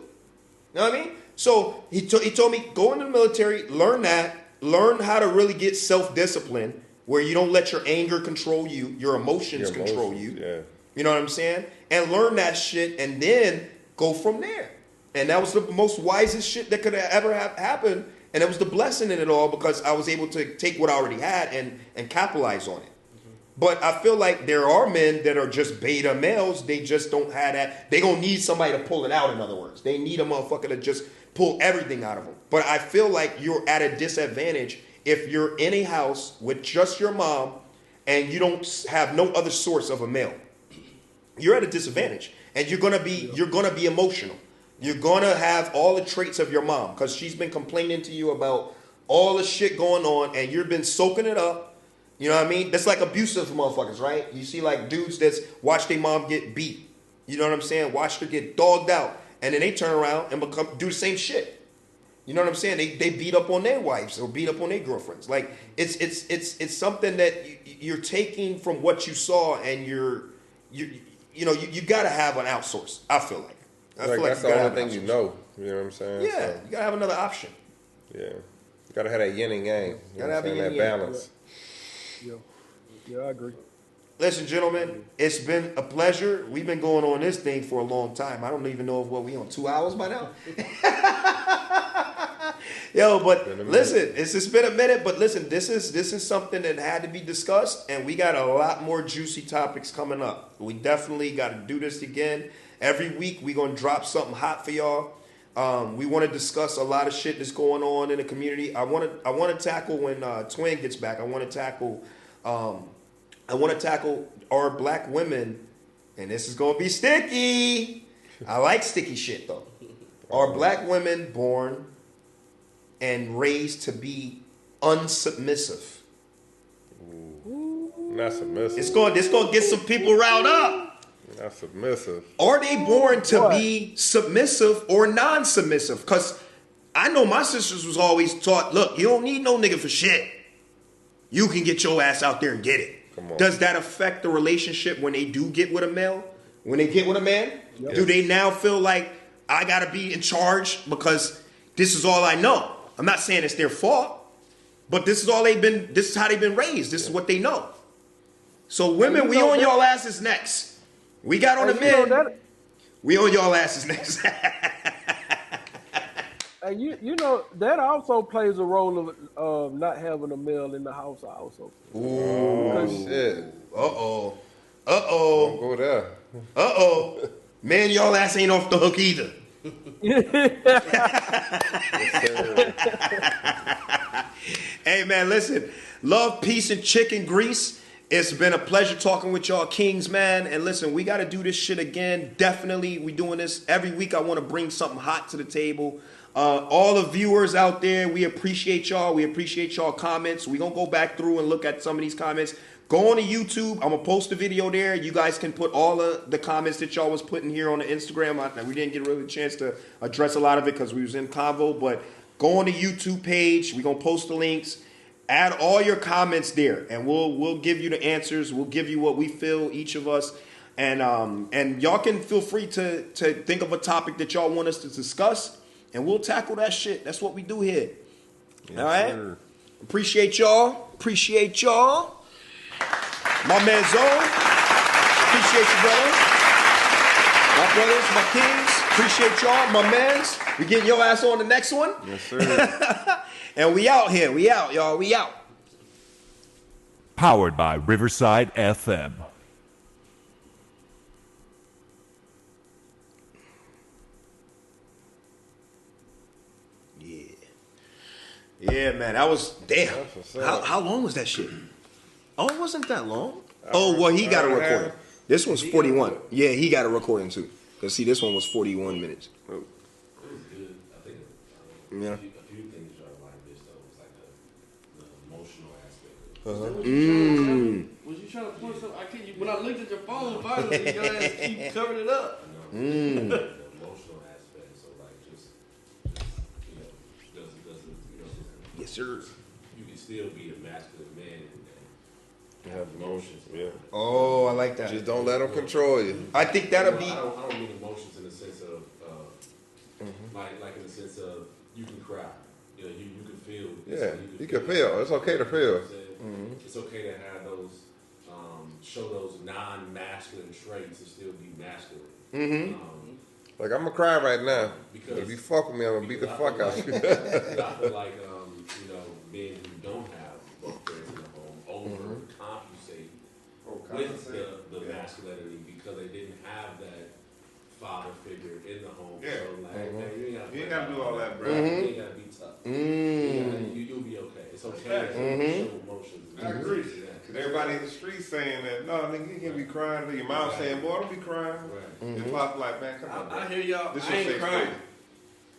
[SPEAKER 1] know what I mean? So he told me, go into the military, learn that. Learn how to really get self-discipline where you don't let your anger control you. Your emotions control you.
[SPEAKER 2] Yeah.
[SPEAKER 1] You know what I'm saying? And learn that shit and then go from there. And that was the most wisest shit that could have ever happened. And it was the blessing in it all because I was able to take what I already had and capitalize on it. But I feel like there are men that are just beta males. They just don't have that. They gonna need somebody to pull it out, in other words. They need a motherfucker to just pull everything out of them. But I feel like you're at a disadvantage if you're in a house with just your mom and you don't have no other source of a male. You're at a disadvantage, and you're gonna be emotional. You're gonna have all the traits of your mom because she's been complaining to you about all the shit going on, and you've been soaking it up. You know what I mean? That's like abusive motherfuckers, right? You see like dudes that's watch their mom get beat. You know what I'm saying? Watch her get dogged out, and then they turn around and do the same shit. You know what I'm saying? They beat up on their wives or beat up on their girlfriends. Like it's something that you're taking from what you saw, and you got to have an outsource. I feel like. I feel like
[SPEAKER 2] that's the only thing you know. You know what I'm saying?
[SPEAKER 1] Yeah,
[SPEAKER 2] so,
[SPEAKER 1] you got to have another option.
[SPEAKER 2] Yeah. You got to have that yin and yang. You
[SPEAKER 1] Gotta have a yin
[SPEAKER 2] that
[SPEAKER 1] and yang.
[SPEAKER 2] balance.
[SPEAKER 4] Yeah, I agree.
[SPEAKER 1] Listen, gentlemen, it's been a pleasure. We've been going on this thing for a long time. I don't even know if we on 2 hours by now. Yo, but listen, it's been a minute, but listen, this is something that had to be discussed, and we got a lot more juicy topics coming up. We definitely got to do this again. Every week we're gonna drop something hot for y'all. We want to discuss a lot of shit that's going on in the community. I want to tackle when Twin gets back. I want to tackle our black women, and this is gonna be sticky. I like sticky shit though. Are black women born and raised to be unsubmissive?
[SPEAKER 2] Not submissive.
[SPEAKER 1] It's going to get some people riled up.
[SPEAKER 2] Not submissive.
[SPEAKER 1] Are they born to
[SPEAKER 4] What?
[SPEAKER 1] be submissive or non-submissive? Because I know my sisters was always taught, look, you don't need no nigga for shit. You can get your ass out there and get it.
[SPEAKER 2] Come on.
[SPEAKER 1] Does that affect the relationship when they do get with a male? When they get with a man?
[SPEAKER 4] Yep.
[SPEAKER 1] Do they now feel like I got to be in charge because this is all I know? I'm not saying it's their fault, but this is how they've been raised. This is what they know. So women, we on y'all asses next. We got on the men. We on y'all asses next.
[SPEAKER 4] And you know that also plays a role of not having a male in the house also.
[SPEAKER 2] Oh, shit.
[SPEAKER 1] Uh-oh.
[SPEAKER 2] Don't go there.
[SPEAKER 1] Uh-oh. Man, y'all ass ain't off the hook either. Hey, man, listen. Love, peace, and chicken grease. It's been a pleasure talking with y'all kings, man. And listen, we got to do this shit again. Definitely, we doing this every week. I want to bring something hot to the table. All the viewers out there, we appreciate y'all. We appreciate y'all comments. We're going to go back through and look at some of these comments. Go on to YouTube. I'm going to post a video there. You guys can put all of the comments that y'all was putting here on the Instagram. We didn't get really a chance to address a lot of it because we was in convo. But go on the YouTube page. We're going to post the links. Add all your comments there, and we'll give you the answers. We'll give you what we feel, each of us. And y'all can feel free to think of a topic that y'all want us to discuss, and we'll tackle that shit. That's what we do here.
[SPEAKER 2] Yes,
[SPEAKER 1] all right?
[SPEAKER 2] Sir.
[SPEAKER 1] Appreciate y'all. Appreciate y'all. My man Zoe. Appreciate you, brother. My brothers, my kings. Appreciate y'all. My mans. We getting your ass on the next one.
[SPEAKER 2] Yes, sir.
[SPEAKER 1] And we out here. We out, y'all. We out.
[SPEAKER 6] Powered by Riverside FM.
[SPEAKER 1] Yeah. Yeah, man. That was damn.
[SPEAKER 2] That's what's up.
[SPEAKER 1] How long was that shit? Oh, it wasn't that long. Oh, well, he got a recording. This one's 41. Yeah, he got a recording too. Cause see, this one was 41 minutes.
[SPEAKER 7] It was good. I think
[SPEAKER 1] Yeah.
[SPEAKER 7] a few things y'all like this though was like the emotional aspect.
[SPEAKER 3] Was you trying to point something? I can't. When I looked at your phone, finally, your ass keep covering it up.
[SPEAKER 7] The emotional aspect. So like just doesn't
[SPEAKER 1] Yes, sir.
[SPEAKER 7] you can still be a masculine man and
[SPEAKER 2] Have emotions, yeah.
[SPEAKER 1] Oh, I like that.
[SPEAKER 2] Just don't let them control you.
[SPEAKER 1] I think that'll be.
[SPEAKER 7] I don't mean emotions in the sense of like in the sense of you can cry. You know, you can feel.
[SPEAKER 2] Yeah, you can feel. It's okay to feel.
[SPEAKER 7] It's okay to have those, show those non-masculine traits and still be masculine.
[SPEAKER 2] Like, I'm going to cry right now.
[SPEAKER 7] Because-
[SPEAKER 2] If you fuck with me, I'm going to beat the fuck out of you.
[SPEAKER 7] I feel like, men who don't have both parents in the home overcompensate with the masculinity because they didn't have that father figure in the home.
[SPEAKER 2] Yeah.
[SPEAKER 7] So like, man, you ain't
[SPEAKER 2] gotta do all that, bro.
[SPEAKER 7] You ain't gotta be tough. You'll be okay. It's okay to show emotions.
[SPEAKER 2] I agree. Because everybody in the street saying that, no, nigga, you can't be crying. Your mom saying, boy, don't be crying.
[SPEAKER 7] Right.
[SPEAKER 2] Your pop like, man, come on, bro.
[SPEAKER 3] I hear y'all.
[SPEAKER 2] This
[SPEAKER 3] I
[SPEAKER 2] your
[SPEAKER 3] ain't
[SPEAKER 2] safe
[SPEAKER 3] crying.
[SPEAKER 2] space.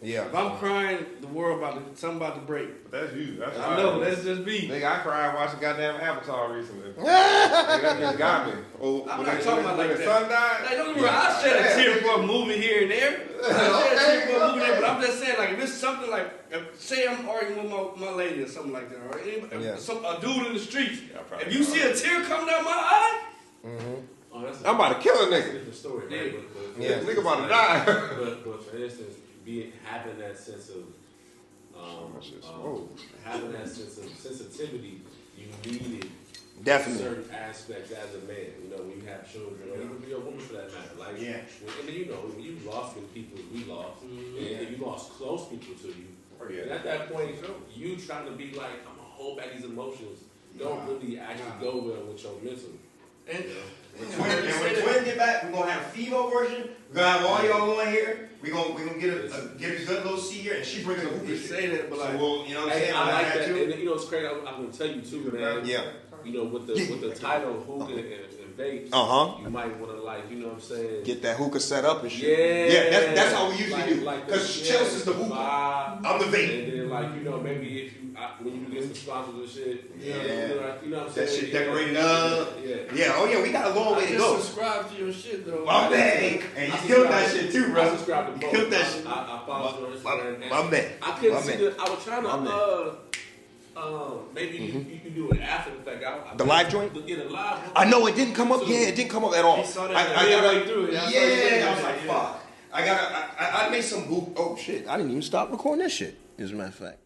[SPEAKER 1] Yeah.
[SPEAKER 3] If I'm crying, the world something about to break.
[SPEAKER 2] But that's you. That's
[SPEAKER 3] I know. That's just me.
[SPEAKER 2] Nigga, I cried watching goddamn Avatar recently. Nigga, that just got me. Oh,
[SPEAKER 3] I'm
[SPEAKER 2] when
[SPEAKER 3] not
[SPEAKER 2] the-
[SPEAKER 3] talking about
[SPEAKER 2] when
[SPEAKER 3] like
[SPEAKER 2] the
[SPEAKER 3] that.
[SPEAKER 2] sun died.
[SPEAKER 3] Like, don't get me wrong, I shed a tear for a movie here and there. I shed a tear for a movie there, but I'm just saying, like, if it's something like, say I'm arguing with my lady or something like that, or a dude in the streets,
[SPEAKER 2] probably
[SPEAKER 3] if you see a tear come down my eye,
[SPEAKER 7] Oh, that's
[SPEAKER 2] I'm about to kill a
[SPEAKER 7] That's a
[SPEAKER 2] nigga.
[SPEAKER 7] different story, right? But,
[SPEAKER 1] Yeah.
[SPEAKER 2] Nigga about to die.
[SPEAKER 7] but for instance, having that sense of having that sense of sensitivity, you needed
[SPEAKER 1] Definitely.
[SPEAKER 7] certain aspects as a man. You know, when you have children, or even be a woman for that matter. Like,
[SPEAKER 1] Yeah.
[SPEAKER 7] and then when you lost many people, we lost, and you lost close people to you.
[SPEAKER 2] Yeah.
[SPEAKER 7] And at that point, you trying to be like, I'm gonna hold back these emotions. Don't really actually go well with your mental.
[SPEAKER 3] and
[SPEAKER 1] And when twins get back, we're gonna have a female version. We're gonna have all y'all on here. We're gonna get a good little seat here, and she bringing a hookah
[SPEAKER 3] you
[SPEAKER 1] shit.
[SPEAKER 3] say that, but
[SPEAKER 1] So
[SPEAKER 3] like,
[SPEAKER 1] we'll, you know what I'm
[SPEAKER 7] Hey,
[SPEAKER 1] saying?
[SPEAKER 7] I
[SPEAKER 1] We'll
[SPEAKER 7] like
[SPEAKER 1] have
[SPEAKER 7] that,
[SPEAKER 1] too.
[SPEAKER 7] and you know it's crazy. I'm gonna tell you too, man.
[SPEAKER 1] Yeah.
[SPEAKER 7] You know, with the title Hookah and vapes, you might want to like, you know what I'm saying?
[SPEAKER 1] Get that hookah set up and shit.
[SPEAKER 7] Yeah,
[SPEAKER 1] that's how we usually do. Because Chelsea is the hookah. I'm the vape.
[SPEAKER 7] And then like, you know, maybe if you when you get some sponsors and shit, you know what I'm saying?
[SPEAKER 1] That shit decorated up. Yeah. Oh yeah, we got a long way to go.
[SPEAKER 3] Subscribe to your shit though.
[SPEAKER 1] My man, and you killed that shit too, bro.
[SPEAKER 7] I subscribe to both.
[SPEAKER 1] You killed that shit.
[SPEAKER 7] I follow you on Instagram.
[SPEAKER 1] My man.
[SPEAKER 7] I couldn't see the. I was trying to. Maybe
[SPEAKER 1] Mm-hmm.
[SPEAKER 7] you can do it after the fact.
[SPEAKER 1] The live joint?
[SPEAKER 7] Yeah, the live.
[SPEAKER 1] I know it didn't come up. Yeah, it didn't come up at all.
[SPEAKER 3] He saw that
[SPEAKER 1] I got
[SPEAKER 3] through it.
[SPEAKER 1] Yeah, I was like, fuck. I made some boot. Oh shit! I didn't even stop recording that shit. As a matter of fact.